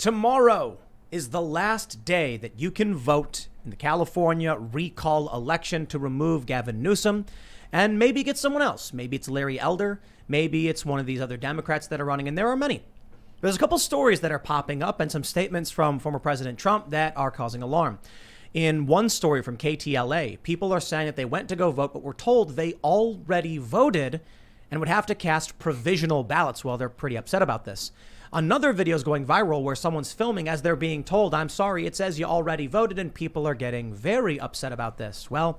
Tomorrow is the last day that you can vote in the California recall election to remove Gavin Newsom and maybe get someone else. Maybe it's Larry Elder. Maybe it's one of these other Democrats that are running, and there are many. There's a couple stories that are popping up and some statements from former President Trump that are causing alarm. In one story from KTLA, people are saying that they went to go vote, but were told they already voted and would have to cast provisional ballots. Well, they're pretty upset about this. Another video is going viral where someone's filming as they're being told, I'm sorry, it says you already voted, and people are getting very upset about this. Well,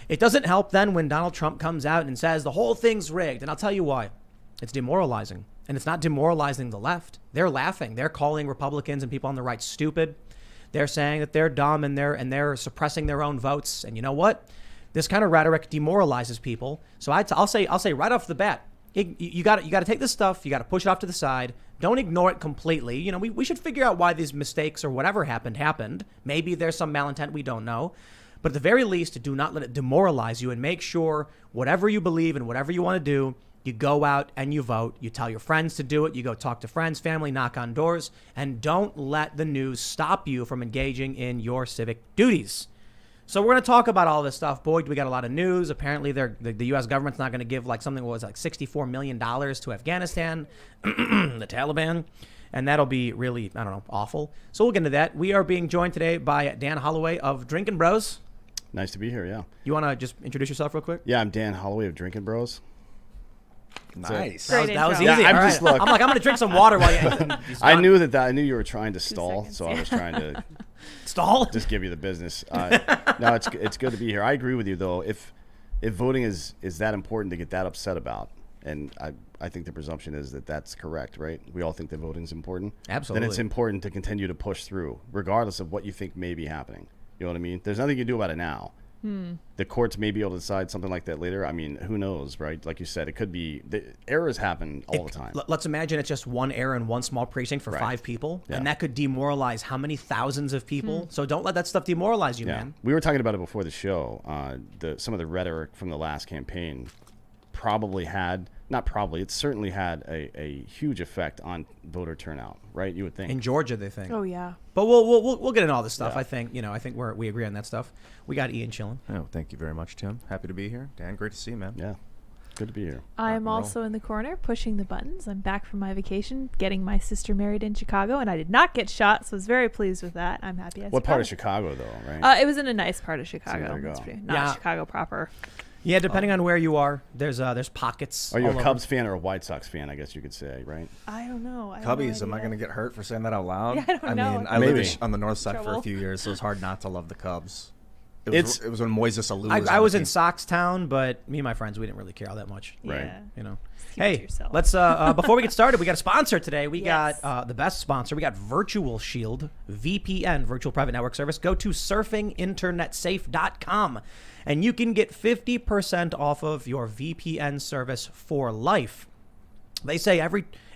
it doesn't help then when Donald Trump comes out and says the whole thing's rigged. And I'll tell you why. It's demoralizing. And it's not demoralizing the left. They're laughing. They're calling Republicans and people on the right stupid. They're saying that they're dumb and they're suppressing their own votes. And you know what? This kind of rhetoric demoralizes people. So I'll say right off the bat, you got to take this stuff. You got to push it off to the side. Don't ignore it completely. You know, we should figure out why these mistakes or whatever happened. Maybe there's some malintent we don't know. But at the very least, do not let it demoralize you, and make sure whatever you believe and whatever you want to do, you go out and you vote. You tell your friends to do it. You go talk to friends, family, knock on doors, and don't let the news stop you from engaging in your civic duties. So we're going to talk about all this stuff. Boy, we got a lot of news. Apparently, the U.S. government's not going to give like something that was like $64 million to Afghanistan, the Taliban, and that'll be really, I don't know, awful. So we'll get into that. We are being joined today by Dan Hollaway of Drinkin Bros. Nice to be here, yeah. You want to just introduce yourself real quick? Yeah, I'm Dan Hollaway of Drinkin Bros. Nice. That was easy. Yeah, I'm going to drink some water while you... I knew I knew you were trying to stall, seconds, so I was trying to... Stall? Just give you the business. No, it's good to be here. I agree with you, though. If voting is that important to get that upset about, and I think the presumption is that that's correct, right? We all think that voting is important. Absolutely. Then it's important to continue to push through, regardless of what you think may be happening. You know what I mean? There's nothing you can do about it now. The courts may be able to decide something like that later. I mean, who knows, right? Like you said, it could be. The errors happen all the time. Let's imagine it's just one error in one small precinct for 5 people, and that could demoralize how many thousands of people. So don't let that stuff demoralize you, man. We were talking about it before the show. Some of the rhetoric from the last campaign it certainly had a huge effect on voter turnout, right? You would think. In Georgia, they think. Oh, yeah. But we'll get into all this stuff. Yeah. I think we agree on that stuff. We got Ian chilling. Oh, thank you very much, Tim. Happy to be here. Dan, great to see you, man. Yeah. Good to be here. I'm also in the corner pushing the buttons. I'm back from my vacation, getting my sister married in Chicago, and I did not get shot, so I was very pleased with that. I'm happy. What part of Chicago, though, right? It was in a nice part of Chicago. there you go. It's not Chicago proper. Yeah, depending on where you are, there's pockets. Are you all a Cubs over. fan or a White Sox fan, I guess you could say, right? I don't know. Cubbies, am I going to get hurt for saying that out loud? Yeah, I don't know. mean, I Maybe. lived on the north side for Trouble. a few years, so it's hard not to love the Cubs. It was when Moises Alou I was in Sox Town, but me and my friends, we didn't really care all that much. Right. Yeah. You know. Keep it to Hey, yourself. let's before we get started, we got a sponsor today. We Yes. got the best sponsor. We got Virtual Shield VPN, virtual private network service. Go to surfinginternetsafe.com and you can get 50% off of your VPN service for life. They say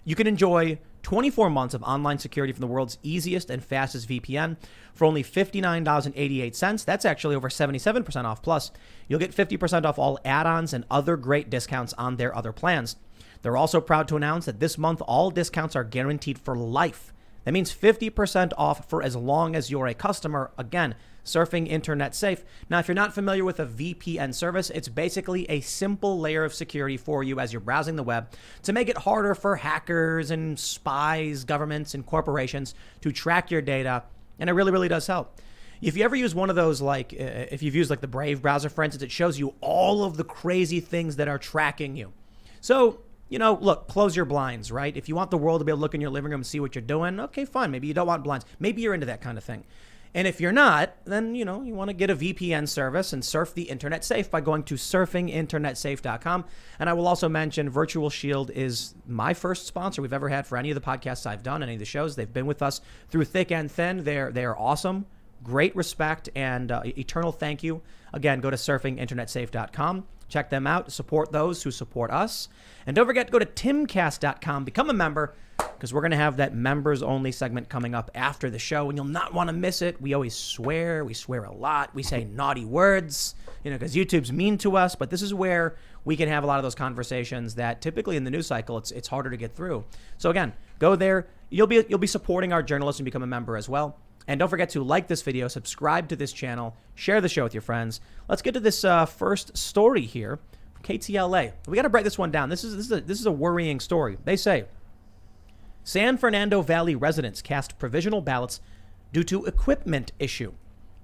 you can enjoy 24 months of online security from the world's easiest and fastest VPN for only $59.88. That's actually over 77% off. Plus, you'll get 50% off all add-ons and other great discounts on their other plans. They're also proud to announce that this month, all discounts are guaranteed for life. That means 50% off for as long as you're a customer. Again, Surfing Internet Safe. Now, if you're not familiar with a VPN service, it's basically a simple layer of security for you as you're browsing the web to make it harder for hackers and spies, governments, and corporations to track your data. And it really, really does help. If you ever use one of those, like if you've used like the Brave browser, for instance, it shows you all of the crazy things that are tracking you. So, you know, look, close your blinds, right? If you want the world to be able to look in your living room and see what you're doing, okay, fine. Maybe you don't want blinds. Maybe you're into that kind of thing. And if you're not, then, you know, you want to get a VPN service and surf the internet safe by going to surfinginternetsafe.com. And I will also mention Virtual Shield is my first sponsor we've ever had for any of the podcasts I've done, any of the shows. They've been with us through thick and thin. They're awesome. Great respect and eternal thank you. Again, go to surfinginternetsafe.com. Check them out. Support those who support us. And don't forget to go to timcast.com. Become a member, because we're going to have that members-only segment coming up after the show, and you'll not want to miss it. We always swear. We swear a lot. We say naughty words, you know, because YouTube's mean to us. But this is where we can have a lot of those conversations that typically in the news cycle, it's harder to get through. So again, go there. You'll be supporting our journalists and become a member as well. And don't forget to like this video, subscribe to this channel, share the show with your friends. Let's get to this first story here from KTLA. We got to break this one down. This is a worrying story. They say San Fernando Valley residents cast provisional ballots due to equipment issue.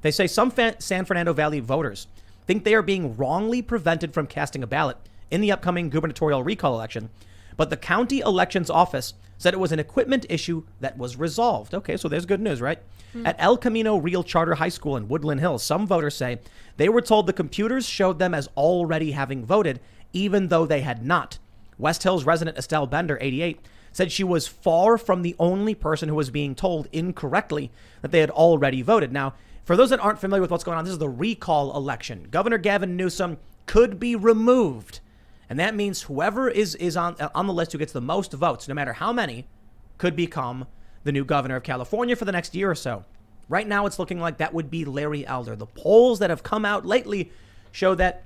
They say some San Fernando Valley voters think they are being wrongly prevented from casting a ballot in the upcoming gubernatorial recall election, but the county elections office said it was an equipment issue that was resolved. Okay, so there's good news, right? At El Camino Real Charter High School in Woodland Hills, some voters say they were told the computers showed them as already having voted, even though they had not. West Hills resident Estelle Bender, 88, said she was far from the only person who was being told incorrectly that they had already voted. Now, for those that aren't familiar with what's going on, this is the recall election. Governor Gavin Newsom could be removed. And that means whoever is on the list who gets the most votes, no matter how many, could become the new governor of California for the next year or so. Right now, it's looking like that would be Larry Elder. The polls that have come out lately show that,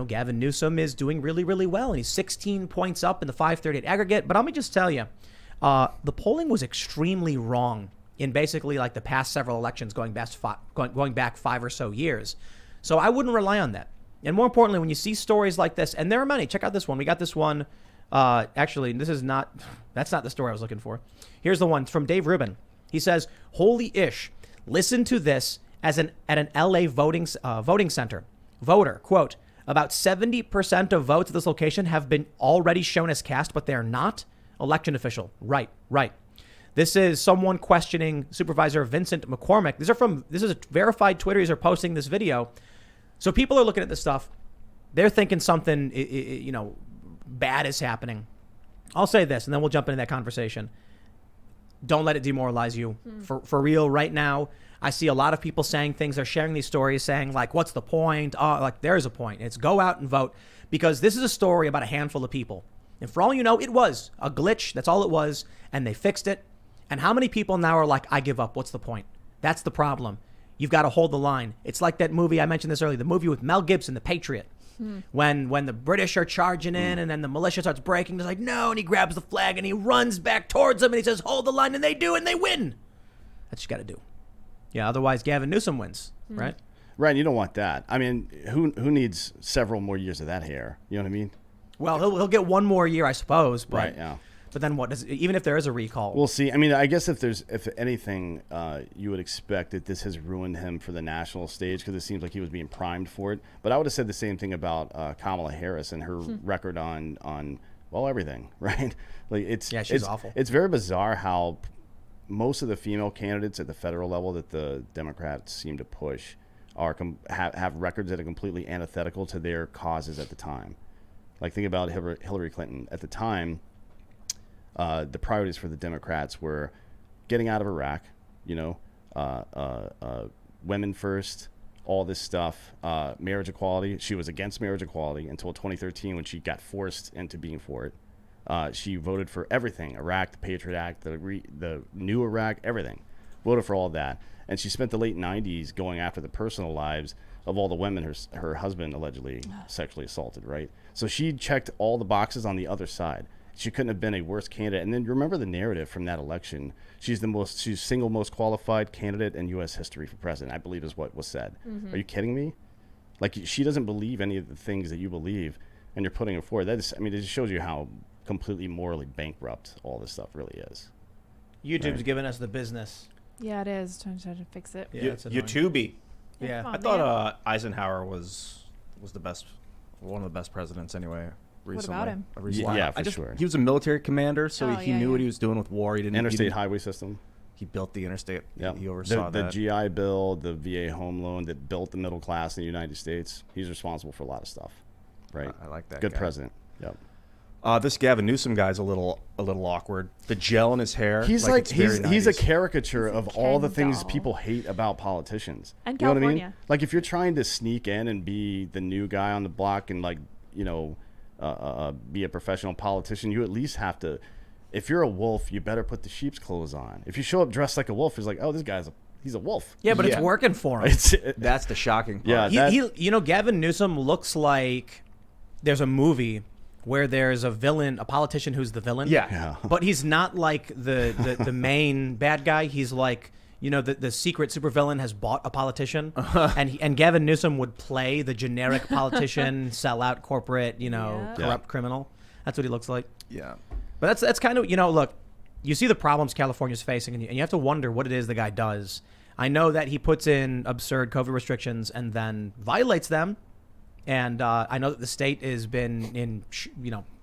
Gavin Newsom is doing really, really well. And he's 16 points up in the 538 aggregate. But let me just tell you, the polling was extremely wrong in basically like the past several elections going back 5 or so years. So I wouldn't rely on that. And more importantly, when you see stories like this, and there are many, check out this one. We got this one. Actually, that's not the story I was looking for. Here's the one from Dave Rubin. He says, holy ish, listen to this at an LA voting center. Voter, quote, about 70% of votes at this location have been already shown as cast, but they're not. Election official. Right. This is someone questioning Supervisor Vincent McCormick. This is a verified Twitter user posting this video. So people are looking at this stuff. They're thinking something, bad is happening. I'll say this, and then we'll jump into that conversation. Don't let it demoralize you. For real, right now, I see a lot of people saying things. They're sharing these stories saying, like, what's the point? There's a point. It's go out and vote. Because this is a story about a handful of people. And for all you know, it was a glitch. That's all it was. And they fixed it. And how many people now are like, I give up. What's the point? That's the problem. You've got to hold the line. It's like that movie, I mentioned this earlier, the movie with Mel Gibson, The Patriot. When the British are charging in and then the militia starts breaking, they're like, no, and he grabs the flag and he runs back towards them and he says, hold the line, and they do, and they win. That's what you got to do. Yeah, otherwise Gavin Newsom wins, right? Right, you don't want that. I mean, who needs several more years of that hair? You know what I mean? Well, he'll get one more year, I suppose. But, right, yeah. But then what? Even if there is a recall? We'll see. I mean, I guess if anything, you would expect that this has ruined him for the national stage because it seems like he was being primed for it. But I would have said the same thing about Kamala Harris and her record on everything, right? She's awful. It's very bizarre how most of the female candidates at the federal level that the Democrats seem to push have records that are completely antithetical to their causes at the time. Like, think about Hillary Clinton at the time. The priorities for the Democrats were getting out of Iraq, women first, all this stuff, marriage equality. She was against marriage equality until 2013 when she got forced into being for it. She voted for everything, Iraq, the Patriot Act, the new Iraq, everything. Voted for all that. And she spent the late 90s going after the personal lives of all the women her husband allegedly sexually assaulted, right? So she checked all the boxes on the other side. She couldn't have been a worse candidate. And then remember the narrative from that election. She's single most qualified candidate in U.S. history for president, I believe is what was said. Are you kidding me? Like, she doesn't believe any of the things that you believe, and you're putting her forward. It just shows you how completely morally bankrupt all this stuff really is. YouTube's giving us the business. Yeah, it is. Trying to fix it. Yeah, YouTube. Yeah. On, I thought Eisenhower was the best, one of the best presidents anyway. Recently. What about him? Recently. Yeah, for sure. He was a military commander, so he knew what he was doing with war. He didn't interstate highway system. He built the interstate. Yep. He oversaw the that. GI Bill, the VA home loan that built the middle class in the United States. He's responsible for a lot of stuff. Right. I like that. Good guy. president. Yep. This Gavin Newsom guy's a little awkward. The gel in his hair. He's he's a caricature of all the things doll. people hate about politicians. And you know what I mean? California. Like, if you're trying to sneak in and be the new guy on the block and be a professional politician, you at least have to. If you're a wolf, you better put the sheep's clothes on. If you show up dressed like a wolf, it's like, oh, this guy's he's a wolf. Yeah, but it's working for him. That's the shocking part. Yeah, Gavin Newsom looks like there's a movie where there's a villain, a politician who's the villain. Yeah. But he's not like the main bad guy. He's like, the secret supervillain has bought a politician, and Gavin Newsom would play the generic politician, sellout corporate, corrupt criminal. That's what he looks like. Yeah. But that's kind of, look, you see the problems California's facing, and you have to wonder what it is the guy does. I know that he puts in absurd COVID restrictions and then violates them. And I know that the state has been in,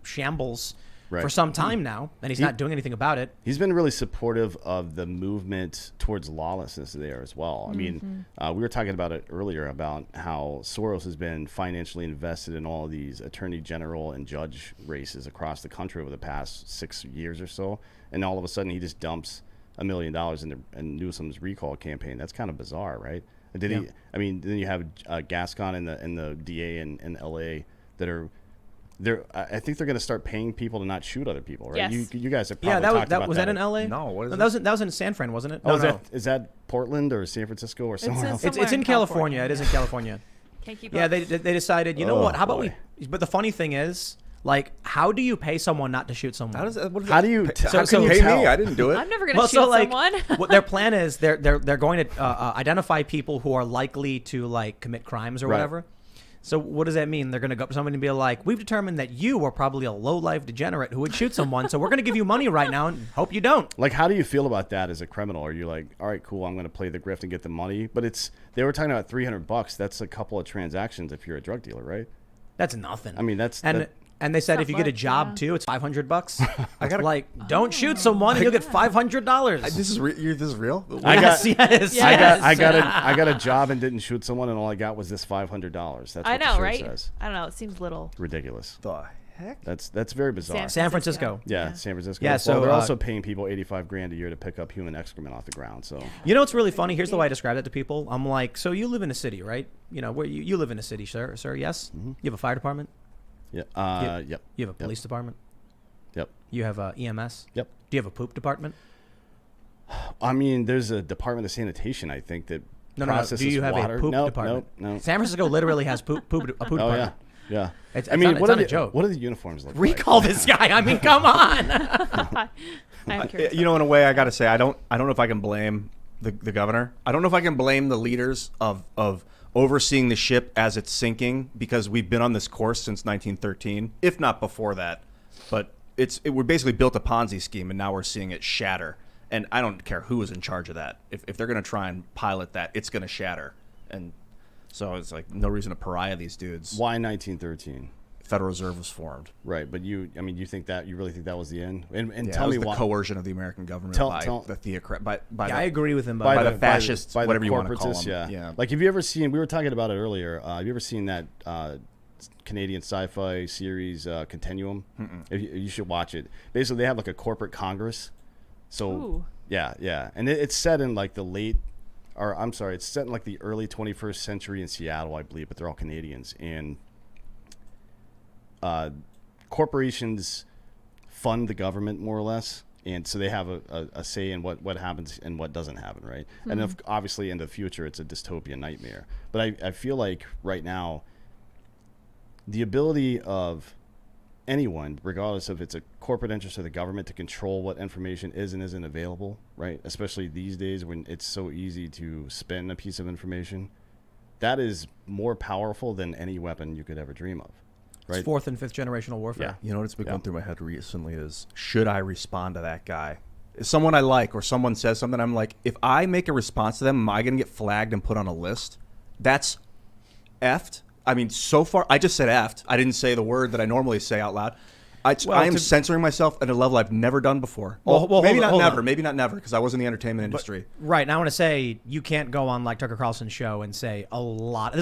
shambles for some time now, and he's not doing anything about it. He's been really supportive of the movement towards lawlessness there as well. I mean, we were talking about it earlier about how Soros has been financially invested in all of these attorney general and judge races across the country over the past 6 years or so. And all of a sudden, he just dumps $1 million in Newsom's recall campaign. That's kind of bizarre, right? Did he? I mean, then you have Gascon and the DA in LA that are. I think they're going to start paying people to not shoot other people, right? Yes. You guys have probably talked about that. Was that in LA? No, what is that was in San Fran, wasn't it? Oh, No. is that Portland or San Francisco or somewhere else? It's in California. It is in California. Can't keep Yeah, up. they decided. You know what? How about boy. But the funny thing is, like, how do you pay someone not to shoot someone? How does that? How do you? So- How so can you pay tell? me? I didn't do it. I'm never going to shoot someone. what their plan is, they're going to identify people who are likely to like commit crimes or Right. whatever. So what does that mean? They're going to go up to somebody and be like, "We've determined that you are probably a low-life degenerate who would shoot someone, so we're going to give you money right now and hope you don't." Like, how do you feel about that as a criminal? Are you like, all right, cool, I'm going to play the grift and get the money? But they were talking about $300. That's a couple of transactions if you're a drug dealer, right? That's nothing. I mean, and they said Not if you get a much, job yeah. too, it's $500. Don't shoot someone and you'll get $500. This is this is real. Yes. I got a job and didn't shoot someone, and all I got was this $500. That's what I the know, shirt right? says. I don't know. It seems little. Ridiculous. The heck? That's very bizarre. San Francisco. Yeah, San Francisco. Yeah, Well, so, they're also paying people $85,000 a year to pick up human excrement off the ground. So You know what's really funny? Here's the way I describe that to people. I'm like, so you live in a city, right? Where you live in a city, sir? Yes. You have a fire department. yeah, yep. You have a police department. Yep. You have a EMS. Yep. Do you have a poop department? I mean, there's a Department of Sanitation, I think, that No. processes Do you have water. a poop no, department? No. San Francisco literally has a poop Oh department. yeah. It's I mean, not, what it's are not a the joke. what are the uniforms like? Recall this guy. I mean, come on. I'm curious. You know, in a way, I got to say, I don't know if I can blame the governor. I don't know if I can blame the leaders of overseeing the ship as it's sinking, because we've been on this course since 1913, if not before that. But we basically built a Ponzi scheme, and now we're seeing it shatter. And I don't care who is in charge of that. If they're going to try and pilot that, it's going to shatter. And so it's like no reason to pariah these dudes. Why 1913? Federal Reserve was formed. Right, but you really think that was the end? And Yeah, tell it was me the why. coercion of the American government by the theocrat, by I agree with him. by the fascists, by the whatever you want to call corporatists, them. Yeah. Like, have you ever seen? We were talking about it earlier. Have you ever seen that Canadian sci-fi series Continuum? You should watch it. Basically, they have like a corporate congress. So Ooh. yeah, and it's set in like it's set in like the early 21st century in Seattle, I believe, but they're all Canadians. And corporations fund the government more or less, and so they have a say in what happens and what doesn't happen, right? And obviously in the future it's a dystopian nightmare. But I feel like right now the ability of anyone, regardless if it's a corporate interest or the government, to control what information is and isn't available, right? Especially these days when it's so easy to spin a piece of information, that is more powerful than any weapon you could ever dream of. Right? It's fourth and fifth generational warfare. You know what's been going through my head recently is, should I respond to that guy? If someone I like or someone says something, I'm like, if I make a response to them, am I going to get flagged and put on a list? That's effed. I mean, so far, I just said effed. I didn't say the word that I normally say out loud. I am censoring myself at a level I've never done before. Well, maybe hold not on. never, because I was in the entertainment industry. Right. And I want to say you can't go on like Tucker Carlson's show and say a lot.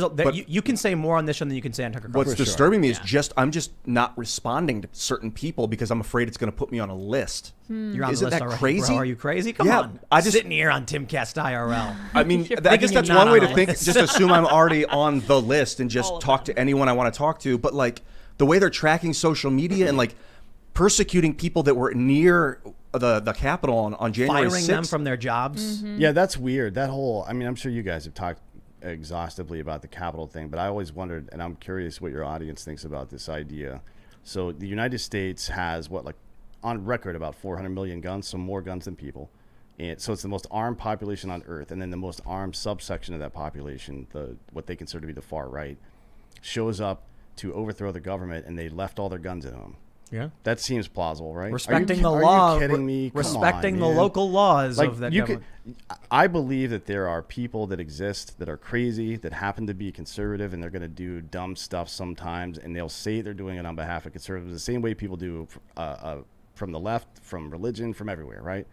You can say more on this show than you can say on Tucker Carlson. What's disturbing me is I'm just not responding to certain people because I'm afraid it's going to put me on a list. You're on Isn't the list that already, crazy? bro. Are you crazy? Come Yeah, on. I just- sitting here on Timcast IRL. I mean, I thinking guess you're that's not one way on to the think. list. Just assume I'm already on the list and just All of talk to anyone I want to talk to. But like the way they're tracking social media and like persecuting people that were near the Capitol on January 6th. Firing them from their jobs. Yeah, that's weird. That whole, I mean, I'm sure you guys have talked exhaustively about the Capitol thing, but I always wondered, and I'm curious what your audience thinks about this idea. So the United States has on record about 400 million guns, so more guns than people. And so it's the most armed population on earth, and then the most armed subsection of that population, what they consider to be the far right, shows up to overthrow the government, and they left all their guns at home. Yeah, that seems plausible, right? Respecting the law. Are you kidding me? Respecting the local laws of that government. I believe that there are people that exist that are crazy, that happen to be conservative, and they're going to do dumb stuff sometimes, and they'll say they're doing it on behalf of conservatives the same way people do from the left, from religion, from everywhere, right?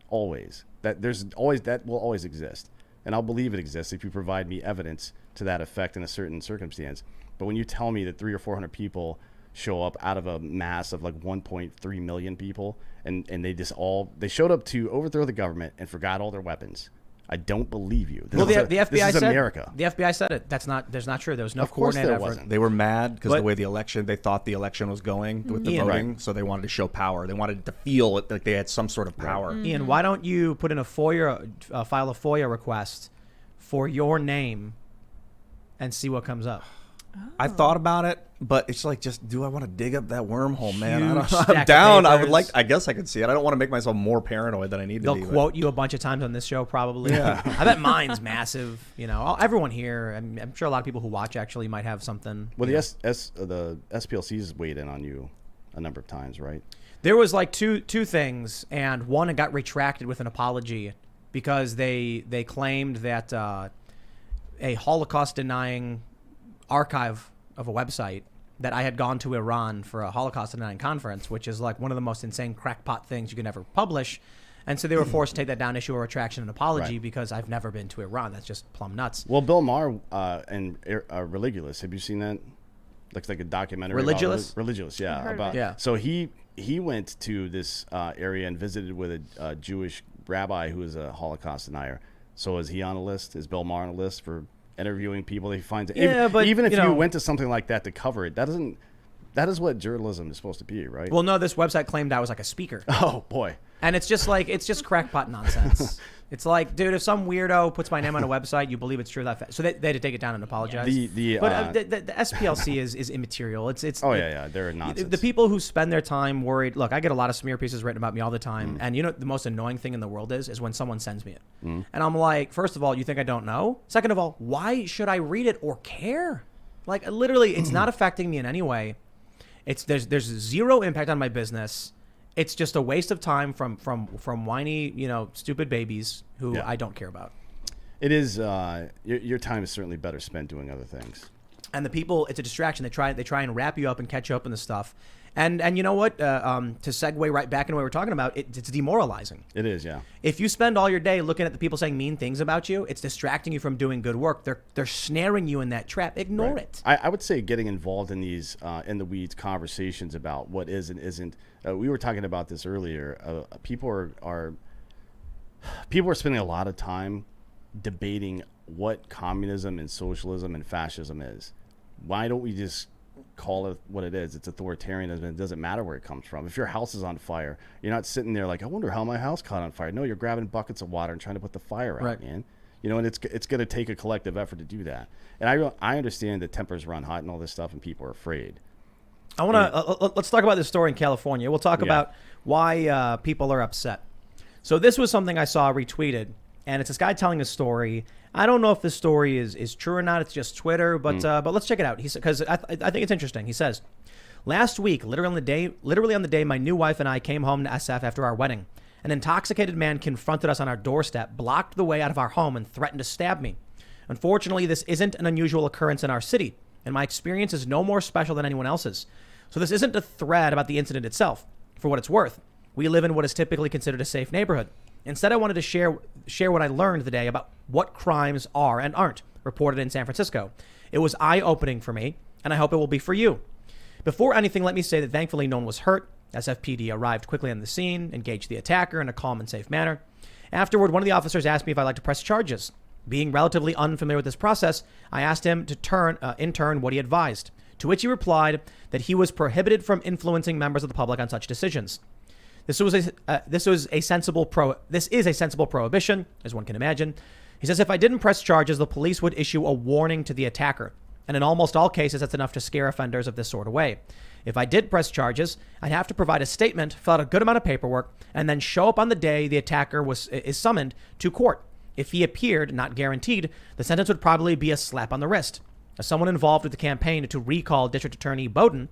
Always. That will always exist. And I'll believe it exists if you provide me evidence to that effect in a certain circumstance. But when you tell me that 300 or 400 people show up out of a mass of 1.3 million people, and they showed up to overthrow the government and forgot all their weapons, I don't believe you. The FBI this is said America. The FBI said it. That's not true. There was no of course coordinated there effort. wasn't. They were mad because the way they thought the election was going with the voting, right. so they wanted to show power. They wanted to feel like they had some sort of power. Right. Ian, why don't you put in file a FOIA request for your name and see what comes up? I thought about it, but it's do I want to dig up that wormhole, man? Huge stack I'm of down. I papers. would I guess I could see it. I don't want to make myself more paranoid than I need to be. They'll quote you a bunch of times on this show, probably. Yeah. I bet mine's massive. Everyone here, I'm sure a lot of people who watch actually might have something. Well, the SPLC's weighed in on you a number of times, right? There was two things, and one got retracted with an apology because they claimed that a Holocaust denying archive of a website that I had gone to Iran for a Holocaust denying conference, which is one of the most insane crackpot things you can ever publish. And so they were forced to take that down, issue a retraction and apology because I've never been to Iran. That's just plumb nuts. Well, Bill Maher and Religulous, have you seen that? Looks like a documentary. Religulous? Religulous, yeah. Yeah. So he went to this area and visited with a Jewish rabbi who is a Holocaust denier. So is he on a list? Is Bill Maher on a list for interviewing people that he finds? Yeah, but even if you went to something like that to cover it, that is what journalism is supposed to be, right? Well, no, this website claimed I was a speaker. Oh boy. And it's just crackpot nonsense. It's dude, if some weirdo puts my name on a website, you believe it's true that so they had to take it down and apologize. The SPLC is immaterial. It's they're nonsense. The people who spend their time worried. Look, I get a lot of smear pieces written about me all the time, and the most annoying thing in the world is when someone sends me it, and I'm like, first of all, you think I don't know? Second of all, why should I read it or care? Literally, it's not affecting me in any way. There's zero impact on my business. It's just a waste of time from whiny, stupid babies who I don't care about. It is. Your time is certainly better spent doing other things. And the people, it's a distraction. They try and wrap you up and catch you up in the stuff. And you know what? To segue right back into what we're talking about, it's demoralizing. It is, yeah. If you spend all your day looking at the people saying mean things about you, it's distracting you from doing good work. They're snaring you in that trap. Ignore it. I would say getting involved in these in the weeds conversations about what is and isn't. We were talking about this earlier. People are spending a lot of time debating what communism and socialism and fascism is. Why don't we just call it what it is? It's authoritarianism. It doesn't matter where it comes from. If your house is on fire, you're not sitting there I wonder how my house caught on fire. No, you're grabbing buckets of water and trying to put the fire out, man. And it's going to take a collective effort to do that. And I understand that tempers run hot and all this stuff, and people are afraid. I want to let's talk about this story in California. We'll talk about why people are upset. So this was something I saw retweeted, and it's this guy telling a story. I don't know if this story is true or not. It's just Twitter, but let's check it out. He said, because I think it's interesting. He says, last week, literally on the day my new wife and I came home to SF after our wedding, an intoxicated man confronted us on our doorstep, blocked the way out of our home, and threatened to stab me. Unfortunately, this isn't an unusual occurrence in our city, and my experience is no more special than anyone else's. So this isn't a thread about the incident itself. For what it's worth, we live in what is typically considered a safe neighborhood. Instead, I wanted to share what I learned today about what crimes are and aren't reported in San Francisco. It was eye-opening for me, and I hope it will be for you. Before anything, let me say that thankfully no one was hurt. SFPD arrived quickly on the scene, engaged the attacker in a calm and safe manner. Afterward, one of the officers asked me if I'd like to press charges. Being relatively unfamiliar with this process, I asked him to in turn what he advised, to which he replied that he was prohibited from influencing members of the public on such decisions. This is a sensible prohibition, as one can imagine. He says, if I didn't press charges, the police would issue a warning to the attacker. And in almost all cases, that's enough to scare offenders of this sort away. If I did press charges, I'd have to provide a statement, fill out a good amount of paperwork, and then show up on the day the attacker is summoned to court. If he appeared, not guaranteed, the sentence would probably be a slap on the wrist. As someone involved with the campaign to recall District Attorney Bowden,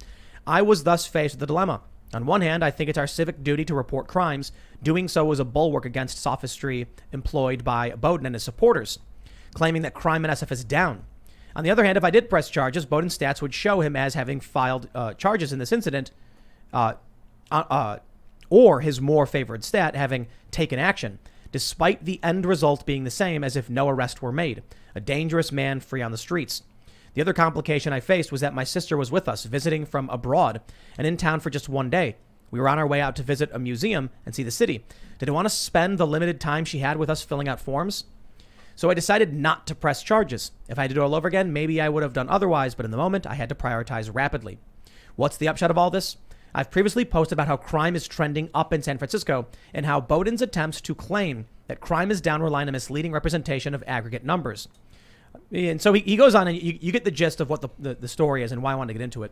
I was thus faced with a dilemma. On one hand, I think it's our civic duty to report crimes. Doing so is a bulwark against sophistry employed by Bowden and his supporters, claiming that crime in SF is down. On the other hand, if I did press charges, Bowden's stats would show him as having filed charges in this incident, or his more favored stat, having taken action, despite the end result being the same as if no arrest were made. A dangerous man free on the streets. The other complication I faced was that my sister was with us, visiting from abroad and in town for just one day. We were on our way out to visit a museum and see the city. Did I want to spend the limited time she had with us filling out forms? So I decided not to press charges. If I had to do it all over again, maybe I would have done otherwise, but in the moment, I had to prioritize rapidly. What's the upshot of all this? I've previously posted about how crime is trending up in San Francisco and how Bowden's attempts to claim that crime is down rely on a misleading representation of aggregate numbers. And so he goes on, and you get the gist of what the story is and why I wanted to get into it.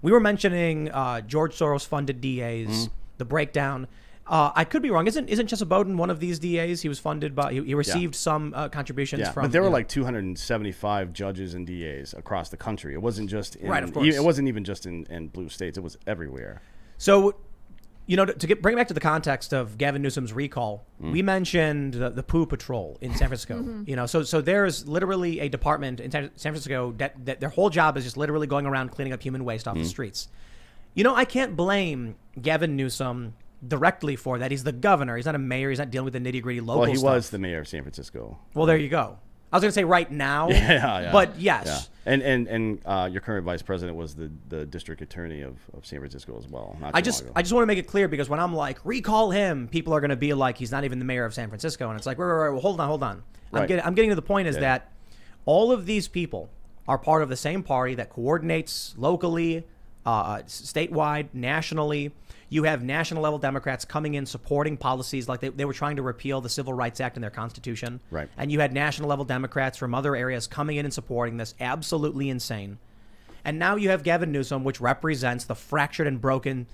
We were mentioning George Soros-funded DAs, the breakdown. I could be wrong. Isn't Chesa Bowden one of these DAs? He was funded by. He received some contributions from. But there were like 275 judges and DAs across the country. It wasn't just in, right. Of course, it wasn't even just in blue states. It was everywhere. So, to bring it back to the context of Gavin Newsom's recall, we mentioned the Poo Patrol in San Francisco. So there's literally a department in San Francisco that their whole job is just literally going around cleaning up human waste off the streets. I can't blame Gavin Newsom directly for that. He's the governor. He's not a mayor. He's not dealing with the nitty gritty local stuff. Well, he was the mayor of San Francisco. Well, there you go. I was going to say right now, but yes. Yeah. And your current vice president was the district attorney of San Francisco as well. I just want to make it clear, because when I'm like, recall him, people are going to be like, he's not even the mayor of San Francisco. And it's like, right, well, hold on. Right. I'm getting to the point is that all of these people are part of the same party that coordinates locally, statewide, nationally. You have national level Democrats coming in supporting policies like they were trying to repeal the Civil Rights Act in their constitution. Right. And you had national level Democrats from other areas coming in and supporting this. Absolutely insane. And now you have Gavin Newsom, which represents the fractured and broken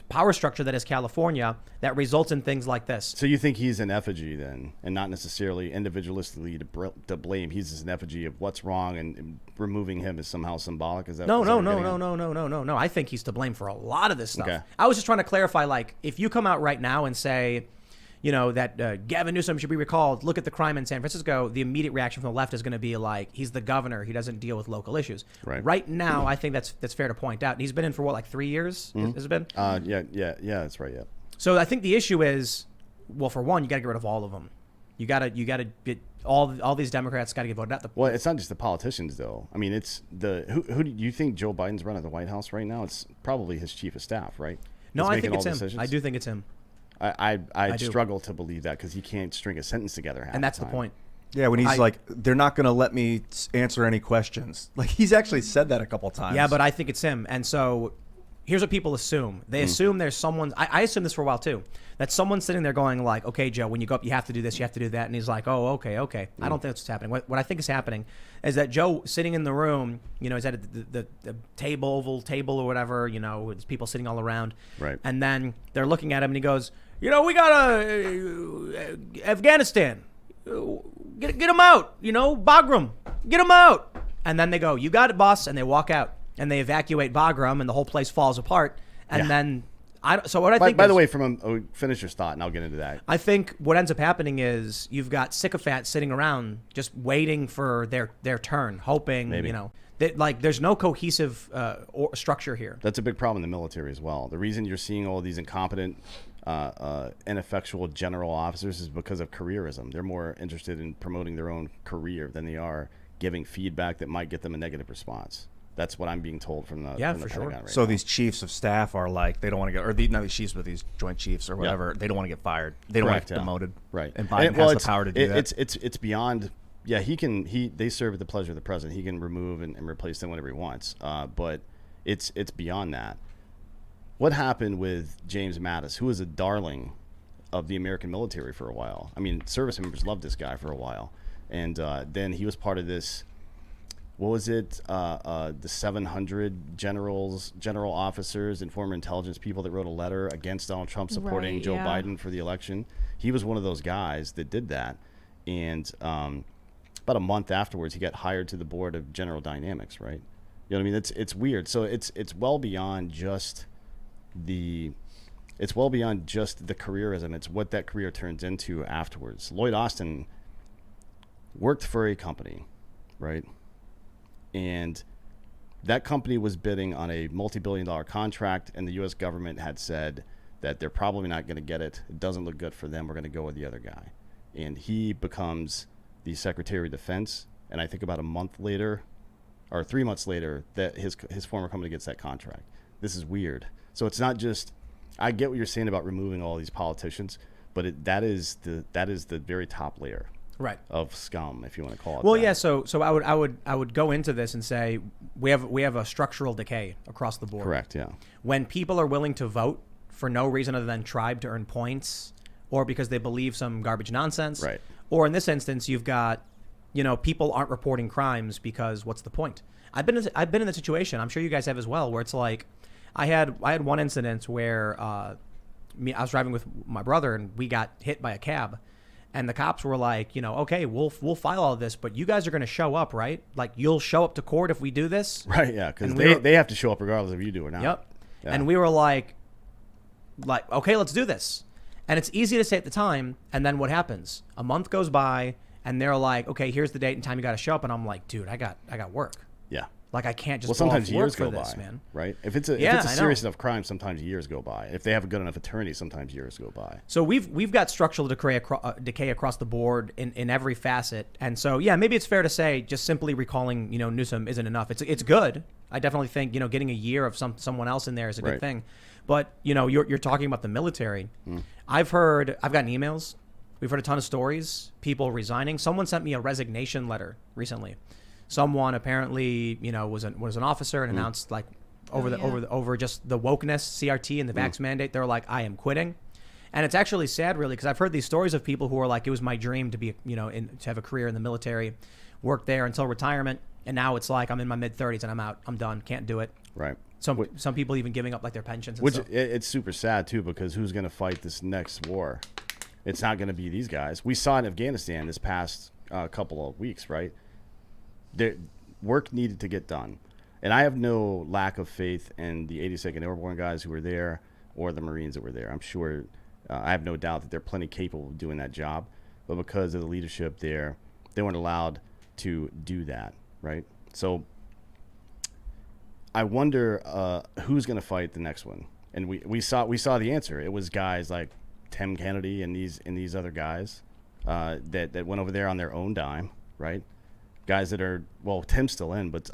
power structure that is California, that results in things like this. So you think he's an effigy then, and not necessarily individualistically to blame? He's just an effigy of what's wrong, and removing him is somehow symbolic? Is that No. I think he's to blame for a lot of this stuff. Okay. I was just trying to clarify, like, if you come out right now and say, that Gavin Newsom should be recalled, look at the crime in San Francisco, the immediate reaction from the left is going to be like, he's the governor, he doesn't deal with local issues. Right now, I think that's fair to point out. And he's been in for what, like 3 years? Has it been? Yeah, that's right. Yeah. So I think the issue is, well, for one, you got to get rid of all of them. You got to get all these Democrats got to get voted out. Well, it's not just the politicians though. I mean, it's who do you think Joe Biden's running the White House right now? It's probably his chief of staff, right? No, That's I think it's him. decisions? I do think it's him. I struggle to believe that, because he can't string a sentence together. And that's the point. Yeah, when he's like, they're not going to let me answer any questions. Like, he's actually said that a couple times. Yeah, but I think it's him. And so here's what people assume. They assume there's someone, I assumed this for a while too, that someone's sitting there going like, okay, Joe, when you go up, you have to do this, you have to do that. And he's like, oh, okay. I don't think that's what's happening. What I think is happening is that Joe sitting in the room, he's at the table, oval table or whatever, with people sitting all around. Right. And then they're looking at him and he goes, we got Afghanistan. Get him out, Bagram, get him out. And then they go, you got it, boss. And they walk out and they evacuate Bagram and the whole place falls apart. And then by the way, finish your thought and I'll get into that. I think what ends up happening is you've got sycophants sitting around just waiting for their turn, hoping, Maybe. that there's no cohesive structure here. That's a big problem in the military as well. The reason you're seeing all these incompetent, ineffectual general officers is because of careerism. They're more interested in promoting their own career than they are giving feedback that might get them a negative response. That's what I'm being told from the for Pentagon sure. So these chiefs of staff are like, they don't want to get, or not these chiefs, but these joint chiefs or whatever, they don't want to get fired. They don't want to get demoted. Right. And Biden has the power to do that. It's beyond. Yeah, they serve at the pleasure of the president. He can remove and replace them whenever he wants. But it's beyond that. What happened with James Mattis, who was a darling of the American military for a while? I mean, service members loved this guy for a while. And then he was part of this, what was it? The 700 general officers and former intelligence people that wrote a letter against Donald Trump supporting Right, Joe yeah. Biden for the election. He was one of those guys that did that. And about a month afterwards, he got hired to the board of General Dynamics, right? You know what I mean? It's weird. So it's well beyond just the careerism. It's what that career turns into afterwards. Lloyd Austin worked for a company, right? And that company was bidding on a multi-billion-dollar contract, and the U.S. government had said that they're probably not going to get it. It doesn't look good for them. We're going to go with the other guy. And he becomes the Secretary of Defense, and I think about a month later, or 3 months later, that his former company gets that contract. This is weird. So it's not just, I get what you're saying about removing all these politicians, but that is the very top layer. Right. Of scum, if you want to call it. Well, that. yeah. So I would go into this and say we have a structural decay across the board. Correct. Yeah. When people are willing to vote for no reason other than tribe to earn points, or because they believe some garbage nonsense, right? Or in this instance, you've got, people aren't reporting crimes because what's the point? I've been in the situation. I'm sure you guys have as well, where it's like, I had one incident where I was driving with my brother and we got hit by a cab. And the cops were like, okay, we'll file all this, but you guys are going to show up, right? Like, you'll show up to court if we do this? Right, yeah, because they have to show up regardless if you do or not. Yep. Yeah. And we were like, okay, let's do this. And it's easy to say at the time, and then what happens? A month goes by, and they're like, okay, here's the date and time you got to show up. And I'm like, dude, I got work. Yeah. Like, I can't just sometimes go off work years for go this, by, man. right? If it's a serious enough crime, sometimes years go by. If they have a good enough attorney, sometimes years go by. So we've got structural decay across the board in every facet, and so yeah, maybe it's fair to say just simply recalling Newsom isn't enough. It's good. I definitely think getting a year of someone else in there is a good thing, but you're talking about the military. I've gotten emails. We've heard a ton of stories. People resigning. Someone sent me a resignation letter recently. Someone apparently, was an officer and announced like over just the wokeness, CRT, and the vax mandate. They're like, I am quitting, and it's actually sad, really, because I've heard these stories of people who are like, it was my dream to be, to have a career in the military, work there until retirement, and now it's like I'm in my mid-30s and I'm out, I'm done, can't do it. Right. Some people even giving up like their pensions. And which stuff. It's super sad too, because who's going to fight this next war? It's not going to be these guys. We saw in Afghanistan this past couple of weeks, right? Work needed to get done. And I have no lack of faith in the 82nd Airborne guys who were there or the Marines that were there. I'm sure, I have no doubt that they're plenty capable of doing that job. But because of the leadership there, they weren't allowed to do that, right? So I wonder who's going to fight the next one. And we saw the answer. It was guys like Tim Kennedy and these other guys that went over there on their own dime, right? Guys that are, well, Tim's still in, but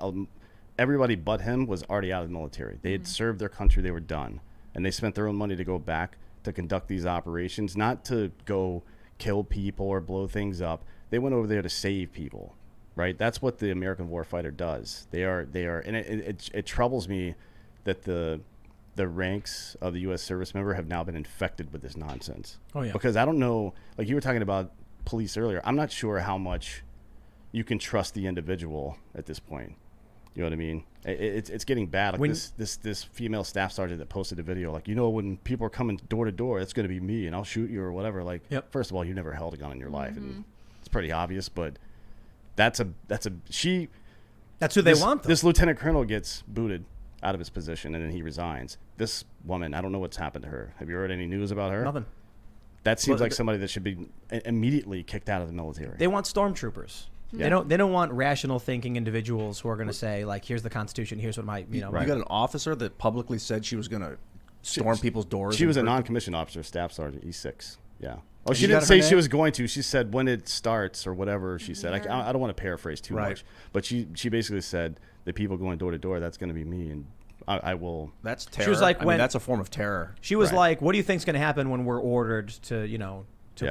everybody but him was already out of the military. They had served their country. They were done. And they spent their own money to go back to conduct these operations, not to go kill people or blow things up. They went over there to save people, right? That's what the American warfighter does. They are, and it troubles me that the ranks of the U.S. service member have now been infected with this nonsense. Oh, yeah. Because I don't know, like you were talking about police earlier, I'm not sure how much you can trust the individual at this point. You know what I mean? It's getting bad. Like this female staff sergeant that posted a video, like, when people are coming door to door, it's going to be me and I'll shoot you or whatever. Like, First of all, you never held a gun in your life, and it's pretty obvious. But that's who they want. Though. This lieutenant colonel gets booted out of his position and then he resigns. This woman, I don't know what's happened to her. Have you heard any news about her? Nothing. That seems like somebody that should be immediately kicked out of the military. They want stormtroopers. Yeah. They don't want rational thinking individuals who are going to say, like, here's the Constitution, here's what my You got an officer that publicly said she was going to storm people's doors. She was a non-commissioned officer, staff sergeant, E6. Yeah. Oh, she didn't say she was going to. She said when it starts or whatever she said. I don't want to paraphrase too much, but she basically said the people going door to door, that's going to be me, and I will. That's terror. She was like, that's a form of terror. She was like, what do you think's going to happen when we're ordered to,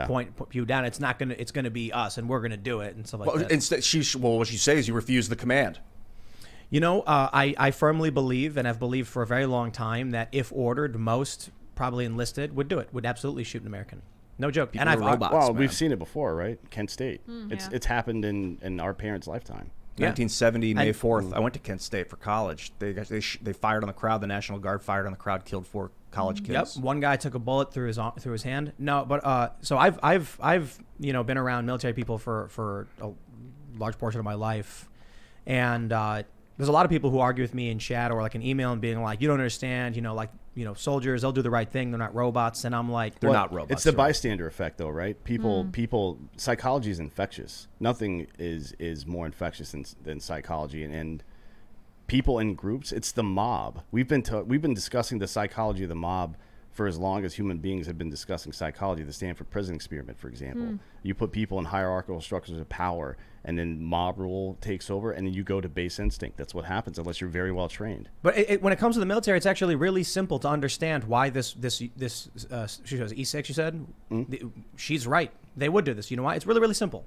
point you down? It's going to be us, and we're going to do it, and stuff like that. Instead, what she says, you refuse the command. I firmly believe, and have believed for a very long time, that if ordered, most probably enlisted would do it, would absolutely shoot an American. No joke. People And I've are robots. Well, man. we've seen it before, right? Kent State. yeah. It's happened in our parents' lifetime. Yeah. 1970, May And- 4th. I went to Kent State for college. They fired on the crowd. The National Guard fired on the crowd, killed 4 college kids. Yep, one guy took a bullet through his hand. No, but so I've been around military people for a large portion of my life, and there's a lot of people who argue with me in chat or like an email and being like, you don't understand, soldiers, they'll do the right thing, they're not robots, and I'm like, They're not robots. It's the they're bystander effect, though, right? People. Psychology is infectious. Nothing is more infectious than psychology, and people in groups. It's the mob. We've been discussing the psychology of the mob for as long as human beings have been discussing psychology. The Stanford Prison Experiment, for example. You put people in hierarchical structures of power, and then mob rule takes over, and then you go to base instinct. That's what happens unless you're very well trained. But when it comes to the military, it's actually really simple to understand why this she says E6. You said she's right. They would do this. You know why? It's really, really simple.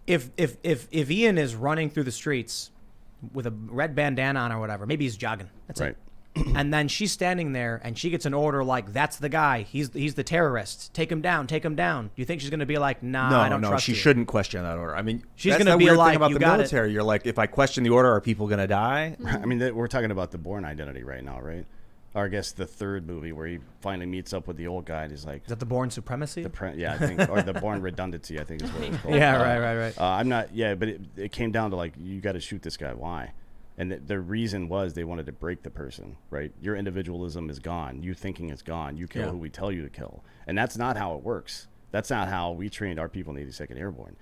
If Ian is running through the streets with a red bandana on or whatever, maybe he's jogging. That's Right. it. And then she's standing there and she gets an order like, that's the guy. He's the terrorist. Take him down. Take him down. Do you think she's going to be like, nah, I don't trust she you? shouldn't question that order. I mean, She's that's gonna the be weird like, thing about you the got it. military. You're like, if I question the order, are people going to die? I mean, we're talking about the Bourne Identity right now, right? Or I guess the third movie where he finally meets up with the old guy and he's like, Is that the Bourne Supremacy? I think, or the Bourne Redundancy, I think is what it's called. Yeah, right. I'm not, but it came down to like, you got to shoot this guy. Why? And the reason was they wanted to break the person, right? Your individualism is gone. You thinking is gone. You kill who we tell you to kill. And that's not how it works. That's not how we trained our people in the 82nd Airborne.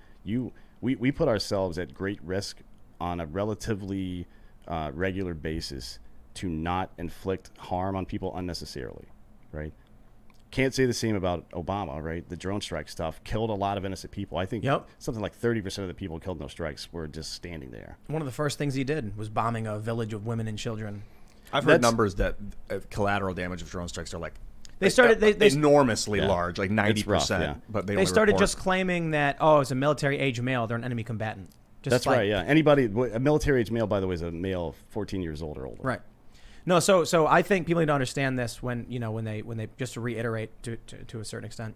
We put ourselves at great risk on a relatively regular basis to not inflict harm on people unnecessarily, right? Can't say the same about Obama, right? The drone strike stuff killed a lot of innocent people. I think something like 30% of the people killed in those strikes were just standing there. One of the first things he did was bombing a village of women and children. I've heard numbers that collateral damage of drone strikes are like They started they enormously large, like 90%. rough, yeah. But they started just claiming that it's a military age male, they're an enemy combatant. That's right. Yeah. Anybody, a military age male, by the way, is a male 14 years old or older. Right. No, so I think people need to understand this when they just to reiterate to a certain extent.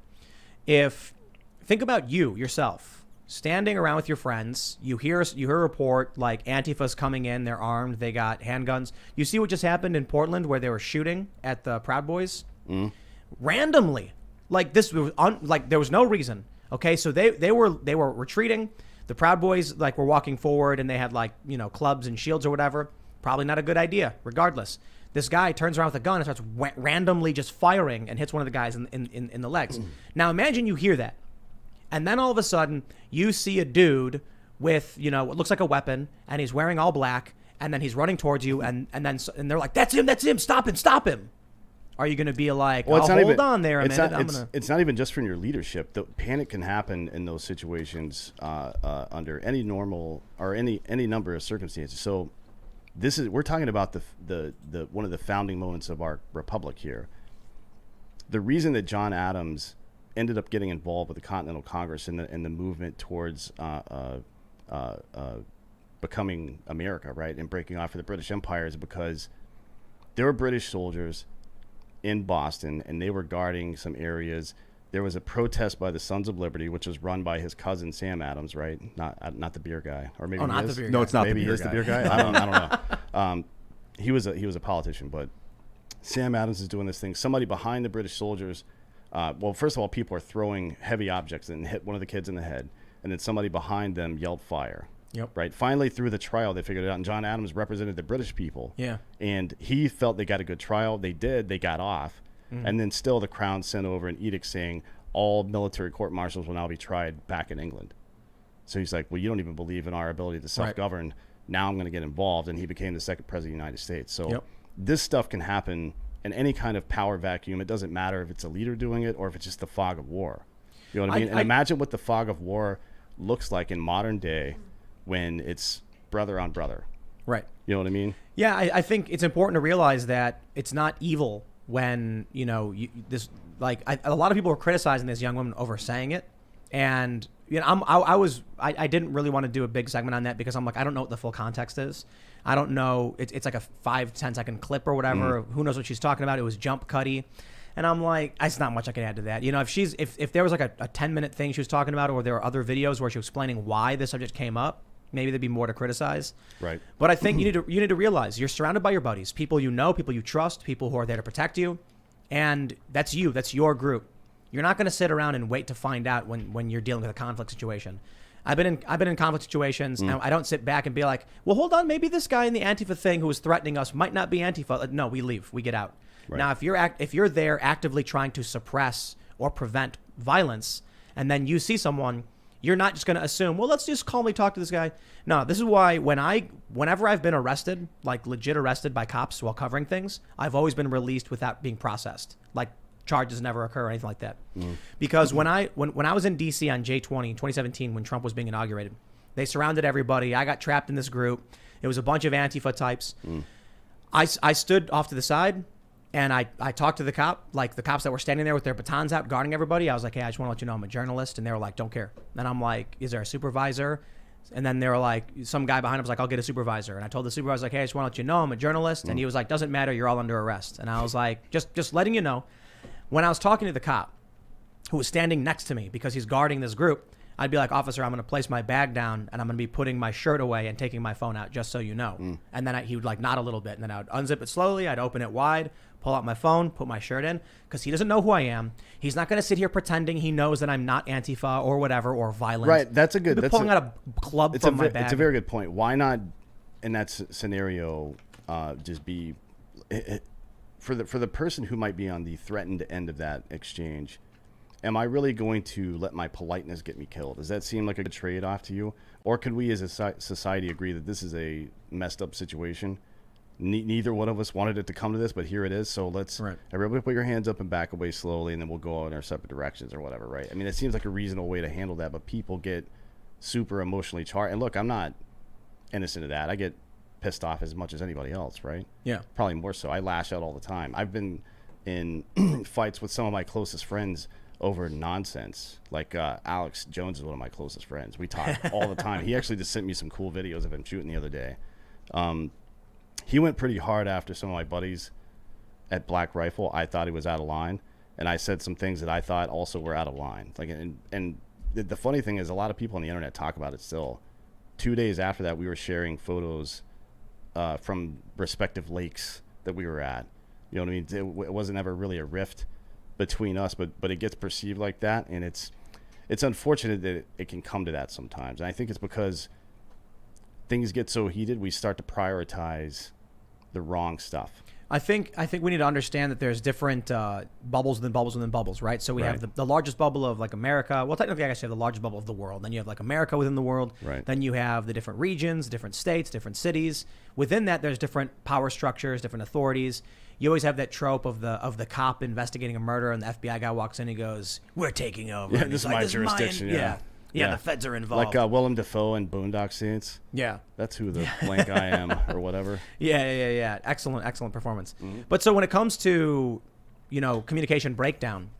Think about yourself standing around with your friends, you hear a report like Antifa's coming in, they're armed, they got handguns. You see what just happened in Portland where they were shooting at the Proud Boys randomly, like this was like there was no reason. Okay, so they were retreating. The Proud Boys were walking forward and they had clubs and shields or whatever. Probably not a good idea. Regardless, this guy turns around with a gun and starts randomly just firing and hits one of the guys in the legs. Now imagine you hear that, and then all of a sudden you see a dude with what looks like a weapon, and he's wearing all black, and then he's running towards you, and they're like, that's him, stop him. Are you going to be like, hold on there a minute? It's not even just from your leadership. The panic can happen in those situations under any normal or any number of circumstances. So we're talking about the one of the founding moments of our republic here. The reason that John Adams ended up getting involved with the Continental Congress and the movement towards becoming America, right, and breaking off for the British Empire is because there were British soldiers in Boston and they were guarding some areas. There was a protest by the Sons of Liberty, which was run by his cousin Sam Adams, right? Not the beer guy, or maybe not he is. the beer No, guy. it's not Maybe the he beer is guy. the beer guy. I don't know. He was a politician, but Sam Adams is doing this thing. Somebody behind the British soldiers. Well, first of all, people are throwing heavy objects and hit one of the kids in the head, and then somebody behind them yelled fire. Yep. Right. Finally, through the trial, they figured it out. And John Adams represented the British people. Yeah. And he felt they got a good trial. They did. They got off. And then still the Crown sent over an edict saying all military court martials will now be tried back in England. So he's like, well, you don't even believe in our ability to self-govern. Right. Now I'm going to get involved. And he became the second president of the United States. So this stuff can happen in any kind of power vacuum. It doesn't matter if it's a leader doing it or if it's just the fog of war. You know what I mean? And imagine what the fog of war looks like in modern day when it's brother on brother. Right. You know what I mean? Yeah, I think it's important to realize that it's not evil when, a lot of people were criticizing this young woman over saying it. And, I didn't really want to do a big segment on that because I'm like, I don't know what the full context is. I don't know. It's like a 5-10 second clip or whatever. Who knows what she's talking about? It was jump cutty. And I'm like, it's not much I can add to that. You know, if there was like a 10-minute thing she was talking about, or there were other videos where she was explaining why this subject came up, maybe there'd be more to criticize. Right. But I think you need to realize you're surrounded by your buddies, people you know, people you trust, people who are there to protect you. And that's you. That's your group. You're not going to sit around and wait to find out when you're dealing with a conflict situation. I've been in conflict situations, and I don't sit back and be like, well, hold on, maybe this guy in the Antifa thing who was threatening us might not be Antifa. No, we leave. We get out. Right. Now, if you're there actively trying to suppress or prevent violence, and then you see someone, you're not just going to assume, well, let's just calmly talk to this guy. No, this is why whenever I've been arrested, like legit arrested by cops while covering things, I've always been released without being processed. Like charges never occur or anything like that. Because when I was in DC on J20 in 2017, when Trump was being inaugurated, they surrounded everybody. I got trapped in this group. It was a bunch of Antifa types. I stood off to the side. And I talked to the cops that were standing there with their batons out guarding everybody. I was like, hey, I just want to let you know I'm a journalist. And they were like, don't care. And I'm like, is there a supervisor? And then they were like, some guy behind him was like, I'll get a supervisor. And I told the supervisor, like, hey, I just want to let you know I'm a journalist. And he was like, doesn't matter. You're all under arrest. And I was like, just letting you know. When I was talking to the cop who was standing next to me because he's guarding this group, I'd be like, officer, I'm going to place my bag down and I'm going to be putting my shirt away and taking my phone out just so you know. And then he would like nod a little bit. And then I would unzip it slowly. I'd open it wide, pull out my phone, put my shirt in, because he doesn't know who I am. He's not going to sit here pretending he knows that I'm not Antifa or whatever or violent. Right. That's a good. That's pulling out a club from my bag. It's a very good point. Why not, in that scenario, just be for the person who might be on the threatened end of that exchange? Am I really going to let my politeness get me killed? Does that seem like a good trade-off to you? Or could we as a society agree that this is a messed up situation? Neither one of us wanted it to come to this, but here it is. So let's everybody put your hands up and back away slowly, and then we'll go in our separate directions or whatever, right? I mean, it seems like a reasonable way to handle that, but people get super emotionally charged. And look, I'm not innocent of that. I get pissed off as much as anybody else, right? Yeah. Probably more so. I lash out all the time. I've been in fights with some of my closest friends over nonsense. Like Alex Jones is one of my closest friends. We talk all the time. He actually just sent me some cool videos of him shooting the other day. He went pretty hard after some of my buddies at Black Rifle. I thought he was out of line, and I said some things that I thought also were out of line. Like, and the funny thing is, a lot of people on the internet talk about it still. 2 days after that, we were sharing photos from respective lakes that we were at. You know what I mean? It wasn't ever really a rift between us, but it gets perceived like that, and it's unfortunate that it can come to that sometimes. And I think it's because things get so heated, we start to prioritize the wrong stuff. I think we need to understand that there's different bubbles within bubbles within bubbles, right? So we have the largest bubble of like America. Well, technically, I guess you have the largest bubble of the world. Then you have like America within the world. Right. Then you have the different regions, different states, different cities. Within that, there's different power structures, different authorities. You always have that trope of the cop investigating a murder, and the FBI guy walks in and he goes, "We're taking over." Yeah, and this is my jurisdiction. Yeah, the feds are involved. Like Willem Dafoe in Boondock Saints. Yeah. That's who the blank I am or whatever. Yeah. Excellent performance. Mm-hmm. But so when it comes to, communication breakdown,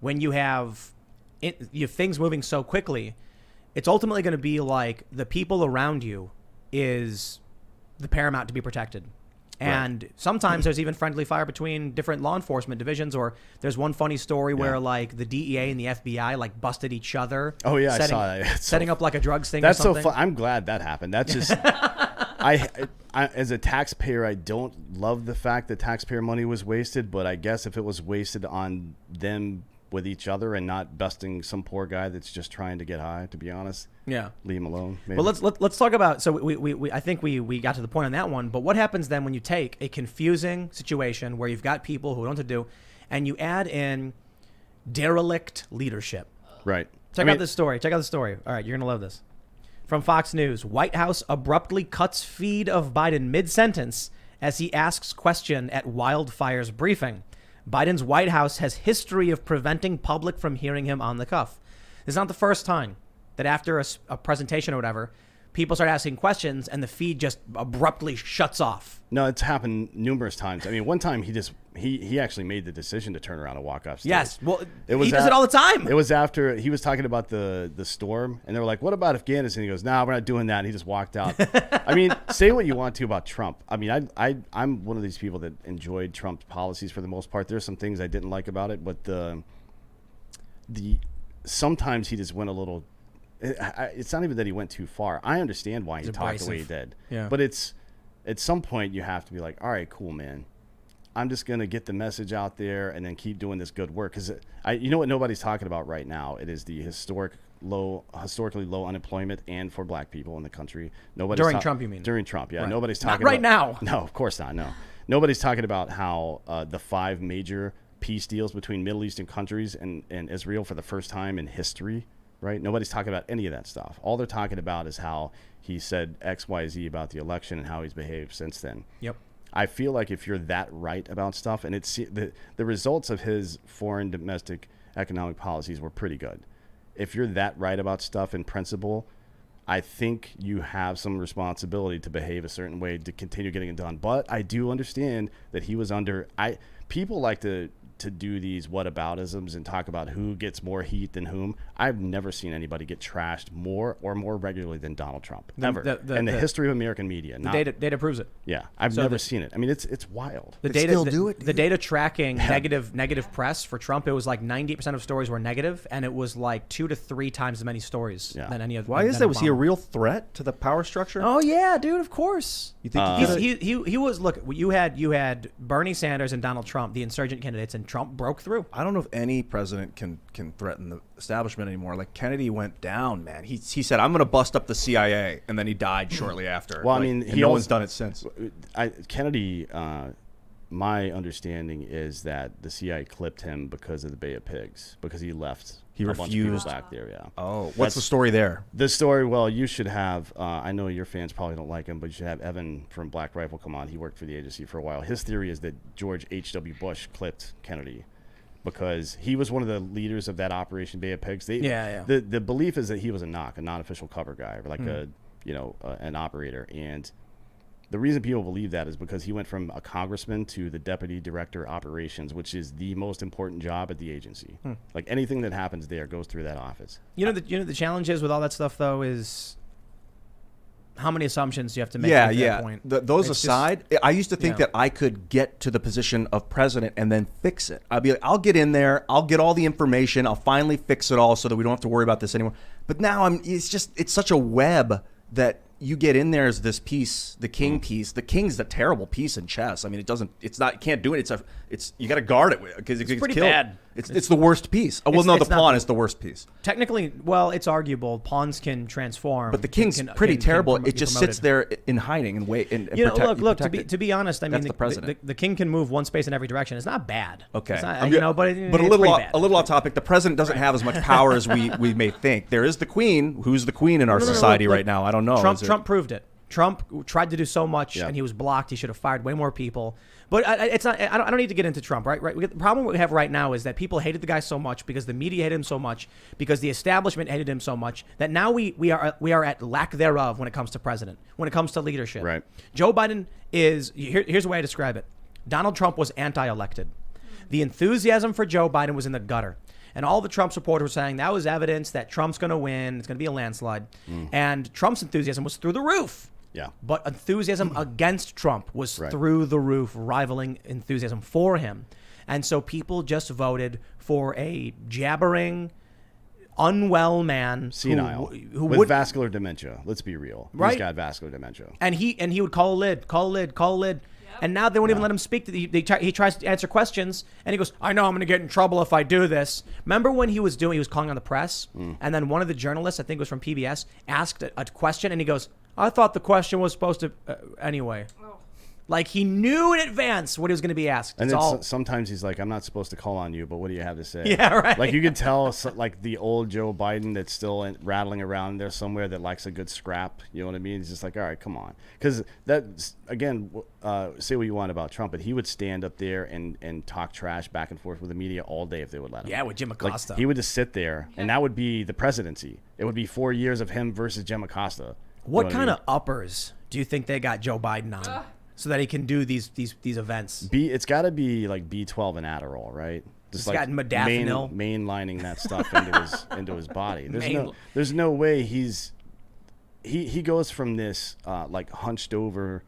when you have things moving so quickly, it's ultimately going to be like the people around you is the paramount to be protected. And sometimes there's even friendly fire between different law enforcement divisions, or there's one funny story where like the DEA and the FBI like busted each other. Oh yeah, I saw that. Setting up like a drug sting. That's or something. so fun. I'm glad that happened. That's just I as a taxpayer, I don't love the fact that taxpayer money was wasted, but I guess if it was wasted on them with each other and not busting some poor guy that's just trying to get high, to be honest. Yeah. Leave him alone. Maybe. Well, let's talk about, so we I think we got to the point on that one, but what happens then when you take a confusing situation where you've got people who don't know what to do and you add in derelict leadership? Right. Check out this story. All right, you're going to love this. From Fox News, White House abruptly cuts feed of Biden mid-sentence as he asks question at wildfires briefing. Biden's White House has history of preventing public from hearing him on the cuff. This is not the first time that after a presentation or whatever, people start asking questions, and the feed just abruptly shuts off. No, it's happened numerous times. I mean, one time he actually made the decision to turn around and walk off stage. Yes, well, he does it all the time. It was after he was talking about the storm, and they were like, "What about Afghanistan?" He goes, "Nah, we're not doing that." And he just walked out. I mean, say what you want to about Trump. I mean, I'm one of these people that enjoyed Trump's policies for the most part. There's some things I didn't like about it, but the sometimes he just went a little. It's not even that he went too far. I understand why he talked the way he did. Yeah. But it's at some point you have to be like, all right, cool, man. I'm just going to get the message out there and then keep doing this good work. Because you know what nobody's talking about right now? It is the historically low unemployment and for black people in the country. During Trump, you mean? During Trump, yeah. Right. Nobody's talking Not right about, now. No, of course not, no. Nobody's talking about how the 5 major peace deals between Middle Eastern countries and Israel for the first time in history. Right? Nobody's talking about any of that stuff. All they're talking about is how he said X, Y, Z about the election and how he's behaved since then. Yep. I feel like if you're that right about stuff, and it's the results of his foreign domestic economic policies were pretty good. If you're that right about stuff in principle, I think you have some responsibility to behave a certain way to continue getting it done. But I do understand that he was under. People like to do these whataboutisms and talk about who gets more heat than whom. I've never seen anybody get trashed more regularly than Donald Trump. Ever. In the history of American media. Data proves it. Yeah. I've never seen it. I mean, it's wild. The data tracking negative press for Trump, it was like 98% of stories were negative, and it was like 2 to 3 times as many stories than any of. Why is that? Was he a real threat to the power structure? Oh yeah, dude. Of course. You think he was? Look, you had Bernie Sanders and Donald Trump, the insurgent candidates, and Trump broke through. I don't know if any president can threaten the establishment anymore. Like Kennedy went down, man. He said, "I'm going to bust up the CIA," and then he died shortly after. Well, I mean, no one's done it since. Kennedy. My understanding is that the CIA clipped him because of the Bay of Pigs, because he left. He refused bunch of people back there. Yeah. Oh, what's the story there? The story. Well, you should have. I know your fans probably don't like him, but you should have Evan from Black Rifle come on. He worked for the agency for a while. His theory is that George H.W. Bush clipped Kennedy because he was one of the leaders of that Operation Bay of Pigs. The belief is that he was a non-official cover guy, like an operator. And the reason people believe that is because he went from a congressman to the deputy director operations, which is the most important job at the agency. Like anything that happens there goes through that office. The challenge is with all that stuff though is how many assumptions you have to make at that point. Those aside, I used to think that I could get to the position of president and then fix it. I'd be like, I'll get in there, I'll get all the information, I'll finally fix it all so that we don't have to worry about this anymore. But now it's such a web that you get in there as this piece, the king piece. The king's a terrible piece in chess. I mean, you can't do it. You got to guard it because it's pretty killed. bad. It's the worst piece. The pawn is the worst piece. Technically, well, it's arguable. Pawns can transform, but the king's pretty terrible. It just sits there in hiding and wait and protect. Look. To be honest, I mean, the president. The king can move one space in every direction. It's not bad. Okay, it's not, but a little off topic. The president doesn't have as much power as we may think. There is the queen. Who's the queen in our society right now? I don't know. Trump proved it. Trump tried to do so much, and he was blocked. He should have fired way more people. But it's not. I don't need to get into Trump, right? The problem we have right now is that people hated the guy so much because the media hated him so much, because the establishment hated him so much, that now we are at lack thereof when it comes to president, when it comes to leadership. Right. Joe Biden is here's the way I describe it. Donald Trump was anti-elected. The enthusiasm for Joe Biden was in the gutter. And all the Trump supporters were saying that was evidence that Trump's going to win. It's going to be a landslide. And Trump's enthusiasm was through the roof. Yeah. But enthusiasm against Trump was through the roof, rivaling enthusiasm for him. And so people just voted for a jabbering, unwell man. Senile. Who with vascular dementia. Let's be real. Right? He's got vascular dementia. And he would call a lid. Yep. And now they won't even let him speak. He tries to answer questions, and he goes, I know I'm going to get in trouble if I do this. Remember when he was calling on the press, and then one of the journalists, I think it was from PBS, asked a question, and he goes, I thought the question was supposed to, anyway. Like he knew in advance what he was going to be asked. And then sometimes he's like, I'm not supposed to call on you, but what do you have to say? Yeah, right. Like you can tell like the old Joe Biden that's still rattling around there somewhere that likes a good scrap. You know what I mean? He's just like, all right, come on. Because that, again, say what you want about Trump, but he would stand up there and talk trash back and forth with the media all day if they would let him. Yeah, with Jim Acosta. Like, he would just sit there, and that would be the presidency. It would be 4 years of him versus Jim Acosta. What kind of uppers do you think they got Joe Biden on so that he can do these events? It's got to be like B12 and Adderall, right? Just It's got modafinil. Mainlining that stuff into his body. There's no way he goes from this like hunched over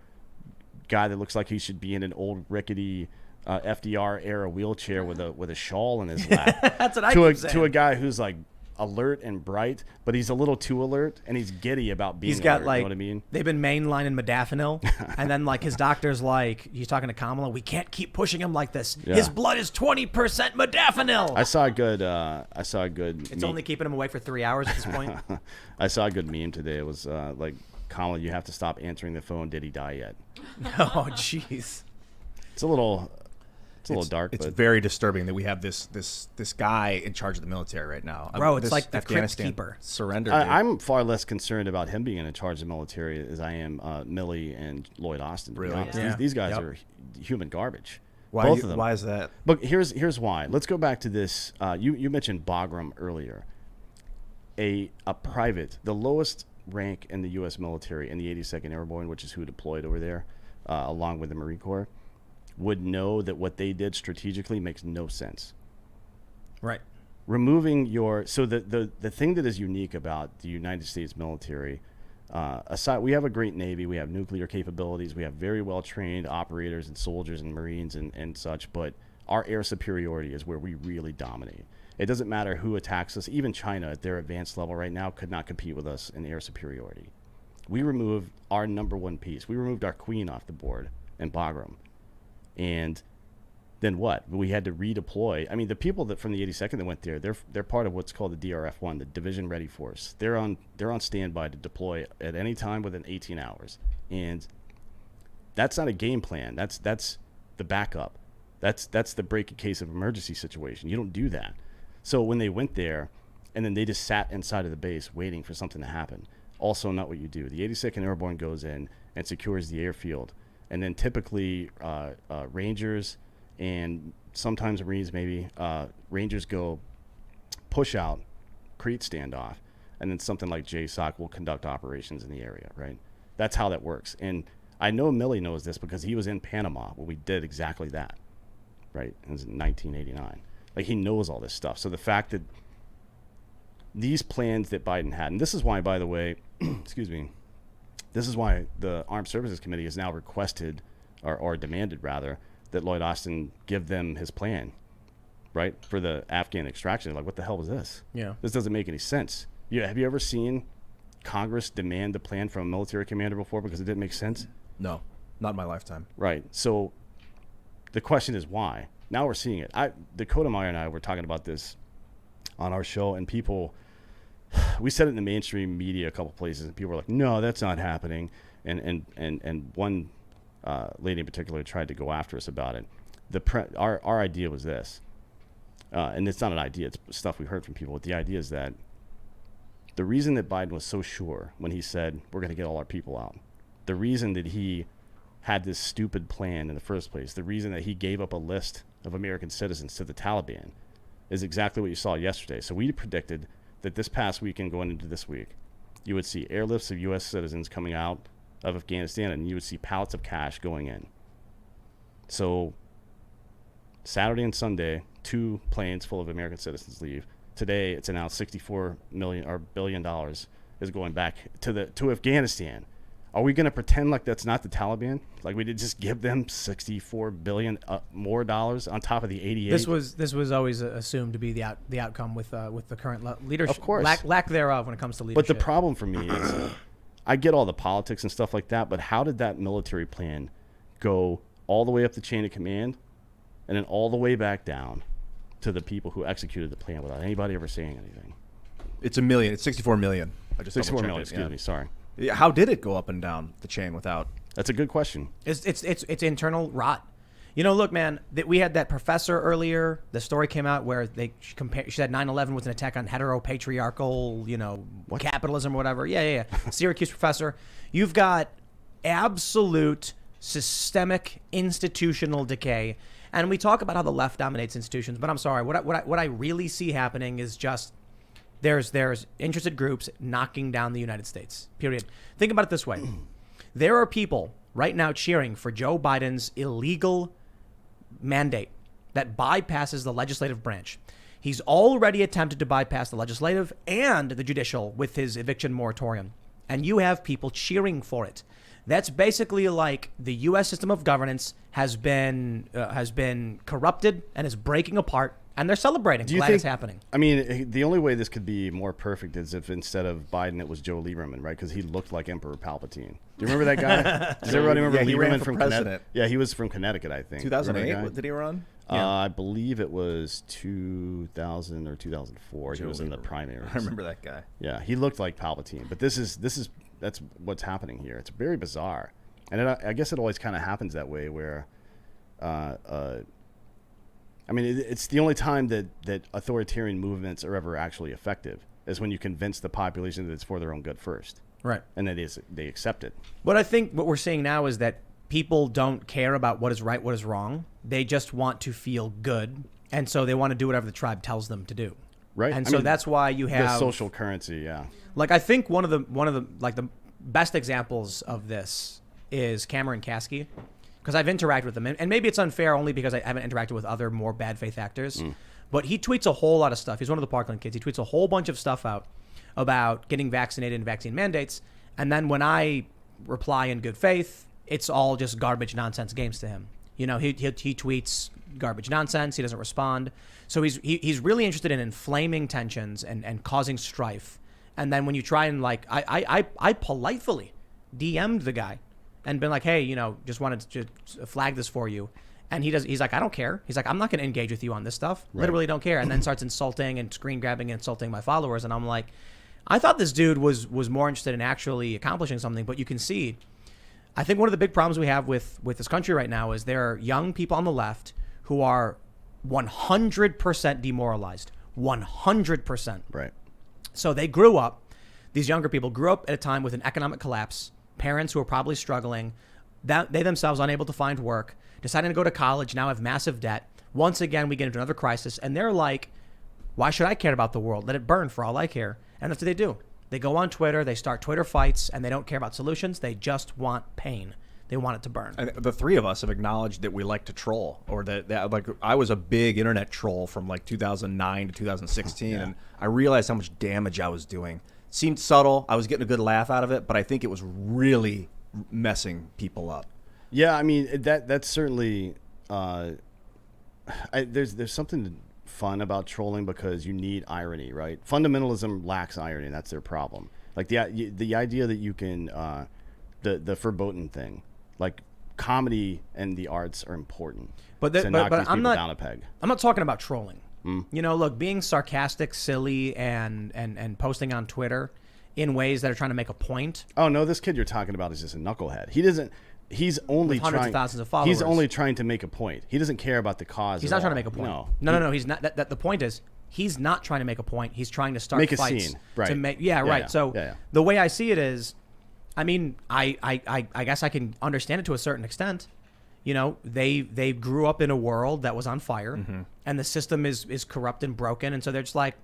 guy that looks like he should be in an old rickety FDR era wheelchair with a shawl in his lap. That's what I keep saying. To a guy who's like alert and bright, but he's a little too alert and he's giddy about being alert, like, you know what I mean? They've been mainlining modafinil, and then like his doctor's like, he's talking to Kamala, we can't keep pushing him like this. Yeah. His blood is 20% modafinil. I saw a good It's only keeping him away for 3 hours at this point. I saw a good meme today. It was like, Kamala, you have to stop answering the phone. Did he die yet? Oh, jeez. It's a little dark. It's but very disturbing that we have this guy in charge of the military right now. Bro, it's This like the Crypt Afghanistan Keeper. surrender. I'm far less concerned about him being in charge of the military as I am Milley and Lloyd Austin. To be Really? honest. Yeah. These guys Yep. are human garbage. Why Both of them. Why is that? But here's why. Let's go back to this. You mentioned Bagram earlier. A private, the lowest rank in the U.S. military in the 82nd Airborne, which is who deployed over there, along with the Marine Corps, would know that what they did strategically makes no sense. Right. Removing the thing that is unique about the United States military, aside, we have a great Navy, we have nuclear capabilities, we have very well trained operators and soldiers and Marines and such, but our air superiority is where we really dominate. It doesn't matter who attacks us. Even China at their advanced level right now could not compete with us in air superiority. We removed our number one piece. We removed our queen off the board in Bagram. And then what? We had to redeploy. I mean, the people that from the 82nd that went there, they're part of what's called the DRF-1, the Division Ready Force. They're on standby to deploy at any time within 18 hours. And that's not a game plan. That's the backup. That's the break in case of emergency situation. You don't do that. So when they went there, and then they just sat inside of the base waiting for something to happen. Also not what you do. The 82nd Airborne goes in and secures the airfield. And then typically Rangers and sometimes Marines maybe, Rangers go push out, create standoff, and then something like JSOC will conduct operations in the area, right? That's how that works. And I know Milley knows this because he was in Panama where we did exactly that, right? It was in 1989. Like, he knows all this stuff. So the fact that these plans that Biden had, and this is why, by the way, excuse me, this is why the Armed Services Committee has now requested, or demanded rather, that Lloyd Austin give them his plan, right, for the Afghan extraction. Like, what the hell was this? Yeah. This doesn't make any sense. Have you ever seen Congress demand a plan from a military commander before because it didn't make sense? No, not in my lifetime. Right. So the question is why? Now we're seeing it. Dakota Meyer and I were talking about this on our show, and we said it in the mainstream media a couple places, and people were like, no, that's not happening. And one lady in particular tried to go after us about it. Our idea was this, and it's not an idea, it's stuff we heard from people, but the idea is that the reason that Biden was so sure when he said, we're going to get all our people out, the reason that he had this stupid plan in the first place, the reason that he gave up a list of American citizens to the Taliban is exactly what you saw yesterday. So we predicted that this past weekend going into this week, you would see airlifts of U.S. citizens coming out of Afghanistan, and you would see pallets of cash going in. So Saturday and Sunday, 2 planes full of American citizens leave. Today, it's announced $64 billion is going back to Afghanistan. Are we going to pretend like that's not the Taliban? Like we did just give them $64 billion more dollars on top of the 88? This was always assumed to be the outcome with the current leadership. Of course. Lack thereof when it comes to leadership. But the problem for me is, I get all the politics and stuff like that, but how did that military plan go all the way up the chain of command and then all the way back down to the people who executed the plan without anybody ever saying anything? It's $1 million. It's 64 million. I just 64 million. double-checked it, Excuse me. Sorry. Yeah. How did it go up and down the chain without? That's a good question. It's internal rot. You know, look, man, we had that professor earlier. The story came out where she said 9/11 was an attack on heteropatriarchal, capitalism or whatever. Yeah. Syracuse professor. You've got absolute systemic institutional decay. And we talk about how the left dominates institutions, but I'm sorry. What I really see happening is just There's interested groups knocking down the United States, period. Think about it this way. There are people right now cheering for Joe Biden's illegal mandate that bypasses the legislative branch. He's already attempted to bypass the legislative and the judicial with his eviction moratorium. And you have people cheering for it. That's basically like the U.S. system of governance has been corrupted and is breaking apart, and they're celebrating. Glad it's happening. I mean, the only way this could be more perfect is if instead of Biden, it was Joe Lieberman, right? Because he looked like Emperor Palpatine. Do you remember that guy? Does everybody remember he Lieberman ran for from president? Connecticut? Yeah, he was from Connecticut, I think. 2008? Did he run? I believe it was 2000 or 2004. He was in the primaries. I remember that guy. Yeah, he looked like Palpatine. But that's what's happening here. It's very bizarre, and I guess it always kind of happens that way. Where, I mean, it's the only time that authoritarian movements are ever actually effective is when you convince the population that it's for their own good first, right? And that they accept it. But I think what we're seeing now is that people don't care about what is right, what is wrong. They just want to feel good, and so they want to do whatever the tribe tells them to do. Right. And so that's why you have the social currency. Yeah. Like, I think one of the like the best examples of this is Cameron Kasky, because I've interacted with him, and maybe it's unfair only because I haven't interacted with other more bad faith actors. But he tweets a whole lot of stuff. He's one of the Parkland kids. He tweets a whole bunch of stuff out about getting vaccinated and vaccine mandates. And then when I reply in good faith, it's all just garbage nonsense games to him. You know, he tweets garbage nonsense. He doesn't respond. So he's really interested in inflaming tensions and causing strife. And then when you try and like, I politely DM'd the guy and been like, hey, you know, just wanted to flag this for you. And he's like, I don't care. He's like, I'm not going to engage with you on this stuff. Right. Literally don't care. And then starts insulting and screen grabbing and insulting my followers. And I'm like, I thought this dude was more interested in actually accomplishing something. But you can see, I think one of the big problems we have with this country right now is there are young people on the left who are 100% demoralized. 100%. Right. So they grew up, these younger people grew up at a time with an economic collapse, parents who are probably struggling, that they themselves unable to find work, deciding to go to college, now have massive debt. Once again, we get into another crisis, and they're like, why should I care about the world? Let it burn for all I care. And that's what they do. They go on Twitter, they start Twitter fights, and they don't care about solutions. They just want pain. They want it to burn. And the three of us have acknowledged that we like to troll, or that like I was a big internet troll from like 2009 to 2016, and I realized how much damage I was doing. Seemed subtle. I was getting a good laugh out of it, but I think it was really messing people up. Yeah, I mean that's certainly there's something fun about trolling because you need irony, right? Fundamentalism lacks irony. That's their problem. Like the idea that you can the verboten thing, like comedy and the arts are important. But to knock these I'm people not down a peg. I'm not talking about trolling. You know, look, being sarcastic, silly, and posting on Twitter in ways that are trying to make a point. Oh no, this kid you're talking about is just a knucklehead. He doesn't. He's only with hundreds trying. of thousands of followers. He's only trying to make a point. He doesn't care about the cause. He's not trying to make a point. No. He's not. That the point is, he's not trying to make a point. He's trying to start make fights a scene, right? To make, right. So the way I see it is, I mean, I guess I can understand it to a certain extent. You know, they grew up in a world that was on fire, and the system is corrupt and broken, and so they're just like,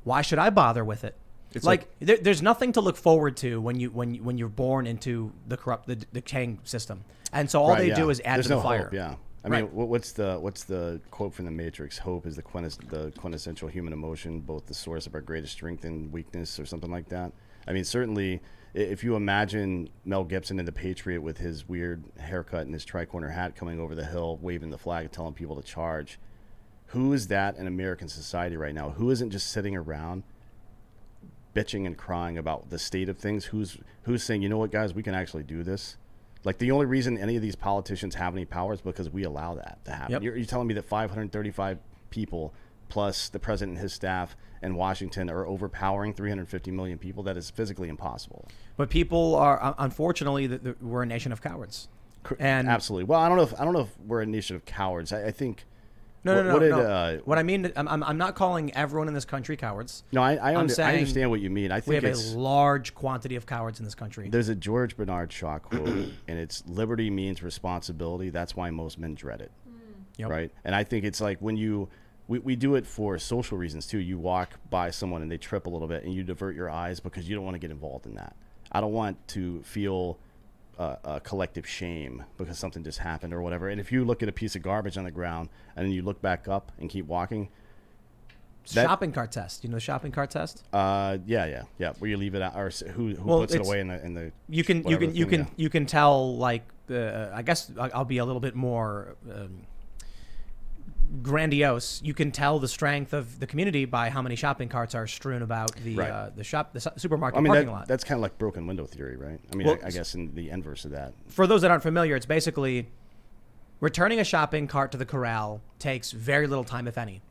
why should I bother with it? It's like there's nothing to look forward to when you're born into the decaying system, and so all they do is add to the fire. Hope, yeah. I mean, what's the quote from the Matrix? Hope is the quintessential human emotion, both the source of our greatest strength and weakness, or something like that. I mean, certainly, if you imagine Mel Gibson in The Patriot with his weird haircut and his tricorner hat coming over the hill, waving the flag and telling people to charge, who is that in American society right now? Who isn't just sitting around bitching and crying about the state of things? Who's saying, you know what, guys, we can actually do this? Like, the only reason any of these politicians have any power is because we allow that to happen. Yep. You're telling me that 535 people plus the president and his staff in Washington are overpowering 350 million people? That is physically impossible. But people are, unfortunately, we're a nation of cowards. And absolutely. Well, I don't know if we're a nation of cowards. I think. No. What I mean, I'm not calling everyone in this country cowards. No, I understand what you mean. I think we have a large quantity of cowards in this country. There's a George Bernard Shaw quote, and it's liberty means responsibility. That's why most men dread it. Yep. Right? And I think it's like when you we do it for social reasons too. You walk by someone and they trip a little bit and you divert your eyes because you don't want to get involved in that. I don't want to feel a collective shame because something just happened or whatever. And if you look at a piece of garbage on the ground and then you look back up and keep walking. Shopping cart test. You know the shopping cart test? Yeah. Where you leave it out, or who puts it away in the. You can tell, like, I guess I'll be a little bit more grandiose. You can tell the strength of the community by how many shopping carts are strewn about the supermarket parking lot. That's kind of like broken window theory, right? I mean, I guess in the inverse of that. For those that aren't familiar, it's basically returning a shopping cart to the corral takes very little time, if any.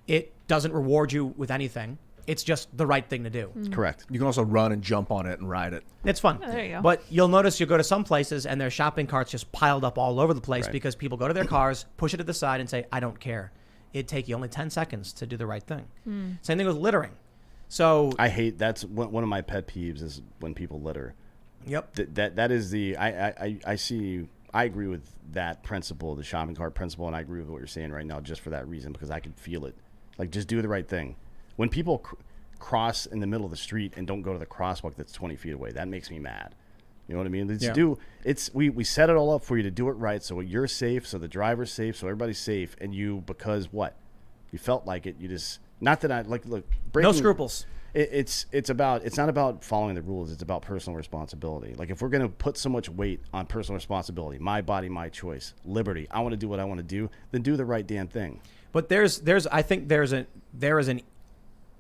It doesn't reward you with anything. It's just the right thing to do. Correct. You can also run and jump on it and ride it. It's fun. Oh, there you go. But you'll notice you go to some places and there's shopping carts just piled up all over the place because people go to their cars, push it to the side and say, I don't care. It'd take you only 10 seconds to do the right thing. Same thing with littering. So I hate, that's one of my pet peeves is when people litter. Yep. That is the, I agree with that principle, the shopping cart principle, and I agree with what you're saying right now just for that reason because I can feel it. Like, just do the right thing. When people cross in the middle of the street and don't go to the crosswalk that's 20 feet away, that makes me mad. You know what I mean? We set it all up for you to do it right so you're safe, so the driver's safe, so everybody's safe, and you, because what? You felt like it, you just, not that I, like, look. No scruples. It's not about following the rules, it's about personal responsibility. Like, if we're going to put so much weight on personal responsibility, my body, my choice, liberty, I want to do what I want to do, then do the right damn thing. But I think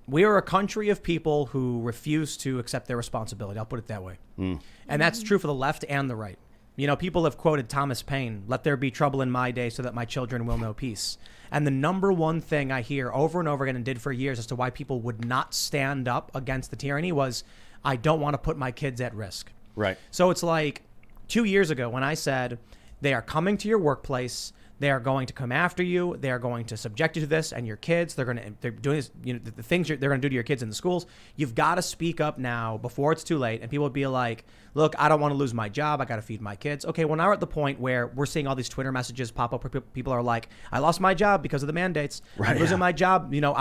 we are a country of people who refuse to accept their responsibility. I'll put it that way. And that's true for the left and the right. You know, people have quoted Thomas Paine, let there be trouble in my day so that my children will know peace. And the number one thing I hear over and over again and did for years as to why people would not stand up against the tyranny was, I don't want to put my kids at risk. Right. So it's like 2 years ago when I said, they are coming to your workplace, they are going to come after you. They are going to subject you to this and your kids. They're doing this, you know, the things they're going to do to your kids in the schools. You've got to speak up now before it's too late. And people would be like, look, I don't want to lose my job. I got to feed my kids. Okay, well, now we're at the point where we're seeing all these Twitter messages pop up where people are like, I lost my job because of the mandates. I'm losing my job. You know,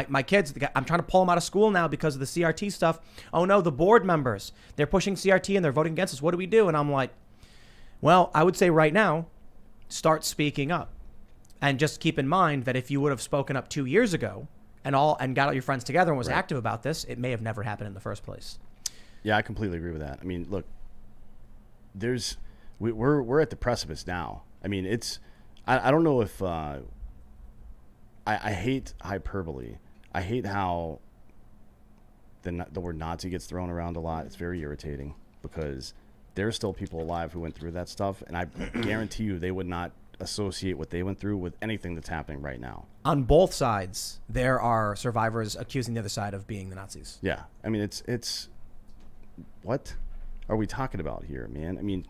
my kids, I'm trying to pull them out of school now because of the CRT stuff. Oh no, the board members, they're pushing CRT and they're voting against us. What do we do? And I'm like, well, I would say right now, start speaking up. And just keep in mind that if you would have spoken up 2 years ago and got all your friends together and was active about this, it may have never happened in the first place. Yeah, I completely agree with that. I mean, look, we're at the precipice now. I mean, I don't know if I hate hyperbole. I hate how the word Nazi gets thrown around a lot. It's very irritating because there are still people alive who went through that stuff, and I guarantee you they would not associate what they went through with anything that's happening right now. On both sides, there are survivors accusing the other side of being the Nazis. Yeah. I mean, it's what are we talking about here, man? I mean,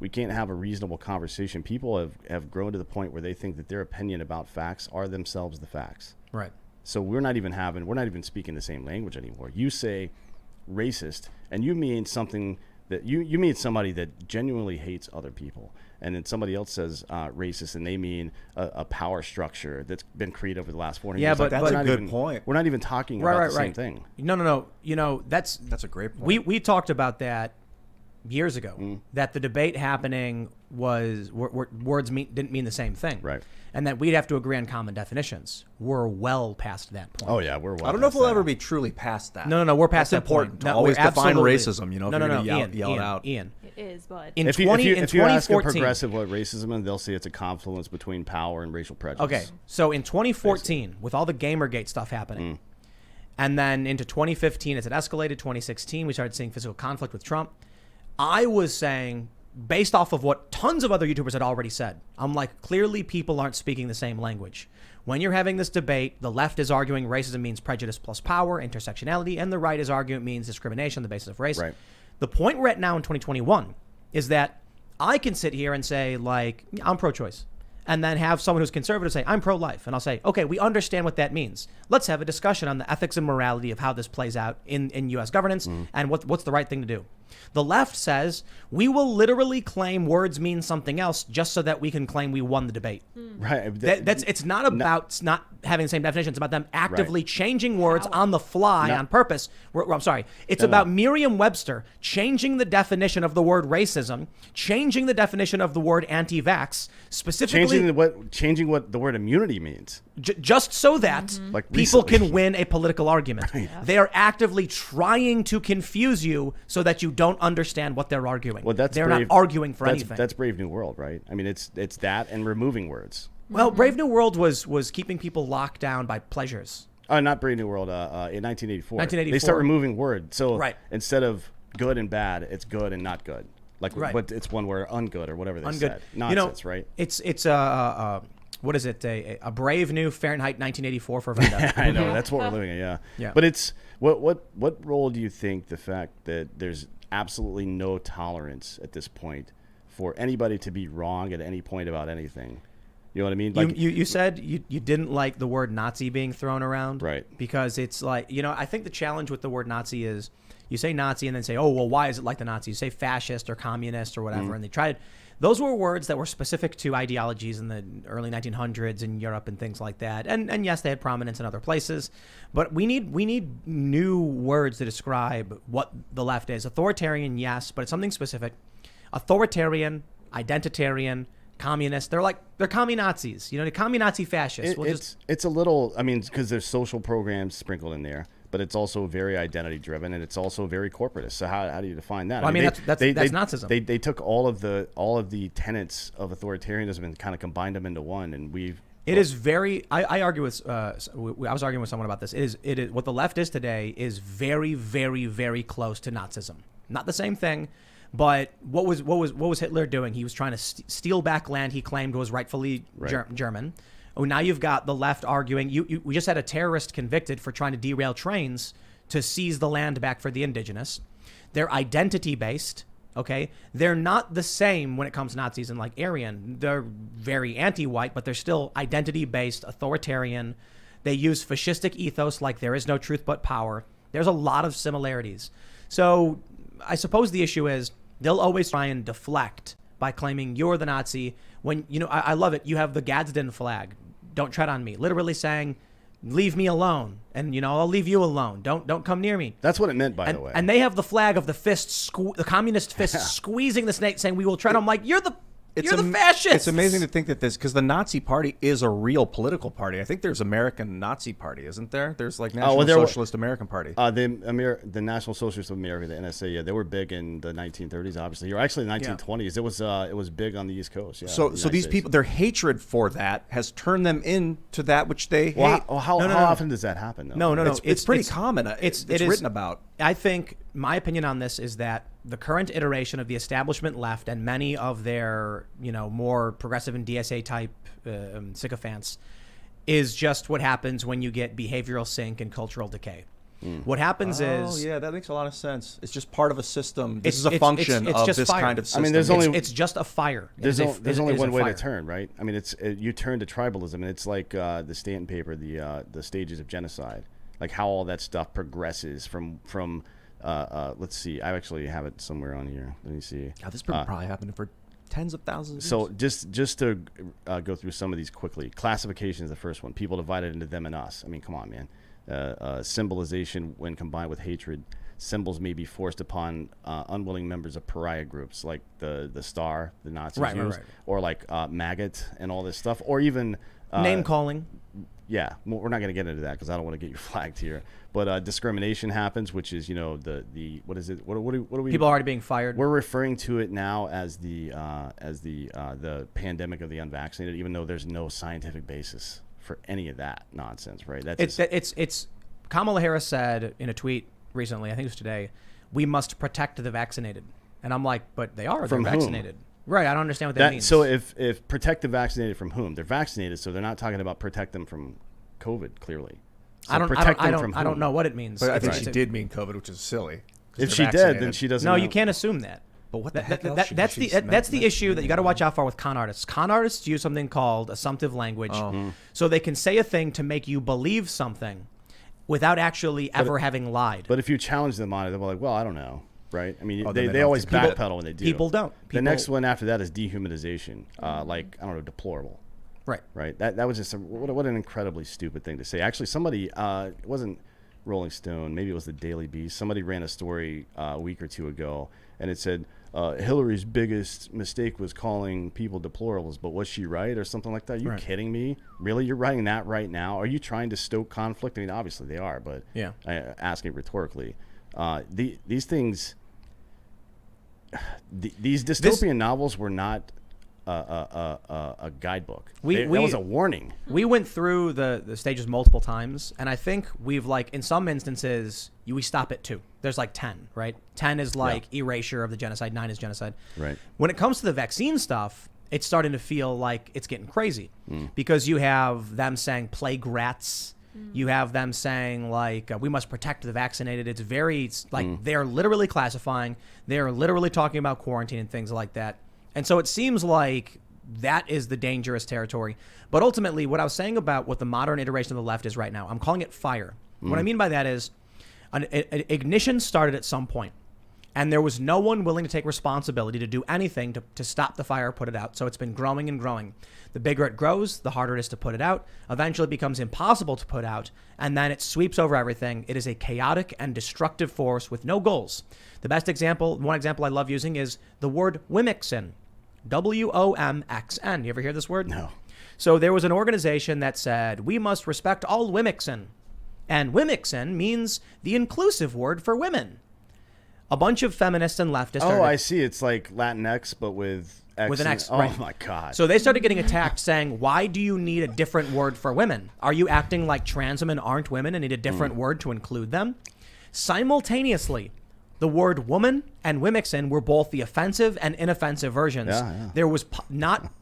we can't have a reasonable conversation. People have grown to the point where they think that their opinion about facts are themselves the facts. Right. So we're not even speaking the same language anymore. You say racist, and you mean something that you mean somebody that genuinely hates other people. And then somebody else says racist, and they mean a power structure that's been created over the last 400 years. But that's a good point. We're not even talking about the same thing. No. You know, that's a great point. We talked about that years ago, that the debate happening was words didn't mean the same thing. Right. And that we'd have to agree on common definitions. We're well past that point. Oh, yeah, we're well I don't know if we'll ever be truly past that. No, we're past that important point. to always define racism, you know, yell it out. Ian. It is, but if you ask a progressive what racism is, they'll say it's a confluence between power and racial prejudice. Okay, so in 2014, with all the Gamergate stuff happening, and then into 2015, as it escalated, 2016, we started seeing physical conflict with Trump. I was saying, based off of what tons of other YouTubers had already said, I'm like, clearly people aren't speaking the same language. When you're having this debate, the left is arguing racism means prejudice plus power, intersectionality, and the right is arguing it means discrimination on the basis of race. Right. The point we're at now in 2021 is that I can sit here and say, like, I'm pro-choice, and then have someone who's conservative say, I'm pro-life. And I'll say, okay, we understand what that means. Let's have a discussion on the ethics and morality of how this plays out in U.S. governance and what's the right thing to do. The left says we will literally claim words mean something else just so that we can claim we won the debate. Right. It's not about not having the same definition. It's about them actively Right. changing words on the fly on purpose. I'm sorry. It's about Merriam-Webster changing the definition of the word racism, changing the definition of the word anti-vax, specifically changing what the word immunity means. Just so that Like people recently. can win a political argument. They are actively trying to confuse you so that you don't understand what they're arguing. Well, they're not arguing for anything. That's Brave New World, right? I mean, it's that and removing words. Well, Brave New World was keeping people locked down by pleasures. Not Brave New World. In 1984. 1984. They start removing words. So Right. instead of good and bad, it's good and not good. Like, Right. but it's one word, ungood or whatever they said. You know, Nonsense, right? It's what is it? A brave new Fahrenheit 1984 for Vendetta. I know that's what we're living in. Yeah. Yeah. But it's what role do you think the fact that there's absolutely no tolerance at this point for anybody to be wrong at any point about anything? You know what I mean? Like you said you didn't like the word Nazi being thrown around, Right. Because it's like, I think the challenge with the word Nazi is you say Nazi and then say, oh well, why is it like the Nazis? You say fascist or communist or whatever, and they tried. Those were words that were specific to ideologies in the early 1900s in Europe and things like that. And yes, they had prominence in other places, but we need new words to describe what the left is. Authoritarian, yes, but it's something specific. Authoritarian, identitarian, communist. They're communazis. The communazi fascists. it's a little. I mean, because there's social programs sprinkled in there. But it's also very identity driven, and it's also very corporatist. So how do you define that? Well, I mean that's Nazism. They took all of the tenets of authoritarianism and kind of combined them into one, and It is very. I argue with. I was arguing with someone about this. It is what the left is today is very, very, very close to Nazism. Not the same thing, but what was Hitler doing? He was trying to steal back land he claimed was rightfully German. Oh, now you've got the left arguing. We just had a terrorist convicted for trying to derail trains to seize the land back for the indigenous. They're identity based. Okay, they're not the same when it comes to Nazis and like Aryan. They're very anti-white, but they're still identity-based, authoritarian. They use fascistic ethos like there is no truth but power. There's a lot of similarities. So I suppose the issue is they'll always try and deflect by claiming you're the Nazi. When, I love it. You have the Gadsden flag. Don't tread on me. Literally saying, leave me alone. And, I'll leave you alone. Don't come near me. That's what it meant, by the way. And they have the flag of the fist, the communist fist squeezing the snake, saying, we will tread. I'm like, you're the fascist. It's amazing to think that because the Nazi Party is a real political party. I think there's American Nazi Party, isn't there? There's like National Socialist American Party. The National Socialist of America, the NSA, yeah, they were big in the 1930s. Obviously, or actually the 1920s. It was big on the East Coast. Yeah. So these people, their hatred for that has turned them into that which they hate. How often does that happen? Though? No. It's pretty common. It's written about. I think my opinion on this is that the current iteration of the establishment left and many of their, more progressive and DSA type sycophants is just what happens when you get behavioral sink and cultural decay. What happens is... Oh, yeah, that makes a lot of sense. It's just part of a system. This is a function of this fire. Kind of system. I mean, it's just a fire. There's only one way to turn, right? I mean, you turn to tribalism, and it's like the Stanton paper, the stages of genocide, like how all that stuff progresses from let's see. I actually have it somewhere on here. Let me see. God, this probably happened for tens of thousands of So years. just to go through some of these quickly. Classification is the first one. People divided into them and us. I mean, come on, man. Symbolization when combined with hatred. Symbols may be forced upon unwilling members of pariah groups like the star the Nazis used, or like maggot and all this stuff, or even name calling. Yeah, we're not going to get into that because I don't want to get you flagged here. But discrimination happens, which is the what is it? What are we? People already being fired. We're referring to it now as the pandemic of the unvaccinated, even though there's no scientific basis for any of that nonsense, right? It's Kamala Harris said in a tweet recently, I think it was today, we must protect the vaccinated, and I'm like, but they're vaccinated. Right, I don't understand what that means. So if protect the vaccinated from whom? They're vaccinated, so they're not talking about protect them from COVID, clearly. So I don't know what it means. But I think she did mean COVID, which is silly. If she did, then she doesn't know. No, you can't assume that. But what the heck else that's the issue that you got to watch out for with con artists. Con artists use something called assumptive language, so they can say a thing to make you believe something without actually ever having lied. But if you challenge them on it, they're like, well, I don't know. right? I mean, Oh, then they don't always think about backpedal when they do. People don't. The next one after that is dehumanization, like, I don't know, deplorable. Right. Right. That was just what an incredibly stupid thing to say. Actually, somebody, it wasn't Rolling Stone, maybe it was the Daily Beast. Somebody ran a story a week or two ago, and it said Hillary's biggest mistake was calling people deplorables, but was she right or something like that? Are you kidding me? Really? You're writing that right now? Are you trying to stoke conflict? I mean, obviously they are, but yeah, asking rhetorically. These things, these dystopian novels were not a guidebook. That was a warning. We went through the stages multiple times, and I think we've, like, in some instances, we stop at 2. There's like 10, right? 10 is like erasure of the genocide. 9 is genocide. Right. When it comes to the vaccine stuff, it's starting to feel like it's getting crazy because you have them saying plague rats. You have them saying, like, we must protect the vaccinated. It's very, like, they're literally classifying. They're literally talking about quarantine and things like that. And so it seems like that is the dangerous territory. But ultimately, what I was saying about what the modern iteration of the left is right now, I'm calling it fire. What I mean by that is an ignition started at some point, and there was no one willing to take responsibility to do anything to stop the fire, put it out. So it's been growing and growing. The bigger it grows, the harder it is to put it out. Eventually it becomes impossible to put out, and then it sweeps over everything. It is a chaotic and destructive force with no goals. The best example, one example I love using is the word Womixen. WOMXN. You ever hear this word? No. So there was an organization that said, we must respect all Womixen. And Womixen means the inclusive word for women. A bunch of feminists and leftists. Oh, I see. It's like Latinx, but with X. With an X, oh, right. my God. So they started getting attacked saying, why do you need a different word for women? Are you acting like trans women aren't women and need a different word to include them? Simultaneously, the word woman and Womixen were both the offensive and inoffensive versions. There was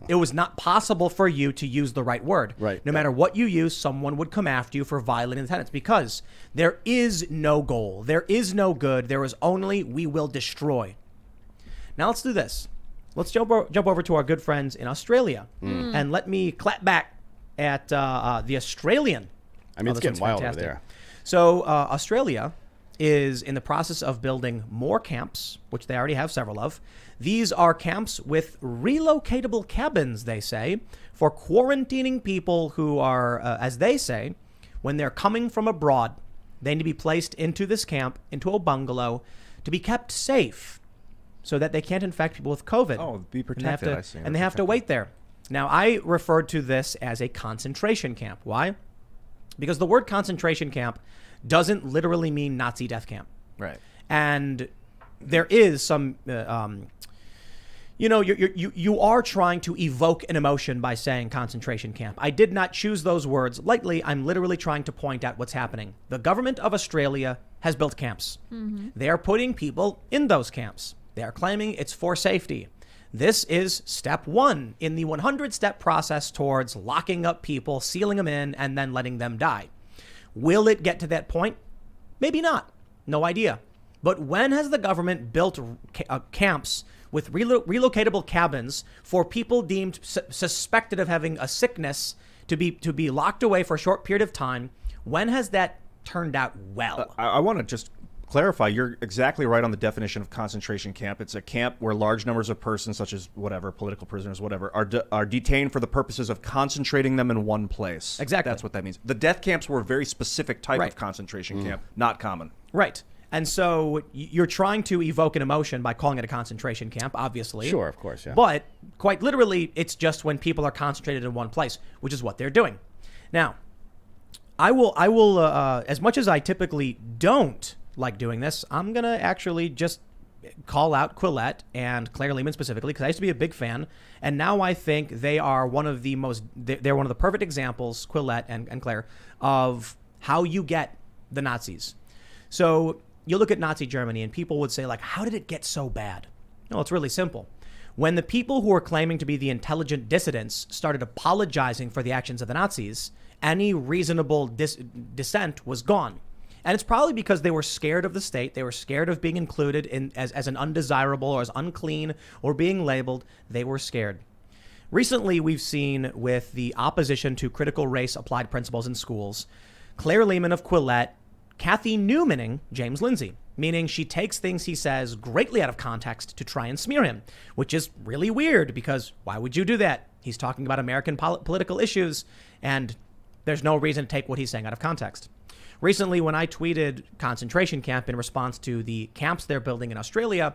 it was not possible for you to use the right word. Right. No matter what you use, someone would come after you for violating the tenets because there is no goal. There is no good. There is only we will destroy. Now let's do this. Let's jump over to our good friends in Australia and let me clap back at the Australian. I mean, it's getting wild over there. So Australia is in the process of building more camps, which they already have several of. These are camps with relocatable cabins, they say, for quarantining people who are, as they say, when they're coming from abroad, they need to be placed into this camp, into a bungalow, to be kept safe so that they can't infect people with COVID. Oh, be protected, I see. And they have to wait there. Now, I referred to this as a concentration camp. Why? Because the word concentration camp doesn't literally mean Nazi death camp. Right. And there is some, you are trying to evoke an emotion by saying concentration camp. I did not choose those words lightly. I'm literally trying to point out what's happening. The government of Australia has built camps. They are putting people in those camps. They are claiming it's for safety. This is step 1 in the 100-step process towards locking up people, sealing them in, and then letting them die. Will it get to that point? Maybe not. No idea. But when has the government built camps with relocatable cabins for people deemed suspected of having a sickness to be locked away for a short period of time? When has that turned out well? I want to just clarify. You're exactly right on the definition of concentration camp. It's a camp where large numbers of persons, such as whatever, political prisoners, whatever, are detained for the purposes of concentrating them in one place. Exactly. That's what that means. The death camps were a very specific type of concentration camp, not common. Right. And so you're trying to evoke an emotion by calling it a concentration camp, obviously. Sure, of course, yeah. But quite literally, it's just when people are concentrated in one place, which is what they're doing. Now, I will, as much as I typically don't like doing this, I'm going to actually just call out Quillette and Claire Lehman specifically, because I used to be a big fan. And now I think they are one of the they're one of the perfect examples, Quillette and Claire, of how you get the Nazis. So you look at Nazi Germany and people would say, like, how did it get so bad? No, it's really simple. When the people who were claiming to be the intelligent dissidents started apologizing for the actions of the Nazis, any reasonable dissent was gone. And it's probably because they were scared of the state. They were scared of being included as an undesirable or as unclean or being labeled. They were scared. Recently, we've seen with the opposition to critical race applied principles in schools, Claire Lehman of Quillette, Kathy Newmaning James Lindsay. meaning she takes things he says greatly out of context to try and smear him, which is really weird because why would you do that? He's talking about American political issues, and there's no reason to take what he's saying out of context. Recently, when I tweeted concentration camp in response to the camps they're building in Australia,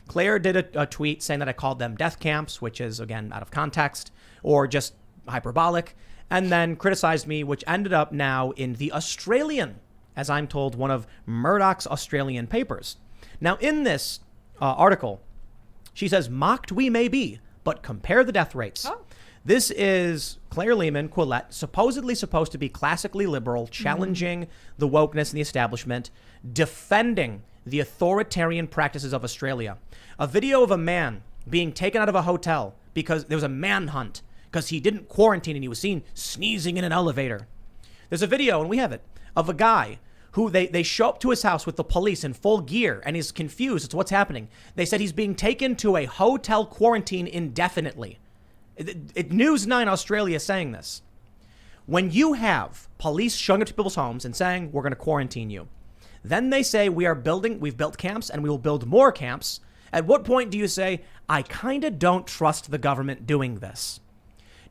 Claire did a tweet saying that I called them death camps, which is, again, out of context or just hyperbolic, and then criticized me, which ended up now in the Australian, as I'm told, one of Murdoch's Australian papers. Now, in this article, she says, mocked we may be, but compare the death rates. Oh. This is Claire Lehman Quillette, supposedly supposed to be classically liberal, challenging the wokeness and the establishment, defending the authoritarian practices of Australia. A video of a man being taken out of a hotel because there was a manhunt because he didn't quarantine and he was seen sneezing in an elevator. There's a video, and we have it, of a guy who they show up to his house with the police in full gear and he's confused as to what's happening. They said he's being taken to a hotel quarantine indefinitely. News 9 Australia is saying this. When you have police showing up to people's homes and saying, we're going to quarantine you, then they say we've built camps and we will build more camps. At what point do you say, I kind of don't trust the government doing this?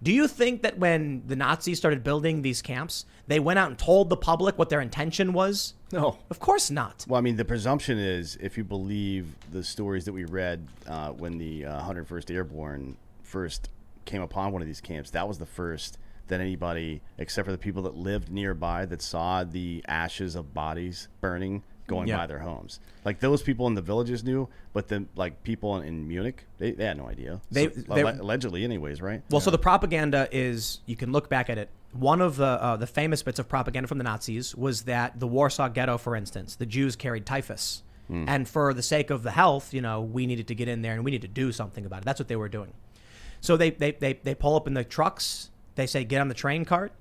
Do you think that when the Nazis started building these camps, they went out and told the public what their intention was? No. Of course not. Well, I mean, the presumption is, if you believe the stories that we read when the 101st Airborne first came upon one of these camps, that was the first that anybody, except for the people that lived nearby, that saw the ashes of bodies burning going by their homes. Like, those people in the villages knew, but the people in Munich, they had no idea. Allegedly anyways, right? Well, so the propaganda is, you can look back at it. One of the famous bits of propaganda from the Nazis was that the Warsaw Ghetto, for instance, the Jews carried typhus. And for the sake of the health, we needed to get in there and we need to do something about it. That's what they were doing. So they pull up in the trucks. They say, get on the train cart.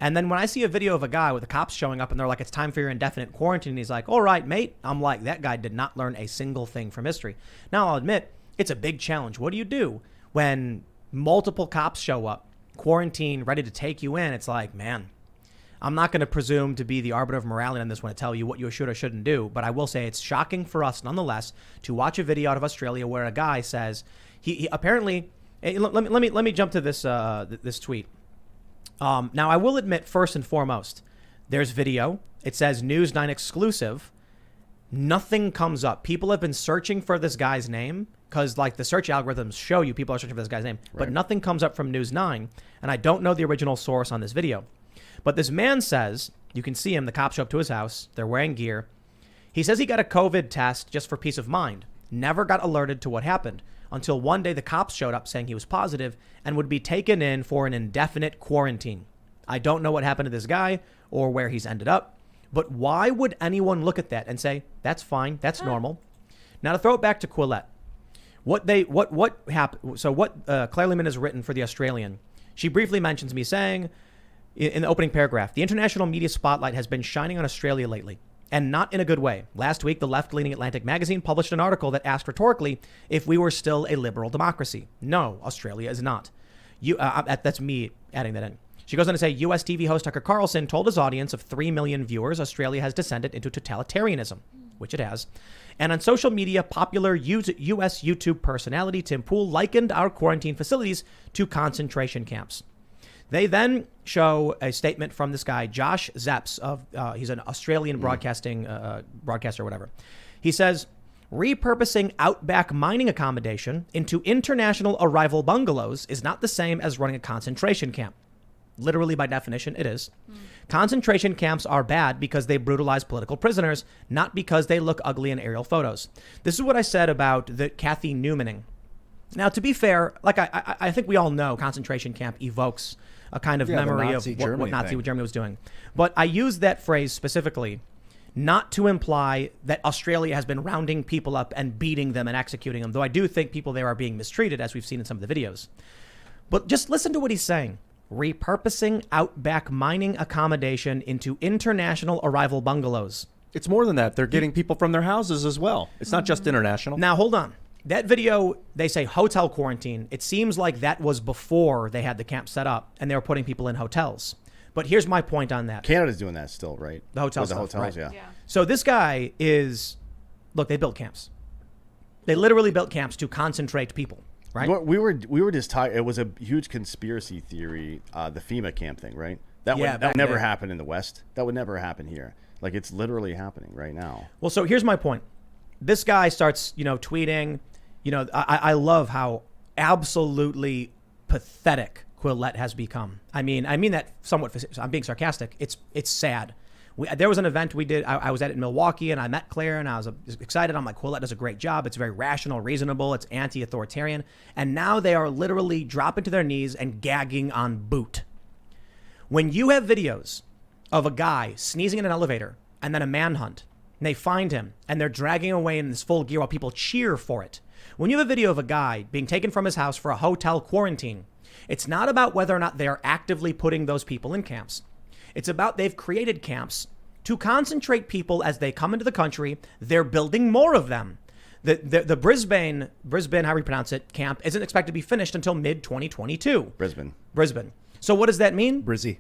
And then when I see a video of a guy with the cops showing up and they're like, it's time for your indefinite quarantine, and he's like, all right, mate. I'm like, that guy did not learn a single thing from history. Now, I'll admit, it's a big challenge. What do you do when multiple cops show up, quarantine, ready to take you in? It's like, man, I'm not going to presume to be the arbiter of morality on this one to tell you what you should or shouldn't do. But I will say it's shocking for us, nonetheless, to watch a video out of Australia where a guy says, he apparently... Let me jump to this tweet. Now, I will admit, first and foremost, there's video. It says News 9 exclusive. Nothing comes up. People have been searching for this guy's name because, like, the search algorithms show you people are searching for this guy's name, but nothing comes up from News 9. And I don't know the original source on this video. But this man says, you can see him, the cops show up to his house. They're wearing gear. He says he got a COVID test just for peace of mind. Never got alerted to what happened until one day the cops showed up saying he was positive and would be taken in for an indefinite quarantine. I don't know what happened to this guy or where he's ended up, but why would anyone look at that and say, that's fine, that's normal? Now, to throw it back to Quillette, what happened? So what Claire Lehman has written for The Australian, she briefly mentions me saying in the opening paragraph, the international media spotlight has been shining on Australia lately. And not in a good way. Last week, the left-leaning Atlantic magazine published an article that asked rhetorically if we were still a liberal democracy. No, Australia is not. That's me adding that in. She goes on to say, U.S. TV host Tucker Carlson told his audience of 3 million viewers Australia has descended into totalitarianism, which it has. And on social media, popular U.S. YouTube personality Tim Pool likened our quarantine facilities to concentration camps. They then show a statement from this guy, Josh Zepps, he's an Australian broadcaster or whatever. He says, repurposing outback mining accommodation into international arrival bungalows is not the same as running a concentration camp. Literally, by definition, it is. Concentration camps are bad because they brutalize political prisoners, not because they look ugly in aerial photos. This is what I said about the Kathy Newmaning. Now, to be fair, like I think we all know concentration camp evokes a kind of memory of what Nazi Germany was doing. But I use that phrase specifically not to imply that Australia has been rounding people up and beating them and executing them, though I do think people there are being mistreated, as we've seen in some of the videos. But just listen to what he's saying. Repurposing outback mining accommodation into international arrival bungalows. It's more than that. They're getting people from their houses as well. It's not just international. Now, hold on. That video, they say hotel quarantine. It seems like that was before they had the camp set up and they were putting people in hotels. But here's my point on that. Canada's doing that still, right? The hotel stuff, hotels, right? Yeah. So this guy is Look, they built camps. They literally built camps to concentrate people, right? We were just talking. It was a huge conspiracy theory, the FEMA camp thing, right? That would never happen in the West. That would never happen here. Like, it's literally happening right now. Well, so here's my point. This guy starts, tweeting. I love how absolutely pathetic Quillette has become. I mean that somewhat. I'm being sarcastic. It's sad. There was an event we did. I was at it in Milwaukee, and I met Claire, and I was excited. I'm like, Quillette does a great job. It's very rational, reasonable. It's anti-authoritarian. And now they are literally dropping to their knees and gagging on boot. When you have videos of a guy sneezing in an elevator and then a manhunt, and they find him, and they're dragging him away in this full gear while people cheer for it. When you have a video of a guy being taken from his house for a hotel quarantine, it's not about whether or not they are actively putting those people in camps. It's about they've created camps to concentrate people as they come into the country. They're building more of them. The Brisbane, how we pronounce it, camp isn't expected to be finished until mid-2022. Brisbane. So what does that mean? Brizzy.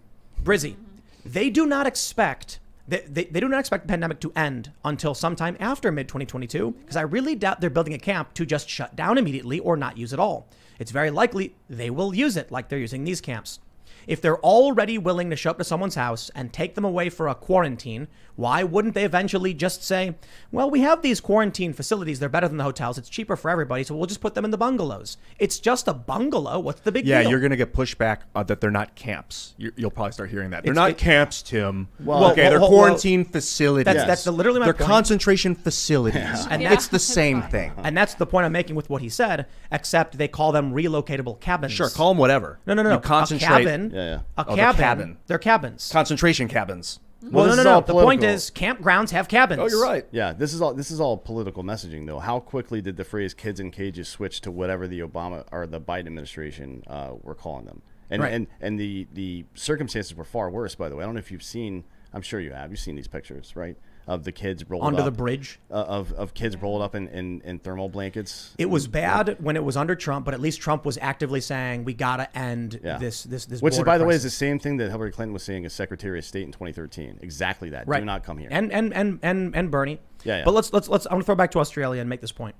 They do not expect they do not expect the pandemic to end until sometime after mid-2022, because I really doubt they're building a camp to just shut down immediately or not use it all. It's very likely they will use it like they're using these camps. If they're already willing to show up to someone's house and take them away for a quarantine, why wouldn't they eventually just say, well, we have these quarantine facilities. They're better than the hotels. It's cheaper for everybody, so we'll just put them in the bungalows. It's just a bungalow. What's the big deal? Yeah, you're going to get pushback that they're not camps. You'll probably start hearing that. They're not camps, Tim. They're quarantine facilities. That's literally my point. They're concentration facilities. Yeah. And it's the same thing. And that's the point I'm making with what he said, except they call them relocatable cabins. Sure, call them whatever. No. You concentrate. A cabin. Yeah. A cabin. They're cabins. Concentration cabins. Well, no. The point is, campgrounds have cabins. Oh, you're right. Yeah, this is all political messaging, though. How quickly did the phrase "kids in cages" switch to whatever the Obama or the Biden administration were calling them? And right. and the circumstances were far worse, by the way. I don't know if you've seen. I'm sure you have. You've seen these pictures, right? Of the kids rolled under up, the bridge of kids rolled up in thermal blankets. It was bad when it was under Trump, but at least Trump was actively saying we gotta end this. Which, border by the way, is crisis. the same thing that Hillary Clinton was saying as Secretary of State in 2013. Exactly that. Right. Do not come here. And Bernie. Yeah. But let's. I'm gonna throw back to Australia and make this point.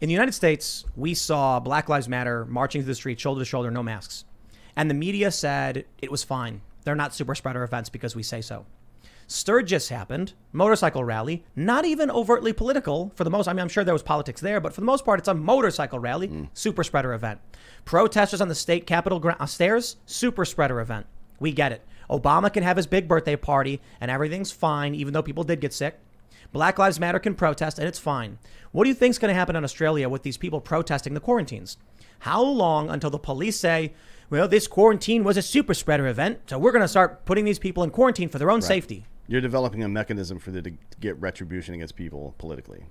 In the United States, we saw Black Lives Matter marching through the street, shoulder to shoulder, no masks, and the media said it was fine. They're not super spreader events because we say so. Sturgis happened, motorcycle rally, not even overtly political for the most. I mean, I'm sure there was politics there, but for the most part, it's a motorcycle rally, super spreader event. Protesters on the state capitol stairs, super spreader event. We get it. Obama can have his big birthday party and everything's fine, even though people did get sick. Black Lives Matter can protest and it's fine. What do you think is going to happen in Australia with these people protesting the quarantines? How long until the police say, well, this quarantine was a super spreader event, so we're going to start putting these people in quarantine for their own safety? You're developing a mechanism for them to get retribution against people politically.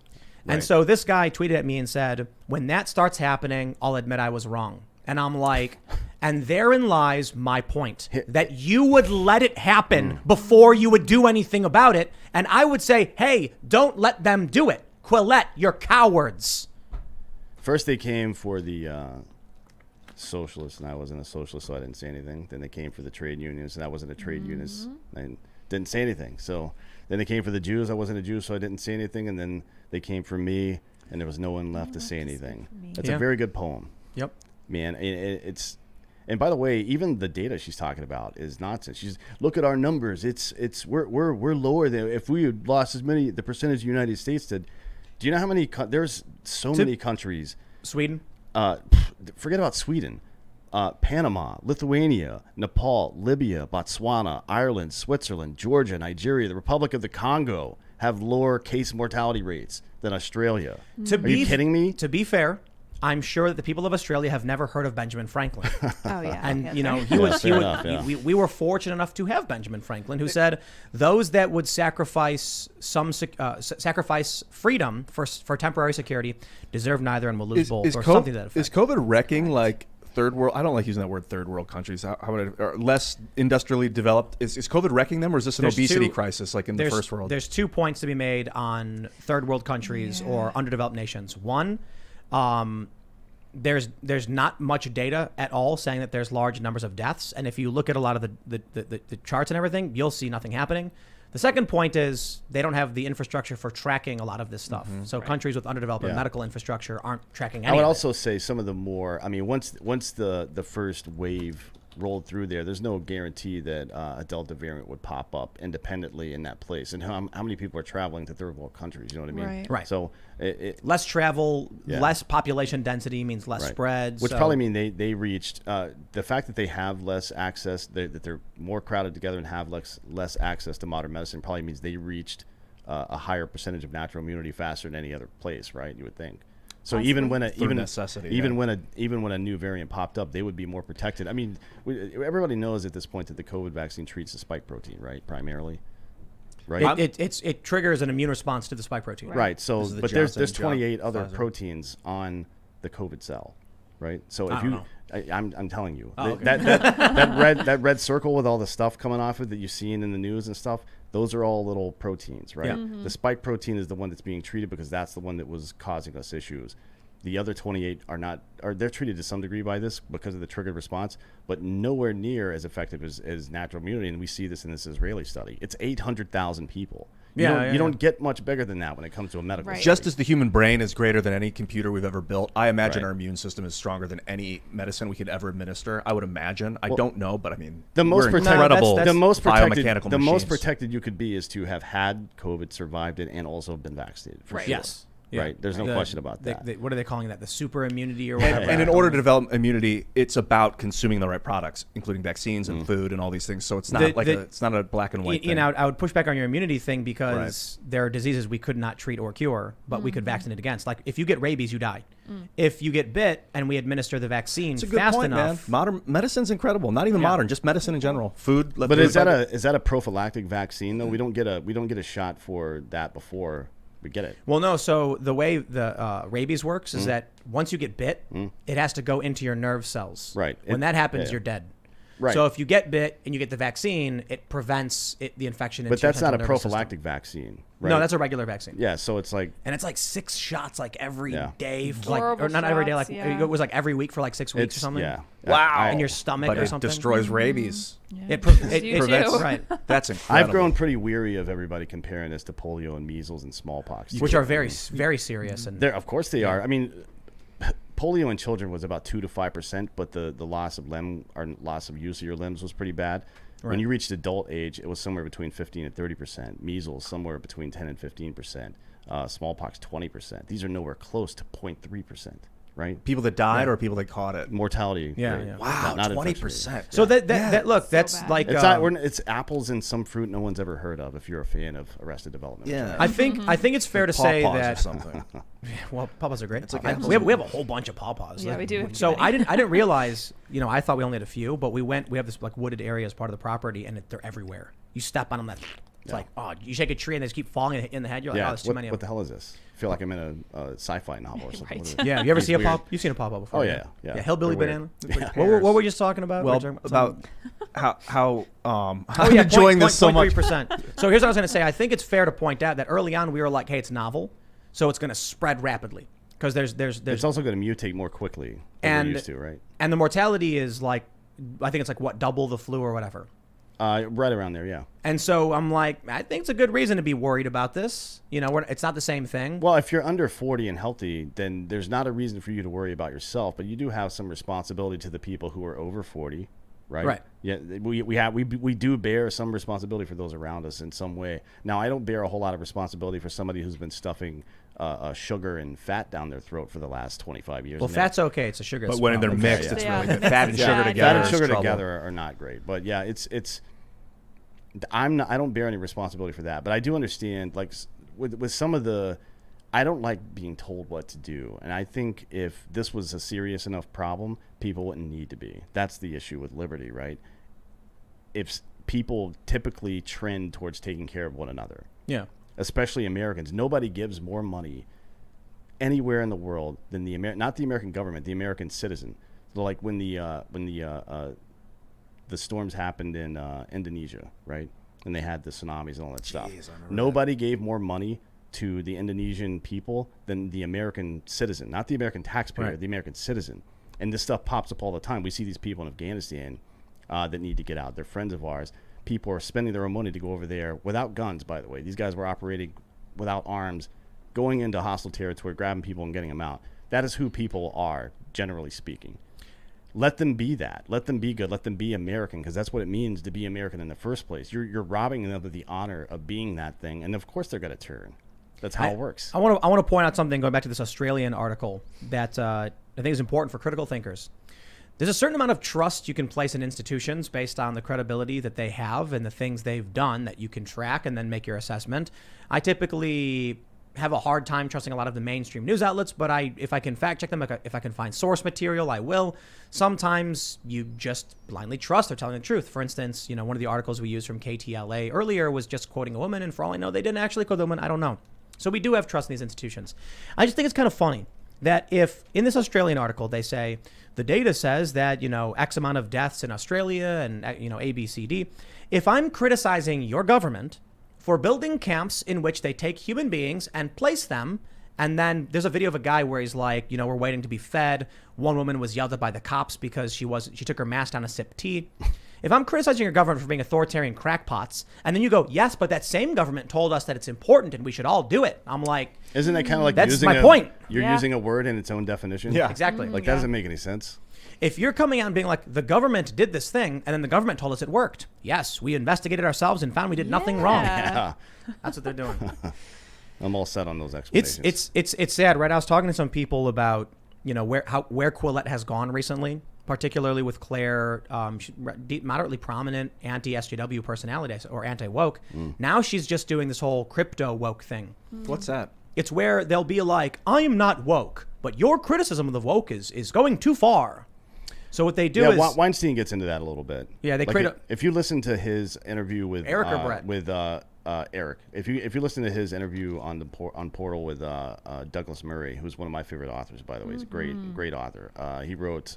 Right? And so this guy tweeted at me and said, when that starts happening, I'll admit I was wrong. And I'm like, and therein lies my point, that you would let it happen before you would do anything about it. And I would say, hey, don't let them do it. Quillette, you're cowards. First they came for the socialists, and I wasn't a socialist, so I didn't say anything. Then they came for the trade unions, and I wasn't a trade unionist. I didn't say anything. So then they came for the Jews. I wasn't a Jew, so I didn't say anything. And then they came for me, and there was no one left to say anything. That's a very good poem. Yep. Man, it's, and by the way, even the data she's talking about is nonsense. She's look at our numbers. We're lower than if we had lost as many the percentage the United States did. Do you know how many? There's so many countries. Sweden. Forget about Sweden. Panama, Lithuania, Nepal, Libya, Botswana, Ireland, Switzerland, Georgia, Nigeria, the Republic of the Congo have lower case mortality rates than Australia. Are you kidding me? To be fair, I'm sure that the people of Australia have never heard of Benjamin Franklin. Oh yeah. And Yes. we were fortunate enough to have Benjamin Franklin, who said those that would sacrifice freedom for temporary security deserve neither and will lose both, or something to that effect. Is COVID wrecking like third world? I don't like using that word, third world countries. How would or less industrially developed? Is COVID wrecking them, or is this an obesity crisis like in the first world? There's 2 points to be made on third world countries or underdeveloped nations. One, there's not much data at all saying that there's large numbers of deaths, and if you look at a lot of the charts and everything, you'll see nothing happening. The second point is they don't have the infrastructure for tracking a lot of this stuff. So countries with underdeveloped medical infrastructure aren't tracking any I would of also say some of the more, I mean, once the first wave rolled through there's no guarantee that a Delta variant would pop up independently in that place. And how many people are traveling to third world countries? You know what I mean? Right. So less travel, less population density means less spread. Which probably mean they reached the fact that they have less access, that they're more crowded together and have less access to modern medicine probably means they reached a higher percentage of natural immunity faster than any other place, right? You would think. So even when a new variant popped up, they would be more protected. I mean, everybody knows at this point that the COVID vaccine treats the spike protein, right? Primarily, right? It triggers an immune response to the spike protein. Right. So, the but there's Johnson 28 other Pfizer. proteins on the COVID cell, right? So I if don't you, know. I'm telling you, Oh, okay. that red circle with all the stuff coming off it that you've seen in the news and stuff, those are all little proteins, right? Yeah. The spike protein is the one that's being treated because that's the one that was causing us issues. The other 28 are not, or they're treated to some degree by this because of the triggered response, but nowhere near as effective as natural immunity. And we see this in this Israeli study. It's 800,000 people. You don't get much bigger than that when it comes to a medical study. Just as the human brain is greater than any computer we've ever built, I imagine Right. our immune system is stronger than any medicine we could ever administer. I would imagine. I don't know, but I mean, the most we're protected, incredible that's- biomechanical the most machines. protected you could be is to have had COVID, survived it, and also been vaccinated. For sure. Yes. Yeah. Right. There's no question about that. What are they calling that? The super immunity or whatever? And in order to develop immunity, it's about consuming the right products, including vaccines and food and all these things. So it's not it's not a black and white thing. You know, I would push back on your immunity thing because there are diseases we could not treat or cure, but we could vaccinate against. Like if you get rabies, you die. If you get bit and we administer the vaccine It's a good fast point, enough, man. Modern medicine's incredible. Not even modern, just medicine in general. Food. But is that a prophylactic vaccine though? We don't get a shot for that before we get it. Well, no. So the way the rabies works is that once you get bit, it has to go into your nerve cells. Right. When that happens, you're dead. Right. So if you get bit and you get the vaccine, it prevents the infection. But into your that's not a central nervous prophylactic system. vaccine. Right? No, that's a regular vaccine. Yeah. So it's like And it's like 6 shots like every day, Horrible or not every day, like shots, yeah. it was like every week for like 6 weeks or something. Yeah. Wow. In your stomach but or it something. destroys rabies. It You prevents do. right, That's incredible. I've grown pretty weary of everybody comparing this to polio and measles and smallpox, which are very very serious and Of course they are. I mean, polio in children was about 2 to 5%, but the loss of loss of use of your limbs was pretty bad. When you reached adult age, it was somewhere between 15 and 30%. Measles somewhere between 10 and 15%. Smallpox 20%. These are nowhere close to 0.3%. Right? People that died or people that caught it. Mortality. Yeah, rate. yeah. Wow, Not 20%. so that look, that's bad. like It's apples and some fruit no one's ever heard of if you're a fan of Arrested Development. Yeah. I think it's fair to say Pawpaws or that something. well, pawpaws are great. like we have a whole bunch of pawpaws. Yeah, we do. So I didn't realize, I thought we only had a few, but we have this like wooded area as part of the property, and they're everywhere. You step on them, it's like, oh, you shake a tree and they just keep falling in the head. You're like, oh, there's too many of What them. the hell is this? I feel like I'm in a sci-fi novel or something. Right. What is it? Yeah, you ever see a Weird. pawpaw? You've seen a pawpaw before. Oh, yeah. Hillbilly They're banana. weird. Yeah. What were you just talking about? Well, We were talking about how Oh, I'm yeah, enjoying this so much. 0.3%. So here's what I was going to say. I think it's fair to point out that early on we were like, hey, it's novel, so it's going to spread rapidly because there's It's also going to mutate more quickly than we're used to, right? and the mortality is like, I think it's like what, double the flu or whatever. Right around there, yeah. And so I'm like, I think it's a good reason to be worried about this. It's not the same thing. Well, if you're under 40 and healthy, then there's not a reason for you to worry about yourself, but you do have some responsibility to the people who are over 40, right? Right. Yeah, we do bear some responsibility for those around us in some way. Now, I don't bear a whole lot of responsibility for somebody who's been stuffing sugar and fat down their throat for the last 25 years. Well, fat's okay. It's a sugar. But when they're problem. mixed, yeah. it's Yeah. really good. Fat and Yeah. sugar Fat together. Fat and is sugar trouble. together are not great, but yeah, I don't bear any responsibility for that, but I do understand, like with some of the, I don't like being told what to do, and I think if this was a serious enough problem, people wouldn't need to be. That's the issue with liberty, right? If people typically trend towards taking care of one another, Yeah. especially Americans, nobody gives more money anywhere in the world than not the American government, the American citizen. So like when the storms happened in Indonesia, right? And they had the tsunamis and all that stuff. Nobody gave more money to the Indonesian people than the American citizen, not the American taxpayer, Right. the American citizen. And this stuff pops up all the time. We see these people in Afghanistan that need to get out. They're friends of ours. people are spending their own money to go over there without guns, by the way. These guys were operating without arms, going into hostile territory, grabbing people and getting them out. That is who people are, generally speaking. Let them be that. Let them be good. Let them be American, because that's what it means to be American in the first place. You're robbing them of the honor of being that thing, and of course they're going to turn. That's how it works. I want to point out something, going back to this Australian article, that I think is important for critical thinkers. There's a certain amount of trust you can place in institutions based on the credibility that they have and the things they've done that you can track and then make your assessment. I typically have a hard time trusting a lot of the mainstream news outlets, but if I can fact check them, if I can find source material, I will. Sometimes you just blindly trust they're telling the truth. For instance, one of the articles we used from KTLA earlier was just quoting a woman, and for all I know, they didn't actually quote the woman. I don't know. So we do have trust in these institutions. I just think it's kind of funny that if in this Australian article they say the data says that X amount of deaths in Australia and A, B, C, D, if I'm criticizing your government for building camps in which they take human beings and place them, and then there's a video of a guy where he's like, we're waiting to be fed. One woman was yelled at by the cops because she took her mask down to sip tea. If I'm criticizing your government for being authoritarian crackpots, and then you go, yes, but that same government told us that it's important and we should all do it. I'm like, isn't that kind of like that's my point. You're using a word in its own definition? Yeah, exactly. Like that doesn't make any sense. If you're coming out and being like, the government did this thing, and then the government told us it worked. Yes, we investigated ourselves and found we did nothing wrong. Yeah. That's what they're doing. I'm all set on those explanations. It's sad, right? I was talking to some people about where Quillette has gone recently, particularly with Claire, moderately prominent anti-SJW personality or anti-woke. Now she's just doing this whole crypto woke thing. What's that? It's where they'll be like, I am not woke, but your criticism of the woke is going too far. So what they do is Weinstein gets into that a little bit. Yeah, they create if you listen to his interview with Eric or Brett? With Eric, if you listen to his interview on Portal with Douglas Murray, who's one of my favorite authors, by the way, he's a great author. He wrote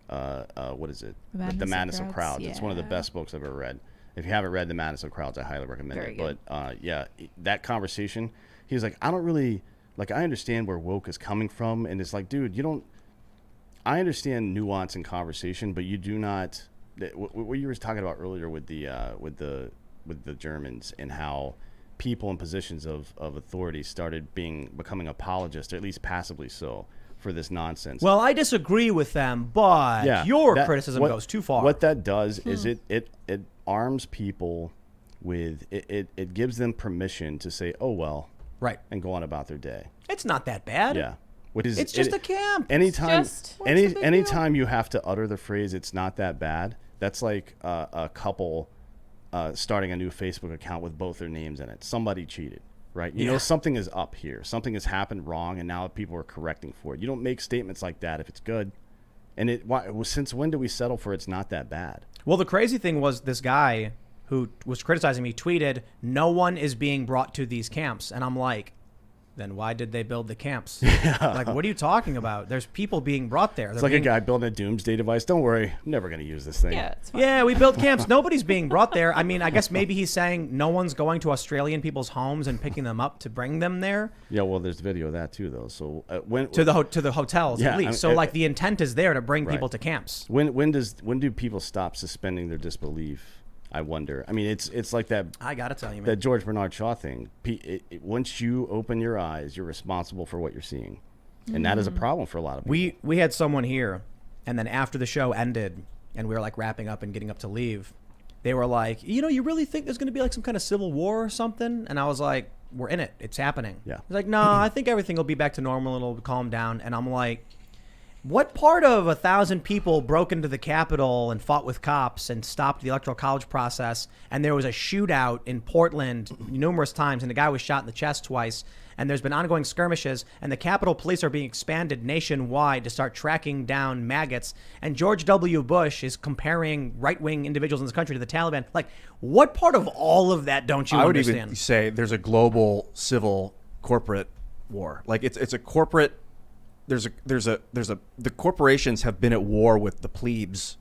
what is it? The Madness of Crowds. Yeah. It's one of the best books I've ever read. If you haven't read The Madness of Crowds, I highly recommend Very it. good. But that conversation, he was like, I don't really I understand where woke is coming from, and it's like, dude, you don't. I understand nuance in conversation, but you do not. What you were talking about earlier with the Germans and how people in positions of authority started becoming apologists, or at least passively so, for this nonsense. Well, I disagree with them, but your criticism goes too far. What that does is it arms people with it gives them permission to say, oh well, right, and go on about their day. It's not that bad. Yeah. It's just a camp. Anytime you have to utter the phrase "it's not that bad," that's like a couple starting a new Facebook account with both their names in it. Somebody cheated, right? You know something is up here. Something has happened wrong, and now people are correcting for it. You don't make statements like that if it's good. And since when do we settle for it's not that bad? Well, the crazy thing was this guy who was criticizing me tweeted, "No one is being brought to these camps," and I'm like, then why did they build the camps? Like, what are you talking about? There's people being brought there. It's like a guy building a doomsday device. Don't worry, I'm never going to use this thing. Yeah, it's fine. Yeah, we built camps. Nobody's being brought there. I mean, I guess maybe he's saying no one's going to Australian people's homes and picking them up to bring them there. Yeah, well, there's video of that too, though. So to the hotels at least. I mean, so the intent is there to bring people to camps. When do people stop suspending their disbelief? I wonder. I mean, it's like that. I gotta tell you, man. That George Bernard Shaw thing. Once you open your eyes, you're responsible for what you're seeing, and that is a problem for a lot of people. We had someone here, and then after the show ended, and we were like wrapping up and getting up to leave, they were like, you really think there's gonna be like some kind of civil war or something? And I was like, we're in it. It's happening. Yeah. He's like, no, I think everything will be back to normal. It'll calm down. And I'm like, what part of 1,000 people broke into the Capitol and fought with cops and stopped the Electoral College process, and there was a shootout in Portland numerous times, and the guy was shot in the chest twice, and there's been ongoing skirmishes, and the Capitol Police are being expanded nationwide to start tracking down maggots, and George W. Bush is comparing right-wing individuals in this country to the Taliban? Like, what part of all of that don't you understand? I would even say there's a global civil corporate war. Like, it's a corporate... The corporations have been at war with the plebes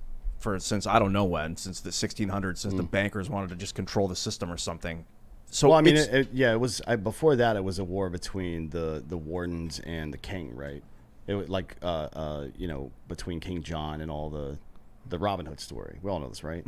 since I don't know when, since the 1600s, since the bankers wanted to just control the system or something. So, well, I mean, it was before that. It was a war between the wardens and the king, right? It was like between King John and all the the Robin Hood story. We all know this, right?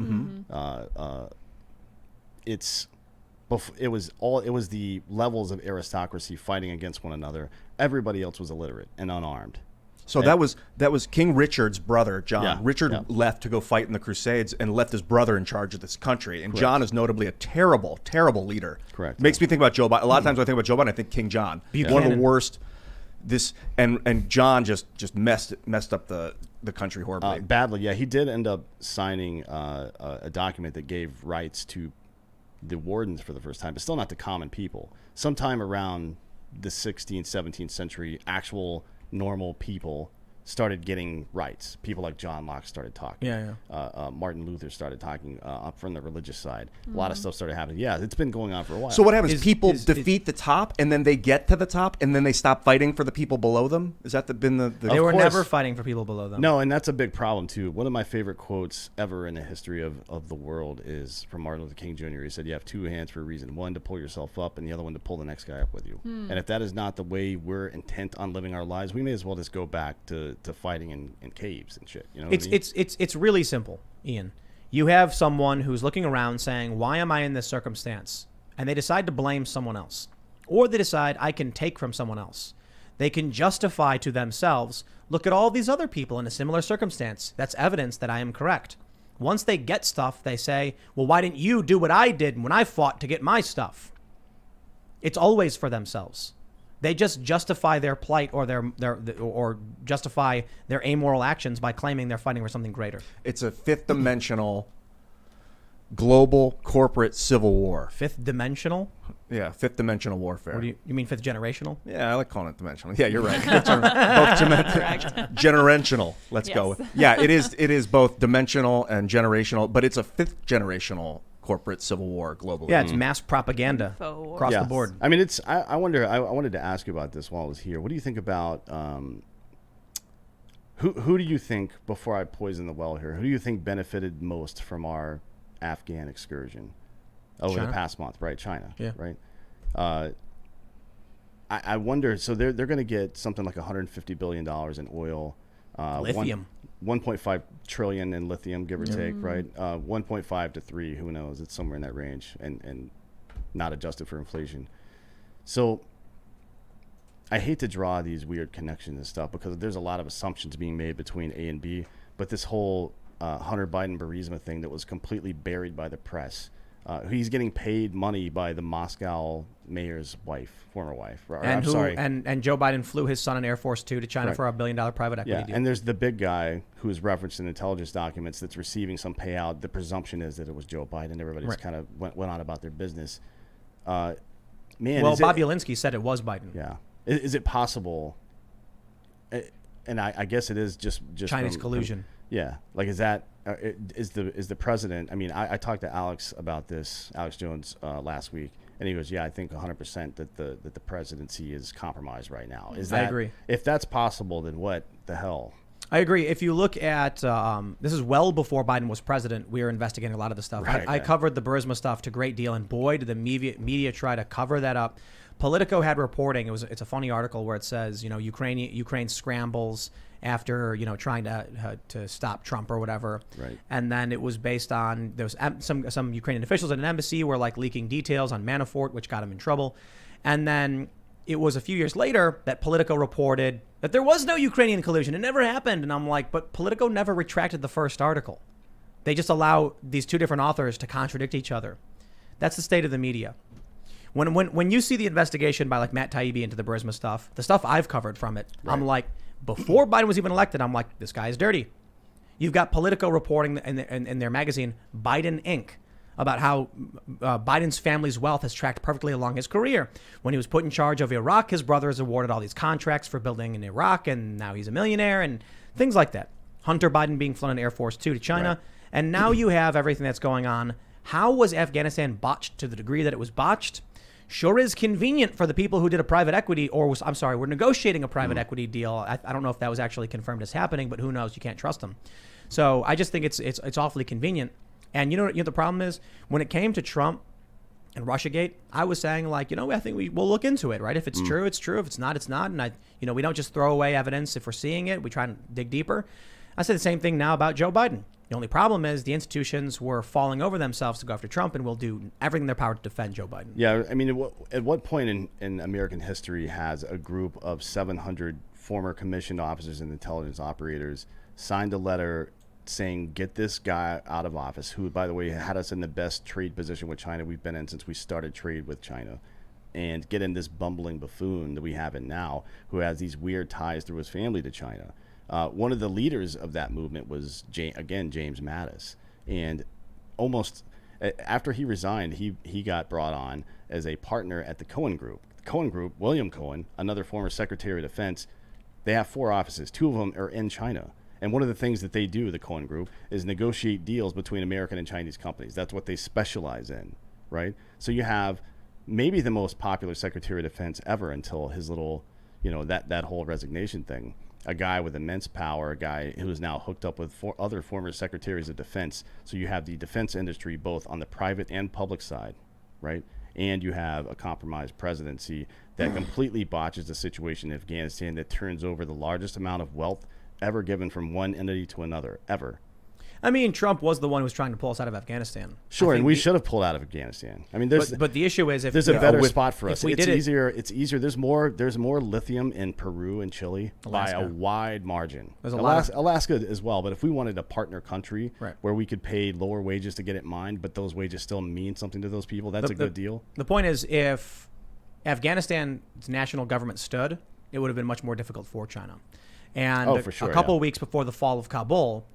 It was the levels of aristocracy fighting against one another. Everybody else was illiterate and unarmed. So that was King Richard's brother, John. Yeah, Richard left to go fight in the Crusades and left his brother in charge of this country. And Correct. John is notably a terrible, terrible leader. Correct. Makes me think about Joe Biden. A lot of times when I think about Joe Biden, I think King John. One of the worst. And John just messed up the country horribly. Badly, yeah. He did end up signing a document that gave rights to the wardens for the first time, but still not to common people. Sometime around the 16th, 17th century, actual normal people started getting rights. People like John Locke started talking. Martin Luther started talking up from the religious side. A lot of stuff started happening. Yeah, it's been going on for a while. So what happens? People defeat the top, and then they get to the top, and then they stop fighting for the people below them? Is that been the They were never fighting for people below them. No, and that's a big problem, too. One of my favorite quotes ever in the history of the world is from Martin Luther King Jr. He said, you have two hands for a reason. One to pull yourself up, and the other one to pull the next guy up with you. And if that is not the way we're intent on living our lives, we may as well just go back to fighting in caves and shit. You know what I mean? It's really simple, Ian. You have someone who's looking around saying, why am I in this circumstance? And they decide to blame someone else. Or they decide I can take from someone else. They can justify to themselves, look at all these other people in a similar circumstance. That's evidence that I am correct. Once they get stuff, they say, well, why didn't you do what I did when I fought to get my stuff? It's always for themselves. They just justify their plight or justify their amoral actions by claiming they're fighting for something greater. It's a fifth dimensional global corporate civil war. Fifth dimensional? Yeah, fifth dimensional warfare. What do you mean fifth generational? Yeah, I like calling it dimensional. Yeah, you're right. Generational. Let's go. Yeah, it is both dimensional and generational, but it's a fifth generational corporate civil war globally. Yeah, it's mass propaganda across the board. I mean, I wonder. I wanted to ask you about this while I was here. What do you think about who do you think, before I poison the well here, who do you think benefited most from our Afghan excursion over the past month? Right, China. Yeah. Right. I wonder. So they're going to get something like $150 billion in oil. Lithium. 1.5 trillion in lithium, give or take, right? 1.5 to 3, who knows? It's somewhere in that range, and not adjusted for inflation. So I hate to draw these weird connections and stuff because there's a lot of assumptions being made between A and B, but this whole Hunter Biden Burisma thing that was completely buried by the press. He's getting paid money by the Moscow mayor's wife, former wife. And Joe Biden flew his son in Air Force 2 to China for $1 billion private equity deal. And there's the big guy who is referenced in intelligence documents that's receiving some payout. The presumption is that it was Joe Biden. Everybody's kind of went on about their business. Bob Yelinsky said it was Biden. Yeah. Is it possible? And I guess it is just Chinese collusion. Yeah, like is the president? I mean, I talked to Alex about this, Alex Jones, last week, and he goes, "Yeah, I think 100% that the presidency is compromised right now." I agree. If that's possible, then what the hell? I agree. If you look at this is well before Biden was president, we were investigating a lot of the stuff. Right, I covered the Burisma stuff to a great deal, and boy, did the media try to cover that up. Politico had reporting. It's a funny article where it says, Ukraine scrambles after trying to stop Trump or whatever, right? And then it was based on there was some Ukrainian officials at an embassy were like leaking details on Manafort, which got him in trouble, and then it was a few years later that Politico reported that there was no Ukrainian collusion. It never happened, and I'm like, but Politico never retracted the first article. They just allow these two different authors to contradict each other. That's the state of the media. When you see the investigation by like Matt Taibbi into the Burisma stuff, the stuff I've covered from it, right. I'm like, before Biden was even elected, I'm like, this guy is dirty. You've got Politico reporting in their magazine, Biden Inc., about how Biden's family's wealth has tracked perfectly along his career. When he was put in charge of Iraq, his brother is awarded all these contracts for building in Iraq, and now he's a millionaire and things like that. Hunter Biden being flown in Air Force 2 to China. Right. And now you have everything that's going on. How was Afghanistan botched to the degree that it was botched? Sure is convenient for the people who did a private equity we're negotiating a private equity deal. I don't know if that was actually confirmed as happening, but who knows? You can't trust them. So I just think it's awfully convenient. And you know the problem is when it came to Trump and Russiagate, I was saying like, I think we'll look into it, right? If it's true, it's true. If it's not, it's not. And we don't just throw away evidence if we're seeing it. We try and dig deeper. I say the same thing now about Joe Biden. The only problem is the institutions were falling over themselves to go after Trump and will do everything in their power to defend Joe Biden. Yeah, I mean, at what point in American history has a group of 700 former commissioned officers and intelligence operators signed a letter saying, get this guy out of office, who, by the way, had us in the best trade position with China we've been in since we started trade with China, and get in this bumbling buffoon that we have in now, who has these weird ties through his family to China. One of the leaders of that movement was, James Mattis. And almost after he resigned, he got brought on as a partner at the Cohen Group. The Cohen Group, William Cohen, another former Secretary of Defense, they have 4 offices. 2 of them are in China. And one of the things that they do, the Cohen Group, is negotiate deals between American and Chinese companies. That's what they specialize in, right? So you have maybe the most popular Secretary of Defense ever until his little, that whole resignation thing. A guy with immense power, a guy who is now hooked up with 4 other former secretaries of defense. So you have the defense industry both on the private and public side, right? And you have a compromised presidency that completely botches the situation in Afghanistan, that turns over the largest amount of wealth ever given from one entity to another, ever. I mean, Trump was the one who was trying to pull us out of Afghanistan. Sure, and we should have pulled out of Afghanistan. I mean, but the issue is, if there's a better spot for us. It's easier. It's easier. There's more lithium in Peru and Chile by a wide margin. There's Alaska as well. But if we wanted a partner country right, where we could pay lower wages to get it mined, but those wages still mean something to those people, that's a good deal. The point is, if Afghanistan's national government stood, it would have been much more difficult for China. And for sure, a couple of weeks before the fall of Kabul,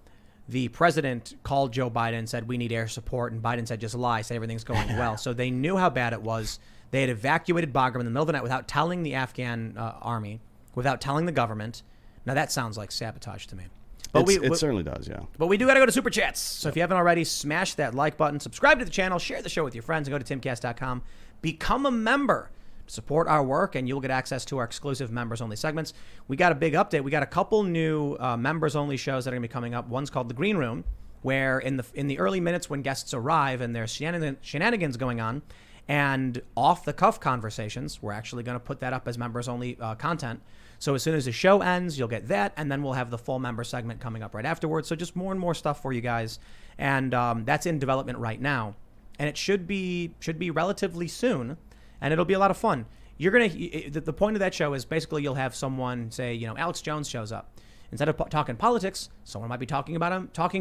the president called Joe Biden and said, we need air support. And Biden said, just lie, say everything's going well. So they knew how bad it was. They had evacuated Bagram in the middle of the night without telling the Afghan army, without telling the government. Now, that sounds like sabotage to me. But it certainly does, yeah. But we do got to go to Super Chats. So if you haven't already, smash that like button, subscribe to the channel, share the show with your friends, and go to timcast.com. Become a member. Support our work, and you'll get access to our exclusive members-only segments. We got a big update. We got a couple new members-only shows that are going to be coming up. One's called The Green Room, where in the early minutes when guests arrive and there's shenanigans going on and off-the-cuff conversations, we're actually going to put that up as members-only content. So as soon as the show ends, you'll get that, and then we'll have the full member segment coming up right afterwards. So just more and more stuff for you guys, and that's in development right now. And it should be relatively soon. And it'll be a lot of fun. The point of that show is basically you'll have someone say, Alex Jones shows up. Instead of talking politics, someone might be talking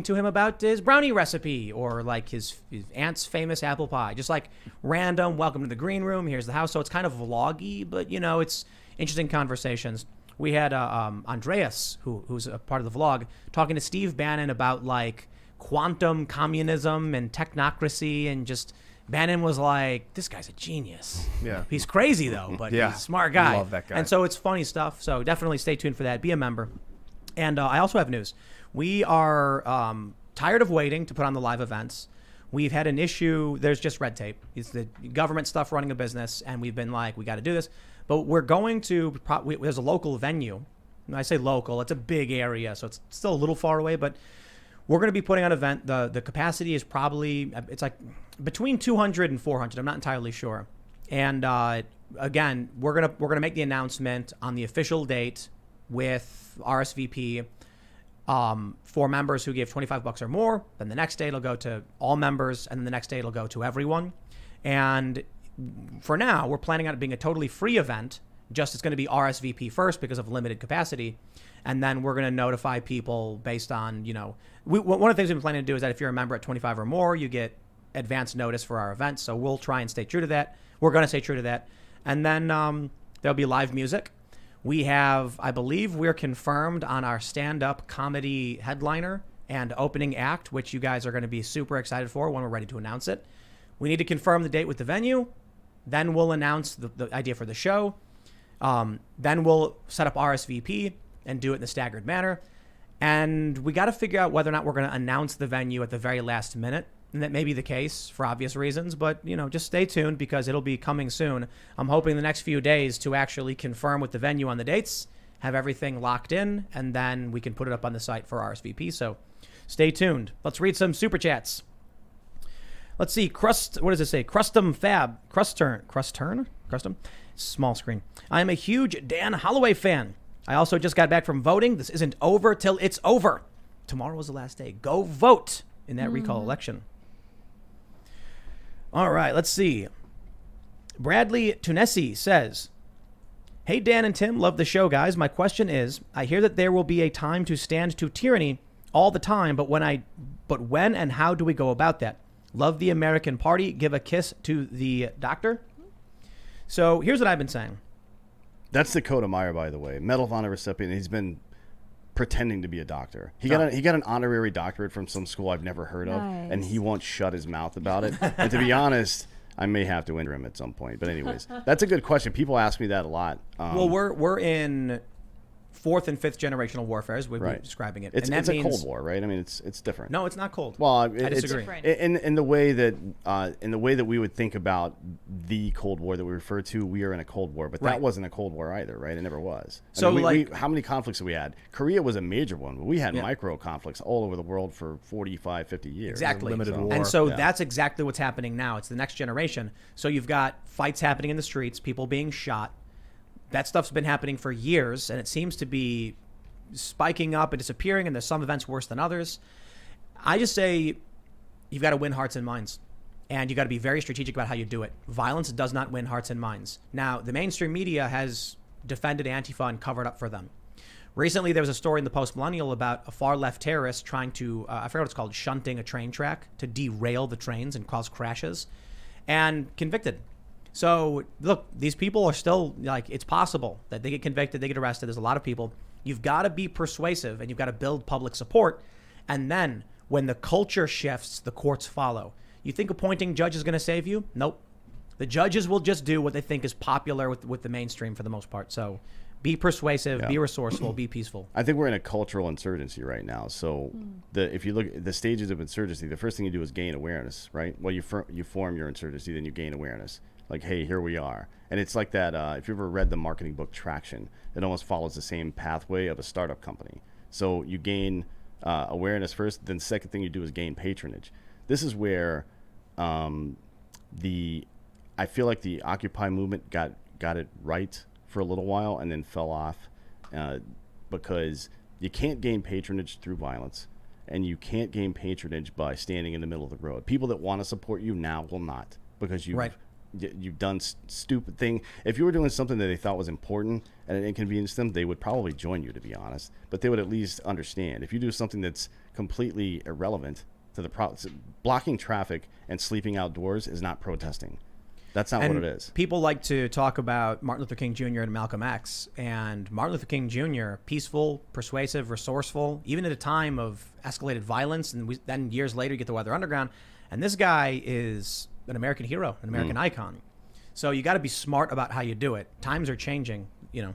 to him about his brownie recipe, or like his aunt's famous apple pie. Just like random, welcome to the green room, here's the house. So it's kind of vloggy, but it's interesting conversations. We had Andreas, who's a part of the vlog, talking to Steve Bannon about like quantum communism and technocracy, and just Bannon was like, this guy's a genius. Yeah. He's crazy, though, but he's a smart guy. Love that guy. And so it's funny stuff. So definitely stay tuned for that. Be a member. And I also have news. We are tired of waiting to put on the live events. We've had an issue. There's just red tape. It's the government stuff running a business, and we've been like, we got to do this. But we're going to, there's a local venue. When I say local, it's a big area, so it's still a little far away, but we're going to be putting on an event. The capacity is probably, it's like between 200 and 400. I'm not entirely sure. And again, we're gonna make the announcement on the official date with RSVP for members who give $25 or more. Then the next day it'll go to all members, and then the next day it'll go to everyone. And for now, we're planning on it being a totally free event. Just it's going to be RSVP first because of limited capacity. And then we're going to notify people based on, one of the things we've been planning to do is that if you're a member at 25 or more, you get advance notice for our events. So we'll try and stay true to that. We're going to stay true to that. And then there'll be live music. We have, I believe we're confirmed on our stand-up comedy headliner and opening act, which you guys are going to be super excited for when we're ready to announce it. We need to confirm the date with the venue. Then we'll announce the idea for the show. Then we'll set up RSVP and do it in a staggered manner. And we got to figure out whether or not we're going to announce the venue at the very last minute. And that may be the case for obvious reasons, but just stay tuned because it'll be coming soon. I'm hoping the next few days to actually confirm with the venue on the dates, have everything locked in, and then we can put it up on the site for RSVP. So stay tuned. Let's read some super chats. Let's see. What does it say? Crustum Fab. Crustum? Small screen. I am a huge Dan Hollaway fan. I also just got back from voting. This isn't over till it's over. tomorrow is the last day. Go vote in that recall election. All right, let's see. Bradley Tunesi says, hey, Dan and Tim, love the show, guys. My question is, I hear that there will be a time to stand to tyranny all the time, but when and how do we go about that? Love the American Party. Give a kiss to the doctor. So here's what I've been saying. That's Dakota Meyer, by the way, Medal of Honor recipient. He's been pretending to be a doctor. He got an honorary doctorate from some school I've never heard of, and he won't shut his mouth about it. And to be honest, I may have to enter him at some point. But anyways, that's a good question. People ask me that a lot. Well, we're in fourth and fifth generational warfare, as we've been describing it. It's and that a means, Cold War, right? I mean, it's different. No, it's not cold. Well, I disagree. In the way that we would think about the Cold War that we refer to, we are in a Cold War, but that wasn't a Cold War either, right? It never was. So, how many conflicts have we had? Korea was a major one, but we had micro conflicts all over the world for 45, 50 years. Exactly. Limited war. And so that's exactly what's happening now. It's the next generation. So you've got fights happening in the streets, people being shot. That stuff's been happening for years, and it seems to be spiking up and disappearing, and there's some events worse than others. I just say you've got to win hearts and minds, and you got to be very strategic about how you do it. Violence does not win hearts and minds. Now, the mainstream media has defended Antifa and covered up for them. Recently, there was a story in the Post-Millennial about a far-left terrorist trying to, I forget what it's called, shunting a train track to derail the trains and cause crashes, and convicted. So, look, these people are still, it's possible that they get convicted, they get arrested. There's a lot of people. You've got to be persuasive, and you've got to build public support. And then, when the culture shifts, the courts follow. You think appointing judges is going to save you? Nope. The judges will just do what they think is popular with the mainstream for the most part. So, be persuasive, be resourceful, be peaceful. I think we're in a cultural insurgency right now. So if you look at the stages of insurgency, the first thing you do is gain awareness, right? Well, you form your insurgency, then you gain awareness. Like, hey, here we are. And it's like that, if you ever read the marketing book Traction, it almost follows the same pathway of a startup company. So you gain awareness first, then the second thing you do is gain patronage. This is where I feel like the Occupy movement got it right for a little while and then fell off because you can't gain patronage through violence, and you can't gain patronage by standing in the middle of the road. People that want to support you now will not, because you've done stupid thing. If you were doing something that they thought was important and it inconvenienced them, they would probably join you, to be honest. But they would at least understand. If you do something that's completely irrelevant to the blocking traffic and sleeping outdoors is not protesting. That's not what it is. People like to talk about Martin Luther King Jr. and Malcolm X. And Martin Luther King Jr., peaceful, persuasive, resourceful, even at a time of escalated violence. And then years later, you get the Weather Underground. And this guy is an American hero, an American icon. So you got to be smart about how you do it. Times are changing, Here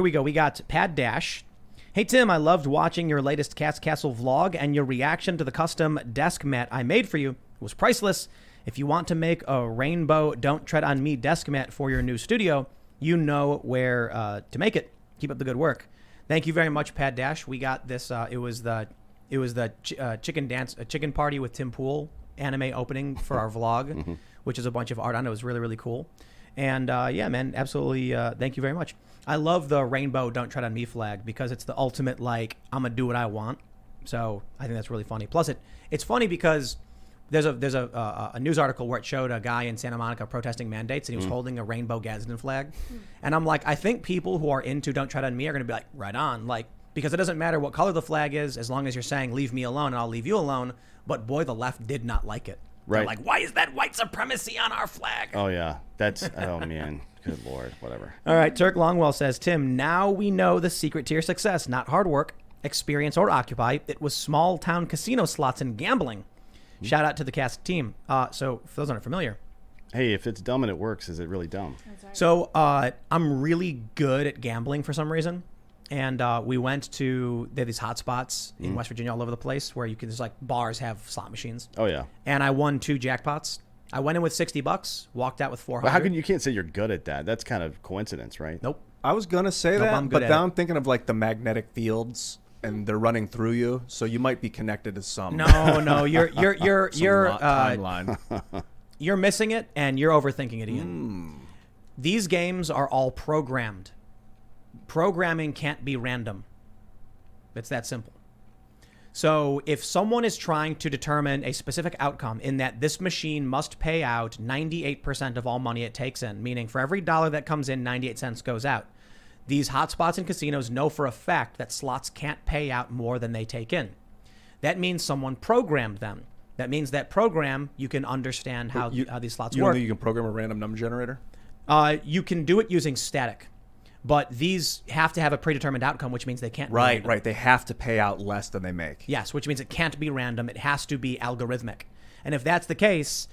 we go. We got Pad Dash. Hey, Tim, I loved watching your latest Cat's Castle vlog, and your reaction to the custom desk mat I made for you was priceless. If you want to make a rainbow Don't Tread on Me desk mat for your new studio, you know where to make it. Keep up the good work. Thank you very much, Pad Dash. We got this. It was the chicken party with Tim Pool anime opening for our vlog, which is a bunch of art on it. It was really, really cool. And yeah, man, absolutely. Thank you very much. I love the rainbow Don't Tread on Me flag because it's the ultimate, I'm going to do what I want. So I think that's really funny. Plus, it's funny because there's a news article where it showed a guy in Santa Monica protesting mandates, and he was holding a rainbow Gadsden flag. And I'm like, I think people who are into Don't Tread on Me are going to be like, right on. Because it doesn't matter what color the flag is, as long as you're saying, leave me alone and I'll leave you alone. But boy, the left did not like it. Right. They're like, why is that white supremacy on our flag? Oh, yeah. That's, oh, man. Good Lord. Whatever. All right. Turk Longwell says, Tim, now we know the secret to your success. Not hard work, experience, or occupy. It was small town casino slots and gambling. Shout out to the cast team. So for those not familiar. Hey, if it's dumb and it works, is it really dumb? Right. So I'm really good at gambling for some reason. And we went to, they have these hot spots in West Virginia all over the place where you can, there's bars have slot machines. Oh, yeah. And I won 2 jackpots. I went in with $60, walked out with $400. But you can't say you're good at that. That's kind of coincidence, right? Nope. I was going to say that, but now I'm thinking of the magnetic fields, and they're running through you, so you might be connected to some. No, you're timeline. You're missing it, and you're overthinking it, Ian. These games are all programmed. Programming can't be random. It's that simple. So if someone is trying to determine a specific outcome in that this machine must pay out 98% of all money it takes in, meaning for every dollar that comes in, 98 cents goes out. These hotspots and casinos know for a fact that slots can't pay out more than they take in. That means someone programmed them. That means that program, you can understand how these slots You work. don't think you can program a random number generator? You can do it using static. But these have to have a predetermined outcome, which means they can't be random. Right. They have to pay out less than they make. Yes, which means it can't be random. It has to be algorithmic. And if that's the case,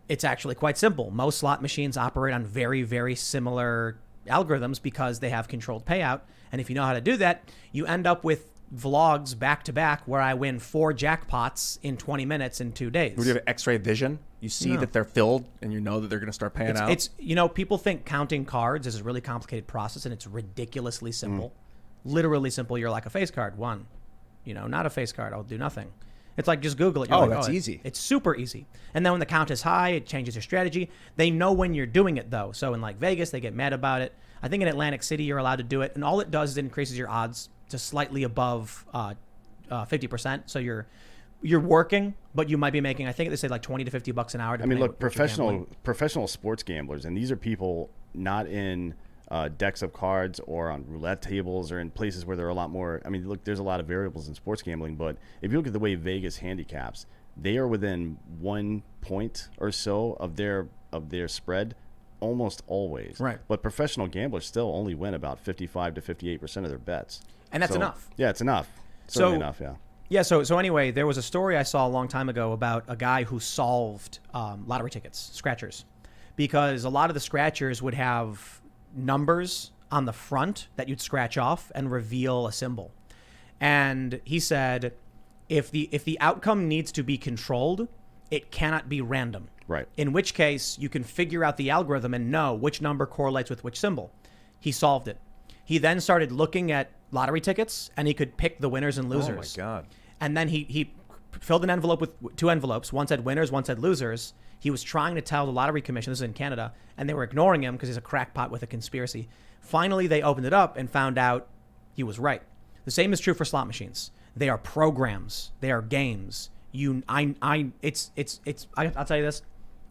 it's actually quite simple. Most slot machines operate on very, very similar algorithms because they have controlled payout. And if you know how to do that, you end up with vlogs back to back where I win 4 jackpots in 20 minutes in 2 days. Would you have X-ray vision? You see that they're filled, and you know that they're going to start paying out. It's people think counting cards is a really complicated process, and it's ridiculously simple. Literally simple. You're like a face card. 1, not a face card. I'll do nothing. It's like just Google it. You're that's easy. It's super easy. And then when the count is high, it changes your strategy. They know when you're doing it though. So in like Vegas, they get mad about it. I think in Atlantic City, you're allowed to do it, and all it does is it increases your odds to slightly above 50%. So you're working, but you might be making, I think they say like $20 to $50 an hour. I mean, look, professional sports gamblers, and these are people not in decks of cards or on roulette tables or in places where there are a lot more. I mean, look, there's a lot of variables in sports gambling, but if you look at the way Vegas handicaps, they are within 1 point or so of their spread almost always. Right. But professional gamblers still only win about 55 to 58% of their bets. And that's enough. Yeah, it's enough. Certainly enough, yeah. Yeah, so anyway, there was a story I saw a long time ago about a guy who solved lottery tickets, scratchers, because a lot of the scratchers would have numbers on the front that you'd scratch off and reveal a symbol. And he said, if the outcome needs to be controlled, it cannot be random. Right. In which case, you can figure out the algorithm and know which number correlates with which symbol. He solved it. He then started looking at lottery tickets, and he could pick the winners and losers. Oh, my God. And then he filled an envelope with 2 envelopes. One said winners, one said losers. He was trying to tell the Lottery Commission, this is in Canada, and they were ignoring him because he's a crackpot with a conspiracy. Finally, they opened it up and found out he was right. The same is true for slot machines. They are programs. They are games. I'll tell you this.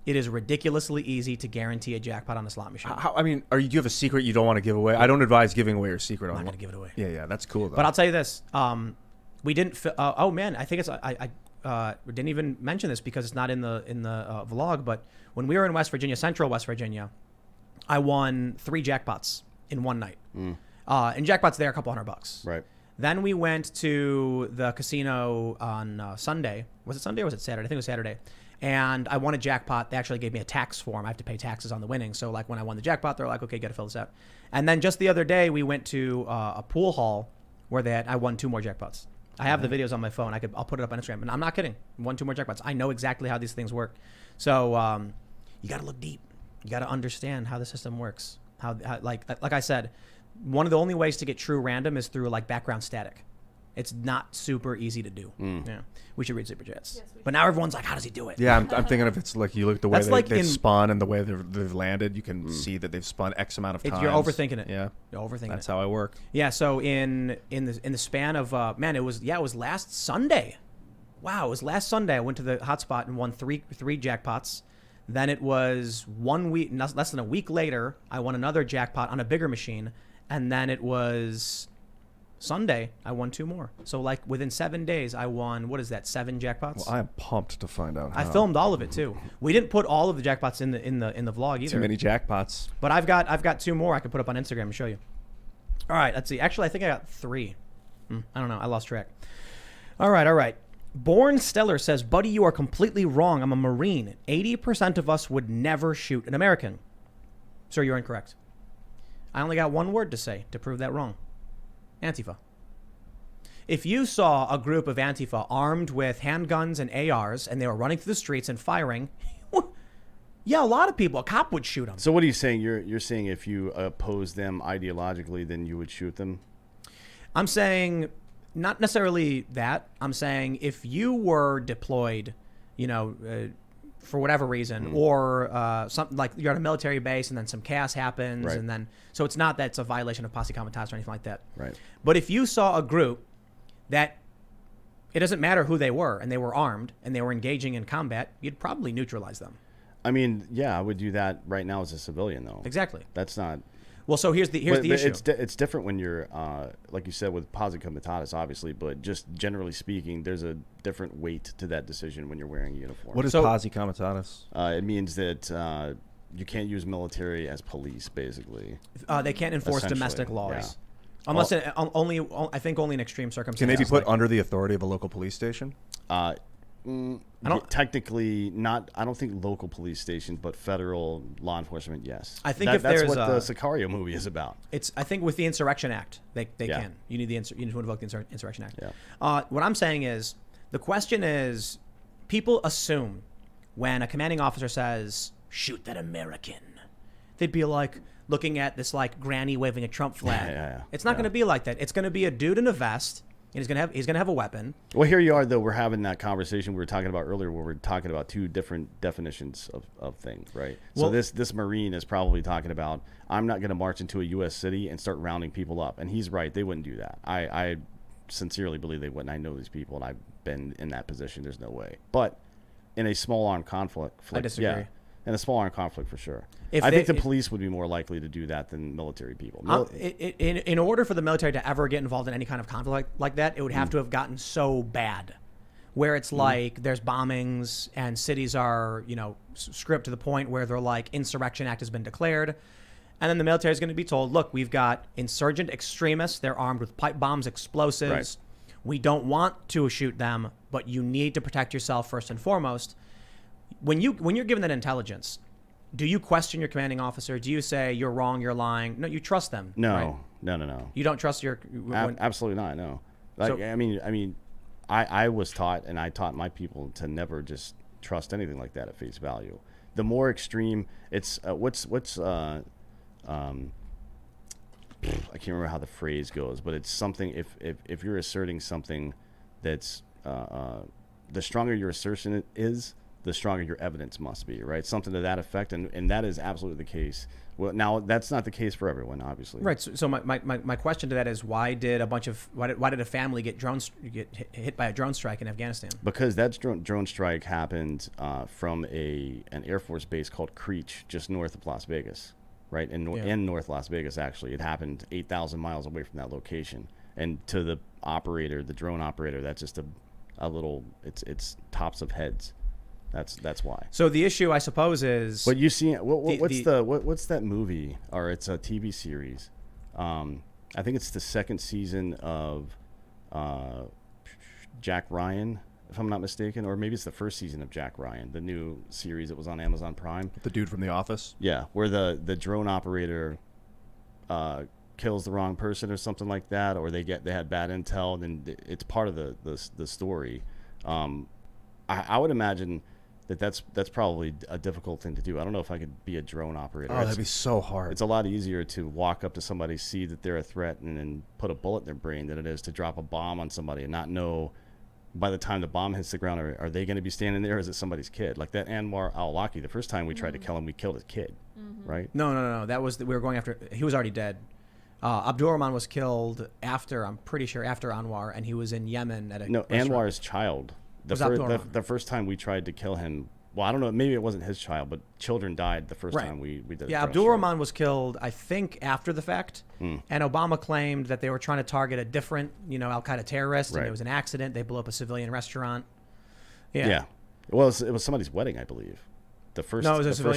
It is ridiculously easy to guarantee a jackpot on a slot machine. Do you have a secret you don't want to give away? I don't advise giving away your secret. I'm not going to give it away. Yeah, that's cool though. But I'll tell you this. We didn't. I think it's. I didn't even mention this because it's not in the vlog. But when we were in West Virginia, Central West Virginia, I won 3 jackpots in one night. And jackpots there, a couple $100. Right. Then we went to the casino on Sunday. Was it Sunday or was it Saturday? I think it was Saturday. And I won a jackpot. They actually gave me a tax form. I have to pay taxes on the winnings. So like when I won the jackpot, they're like, okay, got to fill this out. And then just the other day, we went to a pool hall where I won 2 more jackpots. I have the videos on my phone. I'll put it up on Instagram. And I'm not kidding. 1, 2 more jackpots. I know exactly how these things work. So you got to look deep. You got to understand how the system works. How like I said, one of the only ways to get true random is through like background static. It's not super easy to do. Yeah, we should read Super Chats. Yes, but now everyone's like, how does he do it? Yeah, I'm thinking of it's like you look at the way they've spun and the way they've landed. You can see that they've spun X amount of times. You're overthinking it. Yeah, you're overthinking it. That's how I work. Yeah. So in the span of it was last Sunday. Wow, it was last Sunday. I went to the hotspot and won three jackpots. Then it was 1 week, less than a week later, I won another jackpot on a bigger machine, and then it was Sunday, I won 2 more. So like within 7 days, I won, 7 jackpots? Well, I am pumped to find out. I filmed all of it too. We didn't put all of the jackpots in the vlog either. Too many jackpots. But I've got 2 more I can put up on Instagram and show you. All right, let's see. Actually, I think I got 3. I don't know. I lost track. All right. Born Stellar says, buddy, you are completely wrong. I'm a Marine. 80% of us would never shoot an American. Sir, you're incorrect. I only got 1 word to say to prove that wrong. Antifa. If you saw a group of Antifa armed with handguns and ARs and they were running through the streets and firing, yeah, a lot of people, a cop would shoot them. So what are you saying? You're saying if you oppose them ideologically, then you would shoot them? I'm saying not necessarily that. I'm saying if you were deployed, for whatever reason, or something like you're at a military base and then some chaos happens, right. and then so it's not that it's a violation of Posse Comitatus or anything like that. Right. But if you saw a group that It doesn't matter who they were, and they were armed, and they were engaging in combat, you'd probably neutralize them. I mean, yeah, I would do that right now as a civilian, though. Exactly. That's not... Well, so here's the issue. It's different when you're, like you said, with Posse Comitatus, obviously, but just generally speaking, there's a different weight to that decision when you're wearing a uniform. What is Posse Comitatus? It means that you can't use military as police, basically. They can't enforce domestic laws. Yeah. Unless I think only in extreme circumstances. Can they be put under the authority of a local police station? Technically not. I don't think local police stations, but federal law enforcement, yes. I think that's there's what the Sicario movie is about. I think with the Insurrection Act, they can. You need you need to invoke the Insurrection Act. Yeah. What I'm saying is, the question is, people assume when a commanding officer says, "Shoot that American," they'd be like looking at this like granny waving a Trump flag. It's not going to be like that. It's going to be a dude in a vest. And he's gonna have a weapon. Well, here you are, though. We're having that conversation we were talking about earlier, where we're talking about two different definitions of things, right? Well, so this Marine is probably talking about, I'm not going to march into a U.S. city and start rounding people up. And he's right. They wouldn't do that. I sincerely believe they wouldn't. I know these people, and I've been in that position. There's no way. But in a small armed conflict, I disagree. Yeah, in a small armed conflict, for sure. I think the police would be more likely to do that than military people. In order for the military to ever get involved in any kind of conflict like that, it would have to have gotten so bad, where it's like there's bombings and cities are, stripped to the point where they're like, Insurrection Act has been declared. And then the military is going to be told, look, we've got insurgent extremists. They're armed with pipe bombs, explosives. Right. We don't want to shoot them, but you need to protect yourself first and foremost. When you're given that intelligence, do you question your commanding officer? Do you say you're wrong, you're lying? No, you trust them. No, right? No. You don't trust your... Absolutely not, no. Like, so, I was taught, and I taught my people to never just trust anything like that at face value. The more extreme, it's I can't remember how the phrase goes, but it's something, if you're asserting something that's, the stronger your assertion is, the stronger your evidence must be, right? Something to that effect, and that is absolutely the case. Well, now that's not the case for everyone, obviously. Right. So my question to that is, why did a family get hit by a drone strike in Afghanistan? Because that drone strike happened from an Air Force base called Creech, just north of Las Vegas, right? In North Las Vegas, actually, it happened 8,000 miles away from that location. And to the operator, the drone operator, that's just a little. It's tops of heads. That's why. So the issue, I suppose, is. But you see, what's that movie, or it's a TV series? I think it's the second season of Jack Ryan, if I'm not mistaken, or maybe it's the first season of Jack Ryan, the new series that was on Amazon Prime. The dude from The Office. Yeah, where the drone operator kills the wrong person or something like that, or they had bad intel, and it's part of the story. I would imagine that's probably a difficult thing to do. I don't know if I could be a drone operator. Oh, that'd be so hard. It's a lot easier to walk up to somebody, see that they're a threat, and then put a bullet in their brain than it is to drop a bomb on somebody and not know by the time the bomb hits the ground, are they going to be standing there, or is it somebody's kid? Like that Anwar al-Awlaki, the first time we tried to kill him, we killed his kid, right? No. That was we were going after. He was already dead. Abdurrahman was killed I'm pretty sure after Anwar, and he was in Yemen at a restaurant. Anwar's child. The first time we tried to kill him, well, I don't know, maybe it wasn't his child, but children died the first time we did it. Yeah, Abdurrahman was killed, I think, after the fact. And Obama claimed that they were trying to target a different, Al-Qaeda terrorist, and it was an accident. They blew up a civilian restaurant. Yeah. Well, it was somebody's wedding, I believe. The first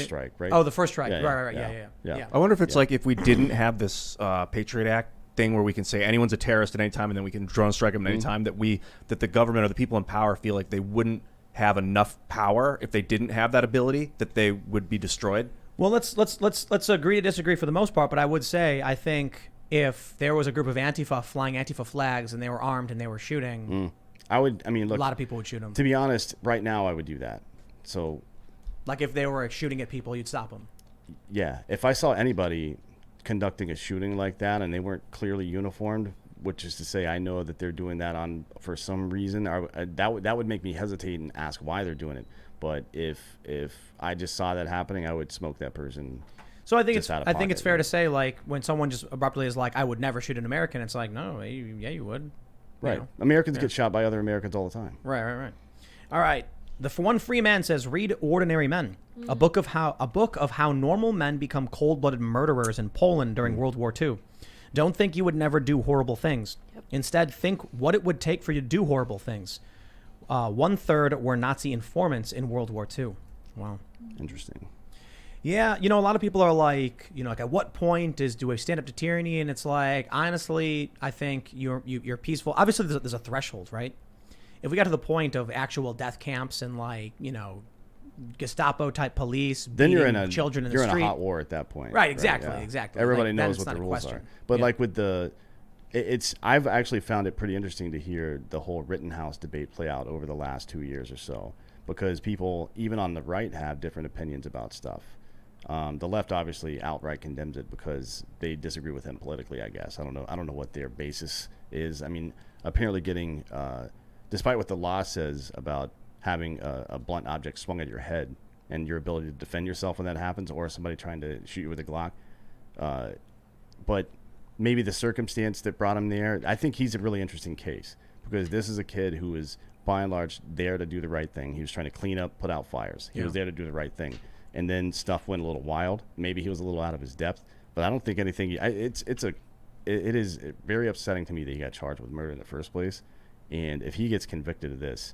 strike, right? Oh, the first strike. Right. Yeah. I wonder if it's like if we didn't have this Patriot Act thing where we can say anyone's a terrorist at any time, and then we can drone strike them at any time, that the government or the people in power feel like they wouldn't have enough power if they didn't have that ability, that they would be destroyed. Well, let's agree to disagree for the most part, but I would say I think if there was a group of Antifa flying Antifa flags and they were armed and they were shooting, look, a lot of people would shoot them. To be honest, right now I would do that. So, like if they were shooting at people, you'd stop them. Yeah, if I saw anybody conducting a shooting like that and they weren't clearly uniformed, which is to say I know that they're doing that for some reason, that would make me hesitate and ask why they're doing it. But if I just saw that happening, I would smoke that person. So I think it's fair to say, like, when someone just abruptly is like, I would never shoot an American, it's like, no, yeah, you would. Right. know? Americans get shot by other Americans all the time. Right. All right. The one free man says, read Ordinary Men, a book of how normal men become cold-blooded murderers in Poland during World War II. Don't think you would never do horrible things. Yep. Instead, think what it would take for you to do horrible things. 1/3 were Nazi informants in World War II. Wow. Interesting. Yeah, a lot of people are like, like at what point do I stand up to tyranny? And it's like, honestly, I think you're peaceful. Obviously, there's a threshold, right? If we got to the point of actual death camps and Gestapo type police, then you're in children in the street. You're in a hot war at that point. Right, exactly. Everybody Like, knows what the rules are. But like with I've actually found it pretty interesting to hear the whole Rittenhouse debate play out over the last 2 years or so, because people, even on the right, have different opinions about stuff. The left obviously outright condemns it because they disagree with him politically, I guess. I don't know what their basis is. I mean, apparently getting, despite what the law says about having a blunt object swung at your head and your ability to defend yourself when that happens, or somebody trying to shoot you with a Glock. But maybe the circumstance that brought him there, I think he's a really interesting case, because this is a kid who is by and large there to do the right thing. He was trying to clean up, put out fires. He was there to do the right thing. And then stuff went a little wild. Maybe he was a little out of his depth, but I don't think anything. It is very upsetting to me that he got charged with murder in the first place. And if he gets convicted of this,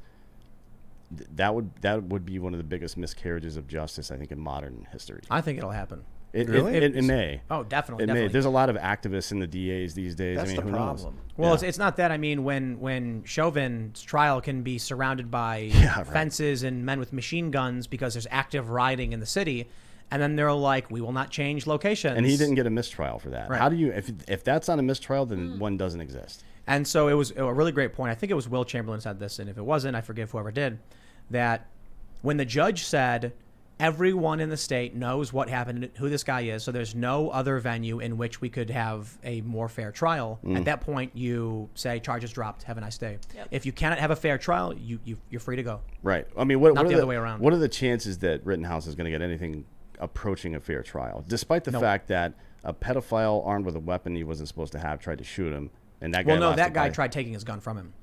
that would be one of the biggest miscarriages of justice, I think, in modern history. I think it'll happen. It may. Oh, definitely. May. There's a lot of activists in the DAs these days. That's the who problem. knows? Well, it's not that. I mean, when Chauvin's trial can be surrounded by fences and men with machine guns because there's active rioting in the city, and then they're like, we will not change locations. And he didn't get a mistrial for that. Right. How do you, if that's not a mistrial, then one doesn't exist. And so it was a really great point. I think it was Will Chamberlain said this, and if it wasn't, I forgive whoever did, that when the judge said, everyone in the state knows what happened, who this guy is, so there's no other venue in which we could have a more fair trial. At that point, you say, charges dropped, have a nice day. Yep. If you cannot have a fair trial, you're free to go. Right. I mean, what Not are the other way around. What are the chances that Rittenhouse is going to get anything approaching a fair trial, despite the fact that a pedophile armed with a weapon he wasn't supposed to have tried to shoot him, and that guy that guy tried taking his gun from him.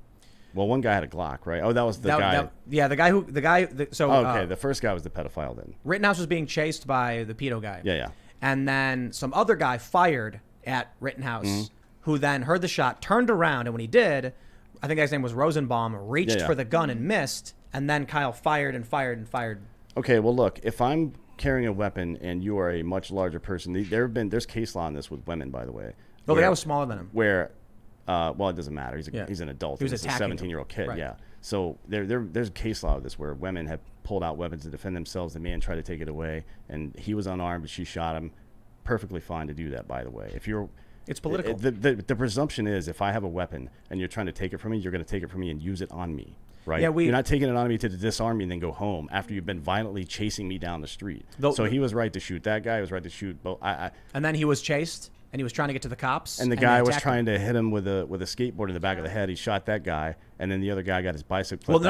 Well, one guy had a Glock, right? Oh, that was the guy. The first guy was the pedophile then. Rittenhouse was being chased by the pedo guy. Yeah. And then some other guy fired at Rittenhouse, who then heard the shot, turned around, and when he did, I think that guy's name was Rosenbaum, reached for the gun and missed, and then Kyle fired and fired and fired. Okay, well, look, if I'm carrying a weapon and you are a much larger person, there's case law on this with women, by the way. Well, the guy was smaller than him. Where... well, it doesn't matter. He's an adult. He was a 17-year-old kid. Right. Yeah. So there's case law of this where women have pulled out weapons to defend themselves. The man tried to take it away, and he was unarmed, but she shot him. Perfectly fine to do that, by the way. It's political. The presumption is if I have a weapon and you're trying to take it from me, you're going to take it from me and use it on me, right? Yeah, you're not taking it on me to disarm me and then go home after you've been violently chasing me down the street. So he was right to shoot that guy. He was right to shoot both. And then he was chased. And he was trying to get to the cops. And the guy was trying to hit him with a skateboard in the back of the head. He shot that guy, and then the other guy got his bicep clipped.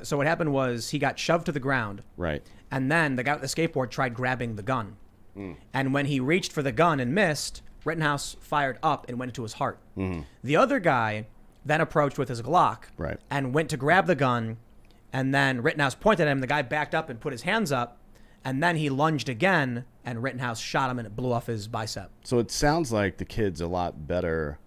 So what happened was he got shoved to the ground. Right. And then the guy with the skateboard tried grabbing the gun. And when he reached for the gun and missed, Rittenhouse fired up and went into his heart. The other guy then approached with his Glock and went to grab the gun, and then Rittenhouse pointed at him. The guy backed up and put his hands up. And then he lunged again, and Rittenhouse shot him, and it blew off his bicep. So it sounds like the kid's a lot better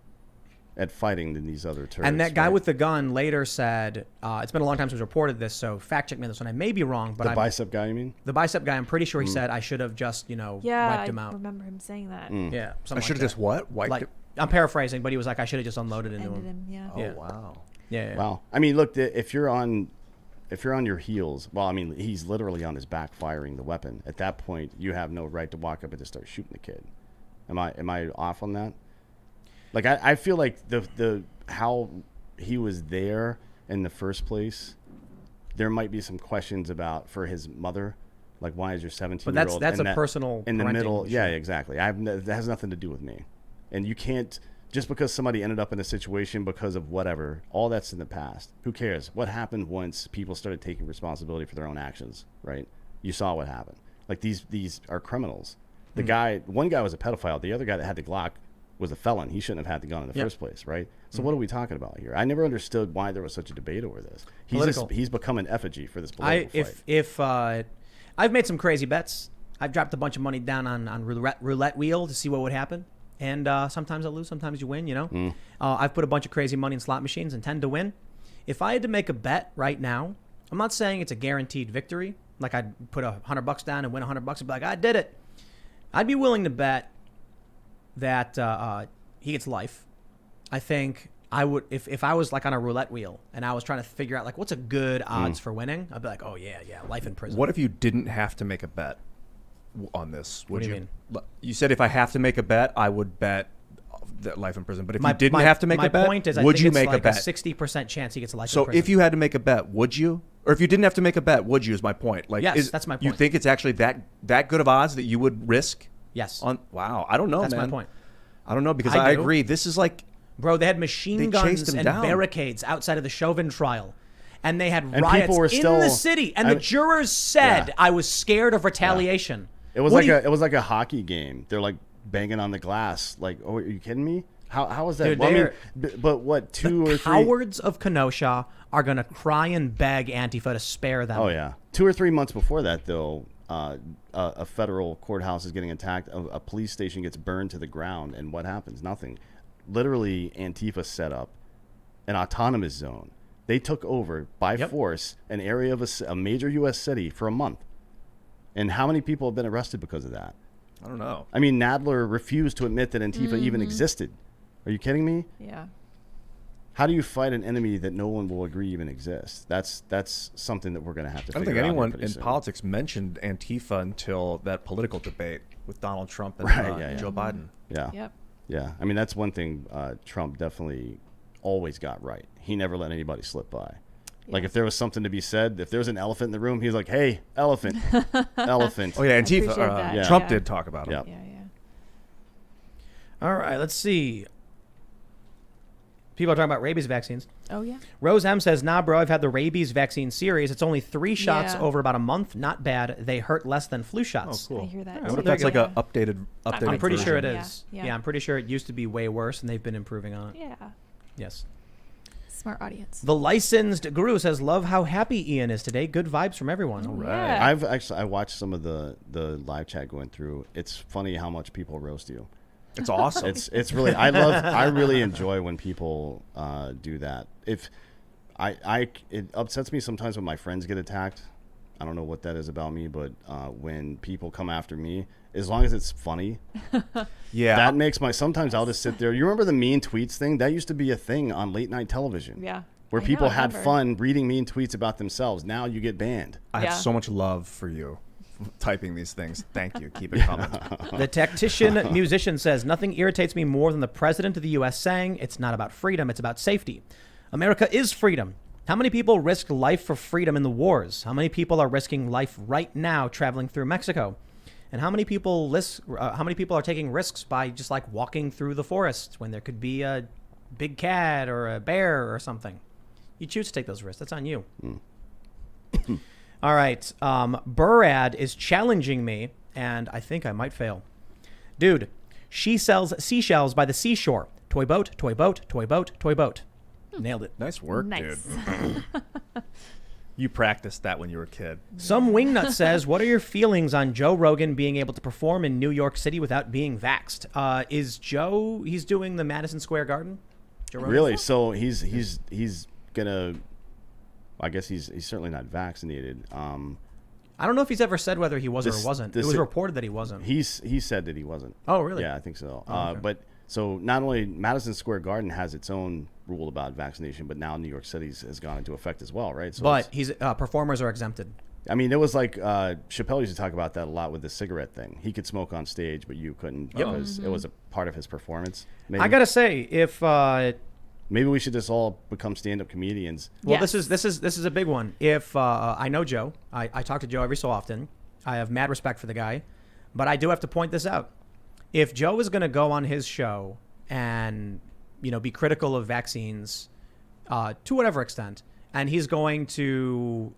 at fighting than these other terrorists. And that guy with the gun later said, it's been a long time since we reported this, so fact check me on this one. I may be wrong, but the bicep guy, you mean? The bicep guy, I'm pretty sure he said I should have just, wiped him out. I remember him saying that. Yeah, I should have just what? Wiped him? I'm paraphrasing, but he was like, I should have just unloaded into him. Yeah. Oh, wow. Yeah. Wow. I mean, look, if you're on your heels, well, I mean, he's literally on his back firing the weapon. At that point, you have no right to walk up and just start shooting the kid. Am I off on that? Like, I feel like the how he was there in the first place, there might be some questions about for his mother, like why is your 17-year-old? But that's a personal in the middle. issue. Yeah, exactly. That has nothing to do with me, and you can't. Just because somebody ended up in a situation because of whatever, all that's in the past. Who cares? What happened once people started taking responsibility for their own actions, right? You saw what happened. Like these are criminals. One guy was a pedophile. The other guy that had the Glock was a felon. He shouldn't have had the gun in the first place, right? So what are we talking about here? I never understood why there was such a debate over this. He's become an effigy for this political fight. If I've made some crazy bets. I've dropped a bunch of money down on roulette wheel to see what would happen. And sometimes I lose, sometimes you win, you know. I've put a bunch of crazy money in slot machines and tend to win. If I had to make a bet right now, I'm not saying it's a guaranteed victory. Like I'd put $100 down and win $100 and be like, I did it. I'd be willing to bet that he gets life. I think I would, if I was like on a roulette wheel and I was trying to figure out like what's a good odds for winning, I'd be like, oh yeah, life in prison. What if you didn't have to make a bet on this? What do you mean? You said if I have to make a bet, I would bet that life in prison. But if you didn't have to make a bet, my point is, would you it's make like a bet? 60% chance he gets life in So prison. if you had to make a bet, would you? Or if you didn't have to make a bet, would you? Is my point. Like, yes, that's my point. You think it's actually that good of odds that you would risk? Yes. Wow, I don't know, that's man. my point. I don't know because I I do. agree. This is like, bro, they had machine guns and down. barricades outside of the Chauvin trial. And they had And riots people were in still- the city. And the jurors said, Yeah. I was scared of retaliation. It was What like do you- it was like a hockey game. They're like banging on the glass. Like, oh, are you kidding me? How is that? Dude, Well, I mean, they're- but what, two the or three? cowards of Kenosha are going to cry and beg Antifa to spare them. Oh yeah, 2 or 3 months before that, though, a federal courthouse is getting attacked. A police station gets burned to the ground, and what happens? Nothing. Literally, Antifa set up an autonomous zone. They took over by force an area of a major U.S. city for a month. And how many people have been arrested because of that? I don't know. I mean, Nadler refused to admit that Antifa even existed. Are you kidding me? Yeah. How do you fight an enemy that no one will agree even exists? That's something that we're going to have to I don't figure think out anyone pretty in soon. politics mentioned Antifa until that political debate with Donald Trump and Joe Biden. Yeah. Yep. Yeah. I mean, that's one thing Trump definitely always got right. He never let anybody slip by. Like, if there was something to be said, if there was an elephant in the room, he was like, hey, elephant, elephant. Oh, yeah, Antifa. appreciate that. Yeah. Trump did talk about him. Yep. Yeah, yeah. All right, let's see. People are talking about rabies vaccines. Oh, yeah. Rose M says, nah, bro, I've had the rabies vaccine series. It's only 3 shots Yeah. over about a month. Not bad. They hurt less than flu shots. Oh, cool. I hear that. I too. wonder if There that's you like go. a updated I'm pretty sure it version. is. Yeah. Yeah, I'm pretty sure it used to be way worse, and they've been improving on it. Yeah. Yes. Smart audience. The licensed guru says, love how happy Ian is today. Good vibes from everyone. All right. Yeah. I watched some of the live chat going through. It's funny how much people roast you. It's awesome. It's really I really enjoy when people do that. If it upsets me sometimes when my friends get attacked. I don't know what that is about me, but when people come after me, as long as it's funny, Yeah. that makes sometimes I'll just sit there. You remember the mean tweets thing? That used to be a thing on late night television. Yeah. Where I know, people I had remember. fun reading mean tweets about themselves. Now you get banned. I have Yeah. so much love for you typing these things. Thank you. Keep it coming. The tactician musician says, nothing irritates me more than the president of the U.S. saying it's not about freedom, it's about safety. America is freedom. How many people risked life for freedom in the wars? How many people are risking life right now traveling through Mexico? And how many people are taking risks by just like walking through the forest when there could be a big cat or a bear or something? You choose to take those risks. That's on you. All right. Burad is challenging me, and I think I might fail. Dude, she sells seashells by the seashore. Toy boat, toy boat, toy boat, toy boat. Nailed it. Nice work, Nice. dude. You practiced that when you were a kid. Some wingnut says, what are your feelings on Joe Rogan being able to perform in New York City without being vaxxed? Is Joe, he's doing the Madison Square Garden? Joe Rogan? Really? So he's gonna. I guess he's certainly not vaccinated. I don't know if he's ever said whether he was or wasn't. It was reported that he wasn't. He said that he wasn't. Oh, really? Yeah, I think so. Oh, okay. But so not only Madison Square Garden has its own rule about vaccination, but now New York City's has gone into effect as well, right? So But performers are exempted. I mean, it was like Chappelle used to talk about that a lot with the cigarette thing. He could smoke on stage, but you couldn't because it was a part of his performance. Maybe. I gotta say, if Maybe we should just all become stand-up comedians. well, Yes. this is a big one. If I know Joe, I talk to Joe every so often. I have mad respect for the guy, but I do have to point this out. If Joe is going to go on his show and be critical of vaccines to whatever extent, and he's going to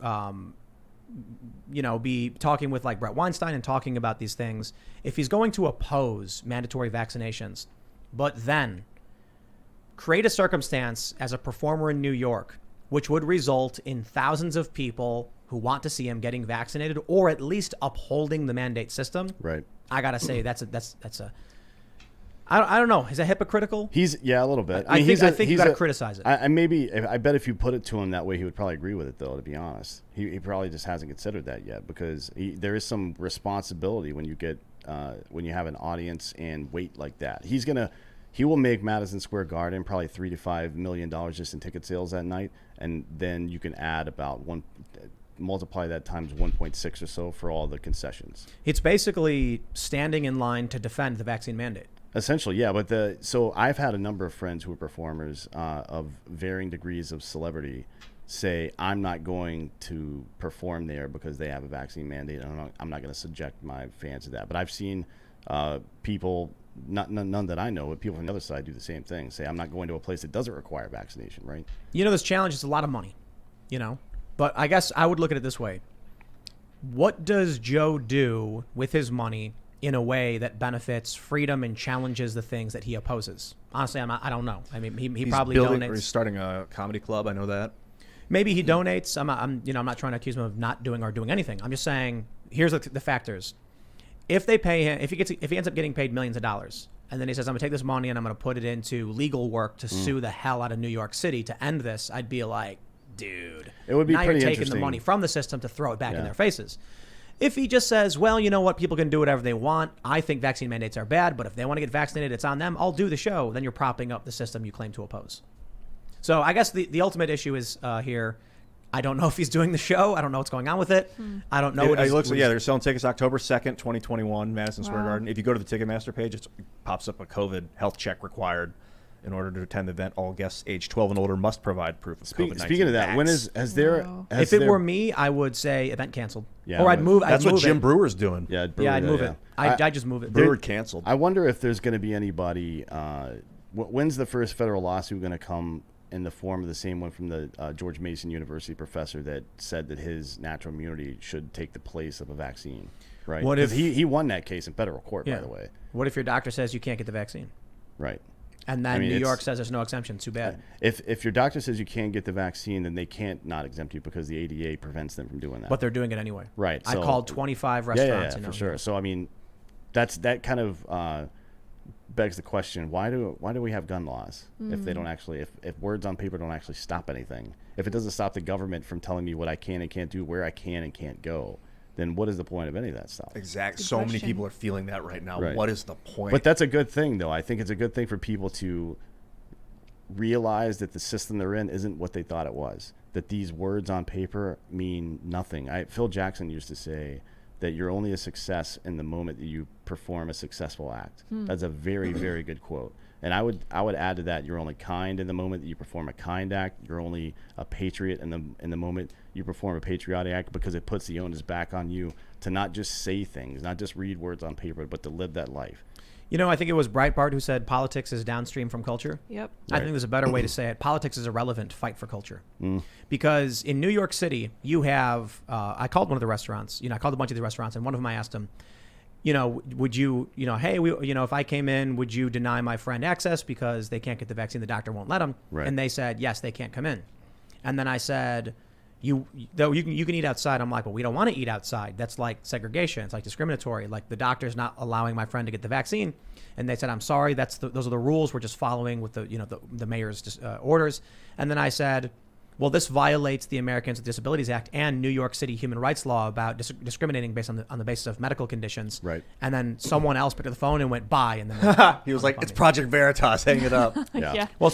be talking with like Brett Weinstein and talking about these things, if he's going to oppose mandatory vaccinations, but then create a circumstance as a performer in New York, which would result in thousands of people who want to see him getting vaccinated or at least upholding the mandate system. Right. I gotta say I don't know. Is that hypocritical? A little bit. I think you gotta criticize it. I bet if you put it to him that way, he would probably agree with it, though. To be honest, he probably just hasn't considered that yet, because there is some responsibility when you get when you have an audience and weight like that. He will make Madison Square Garden probably $3 to $5 million just in ticket sales that night, and then you can add about multiply that times 1.6 or so for all the concessions. It's basically standing in line to defend the vaccine mandate. Essentially, yeah. But so I've had a number of friends who are performers of varying degrees of celebrity say, I'm not going to perform there because they have a vaccine mandate. I'm not going to subject my fans to that. But I've seen people, none that I know, but people from the other side do the same thing. Say, I'm not going to a place that doesn't require vaccination, right? This challenge is a lot of money, But I guess I would look at it this way. What does Joe do with his money in a way that benefits freedom and challenges the things that he opposes? Honestly, I don't know. I mean, he probably donates. Or he's starting a comedy club. I know that. Maybe he donates. I'm not trying to accuse him of not doing or doing anything. I'm just saying, here's the factors. If they pay him, if he ends up getting paid millions of dollars, and then he says, I'm gonna take this money and I'm gonna put it into legal work to sue the hell out of New York City to end this, I'd be like, dude, it would be now pretty you're taking interesting. the money from the system to throw it back in their faces. If he just says, well, you know what, people can do whatever they want. I think vaccine mandates are bad, but if they want to get vaccinated, it's on them. I'll do the show. Then you're propping up the system you claim to oppose. So I guess the ultimate issue is here. I don't know if he's doing the show. I don't know what's going on with it. I don't know. They're selling tickets October 2nd, 2021, Madison Square Garden. If you go to the Ticketmaster page, it pops up a COVID health check required. In order to attend the event, all guests age 12 and older must provide proof of COVID-19. Speaking of that, when if it were me, I would say event canceled. Yeah, or I'd move. That's what Jim Brewer's doing. Yeah, I'd move it. I'd just move it. Brewer canceled. I wonder if there's going to be anybody. When's the first federal lawsuit going to come in the form of the same one from the George Mason University professor that said that his natural immunity should take the place of a vaccine? Right. What if he won that case in federal court? Yeah. By the way. What if your doctor says you can't get the vaccine? Right. And then New York says there's no exemption. Too bad. If your doctor says you can't get the vaccine, then they can't not exempt you because the ADA prevents them from doing that. But they're doing it anyway. Right. I called 25 restaurants. Yeah, for sure. So I mean, that kind of begs the question: why do we have gun laws if they don't actually if words on paper don't actually stop anything? If it doesn't stop the government from telling me what I can and can't do, where I can and can't go, then what is the point of any of that stuff? Exactly. So many people are feeling that right now. Right. What is the point? But that's a good thing, though. I think it's a good thing for people to realize that the system they're in isn't what they thought it was. That these words on paper mean nothing. Phil Jackson used to say that you're only a success in the moment that you perform a successful act. That's a very, very good quote. And I would add to that, you're only kind in the moment that you perform a kind act. You're only a patriot in the moment you perform a patriotic act, because it puts the onus back on you to not just say things, not just read words on paper, but to live that life. I think it was Breitbart who said politics is downstream from culture. Yep. I think there's a better way to say it. Politics is irrelevant. Fight for culture. Because in New York City, you have, I called one of the restaurants, I called a bunch of the restaurants, and one of them I asked them, would you, hey, if I came in, would you deny my friend access because they can't get the vaccine, the doctor won't let them? Right. And they said, yes, they can't come in. And then I said, you can eat outside. I'm like, well, we don't want to eat outside. That's like segregation. It's like discriminatory. Like the doctor's not allowing my friend to get the vaccine. And they said, I'm sorry. Those are the rules. We're just following with the mayor's orders. And then I said, well, this violates the Americans with Disabilities Act and New York City human rights law about discriminating based on the basis of medical conditions. Right. And then someone else picked up the phone and went, bye. And then he was like, it's Project Veritas. Hang it up. Yeah. Well,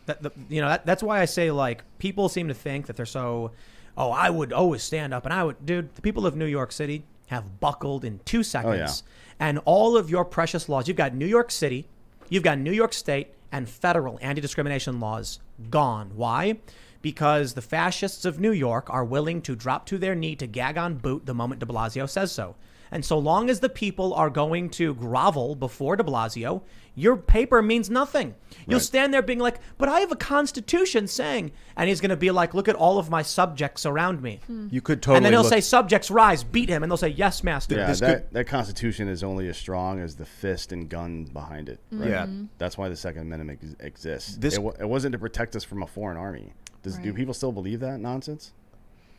that's why I say, like, people seem to think that they're so, I would always stand up, and I would, dude, the people of New York City have buckled in 2 seconds. And all of your precious laws, you've got New York City, you've got New York State, and federal anti-discrimination laws gone. Why? Because the fascists of New York are willing to drop to their knee to gag on boot the moment de Blasio says so. And so long as the people are going to grovel before de Blasio, your paper means nothing. You'll stand there being like, but I have a constitution saying, and he's going to be like, look at all of my subjects around me. You could totally. And then he'll say, subjects rise, beat him. And they'll say, yes, master. Yeah, that constitution is only as strong as the fist and gun behind it. Right? Yeah. That's why the Second Amendment exists. It wasn't to protect us from a foreign army. Do people still believe that nonsense?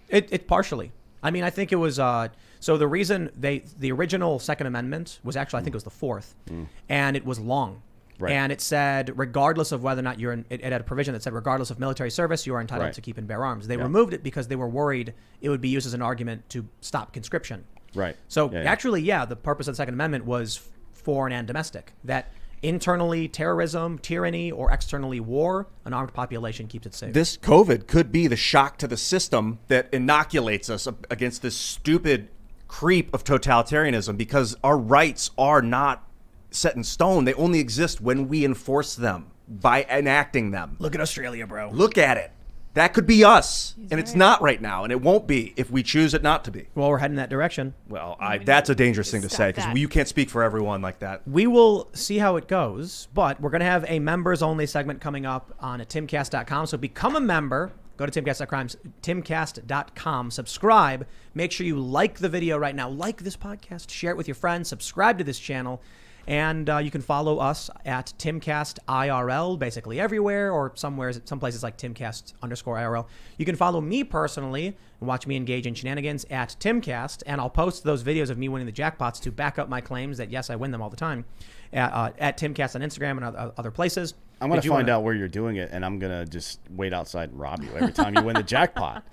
It partially. I mean, I think it was, so the reason the original Second Amendment was actually, I think it was the fourth, and it was long. Right. And it said, regardless of whether or not it had a provision that said, regardless of military service, you are entitled to keep and bear arms. They removed it because they were worried it would be used as an argument to stop conscription. Right. So actually, the purpose of the Second Amendment was foreign and domestic. That internally terrorism, tyranny, or externally war, an armed population keeps it safe. This COVID could be the shock to the system that inoculates us against this stupid creep of totalitarianism, because our rights are not set in stone. They only exist when we enforce them by enacting them. Look at Australia, bro. Look at it. That could be us. It's not right now, and it won't be if we choose it not to be. Well, we're heading that direction. Well, that's a dangerous thing to say, because you can't speak for everyone like that. We will see how it goes, but we're going to have a members-only segment coming up on timcast.com, so become a member. Go to timcast.com, subscribe. Make sure you like the video right now. Like this podcast, share it with your friends, subscribe to this channel. And you can follow us at Timcast IRL, basically everywhere, or some places like Timcast_IRL. You can follow me personally and watch me engage in shenanigans at Timcast, and I'll post those videos of me winning the jackpots to back up my claims that, yes, I win them all the time, at Timcast on Instagram and other places. I'm going to find out where you're doing it, and I'm going to just wait outside and rob you every time you win the jackpot.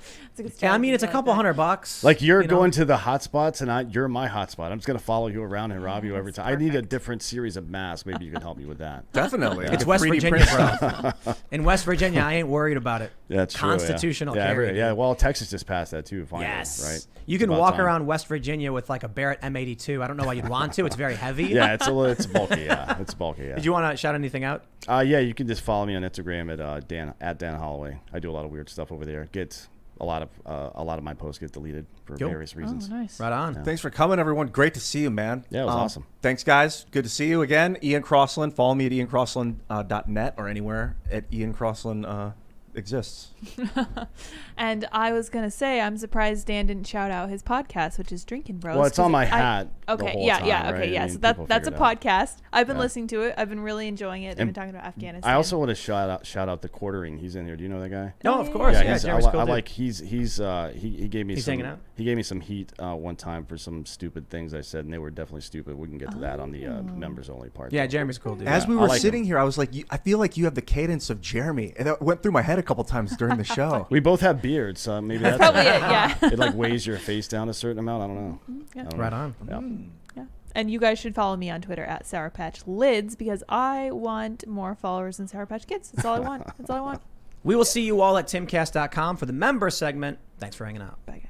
I mean, it's a couple $100. Like you're going to the hot spots, and you're my hot spot. I'm just going to follow you around and rob you every time. I need a different series of masks. Maybe you can help me with that. Definitely. It's West Virginia, bro. In West Virginia, I ain't worried about it. That's constitutional true, carry. Well, Texas just passed that too, finally. Yes. Right? You can walk around West Virginia with like a Barrett M82. I don't know why you'd want to. It's very heavy. Yeah, it's bulky. Yeah, it's bulky. Yeah. Did you want to shout anything out? Yeah, you can just follow me on Instagram at Dan Hollaway. I do a lot of weird stuff over there. A lot of my posts get deleted for various reasons. Oh, nice. Right on. Yeah. Thanks for coming, everyone. Great to see you, man. Yeah, it was awesome. Thanks, guys. Good to see you again. Ian Crossland. Follow me at iancrossland.net or anywhere at Ian Crossland exists. And I was gonna say, I'm surprised Dan didn't shout out his podcast, which is Drinkin' Bros. Well, it's on my hat. Okay, the whole time, right? okay, I mean, so that's a podcast. I've been listening to it. I've been really enjoying it. They've been talking about Afghanistan. I also want to shout out the Quartering. He's in here. Do you know that guy? No, of course. Yeah, Jeremy's cool, I dude. like he gave me He's hanging out? He gave me some heat one time for some stupid things I said, and they were definitely stupid. We can get to that on the members only part. Yeah, though. Jeremy's cool, dude. As we were sitting here, I was like, I feel like you have the cadence of Jeremy. And that went through my head a couple times during the show. We both have beards, so maybe that's probably it. Yeah. It like weighs your face down a certain amount. I don't know. Yeah. I don't Right know. on. Yeah. Yeah. And you guys should follow me on Twitter at Sour Patch Lids, because I want more followers than Sour Patch Kids. That's all I want. That's all I want. We will see you all at timcast.com for the member segment. Thanks for hanging out. Bye, guys.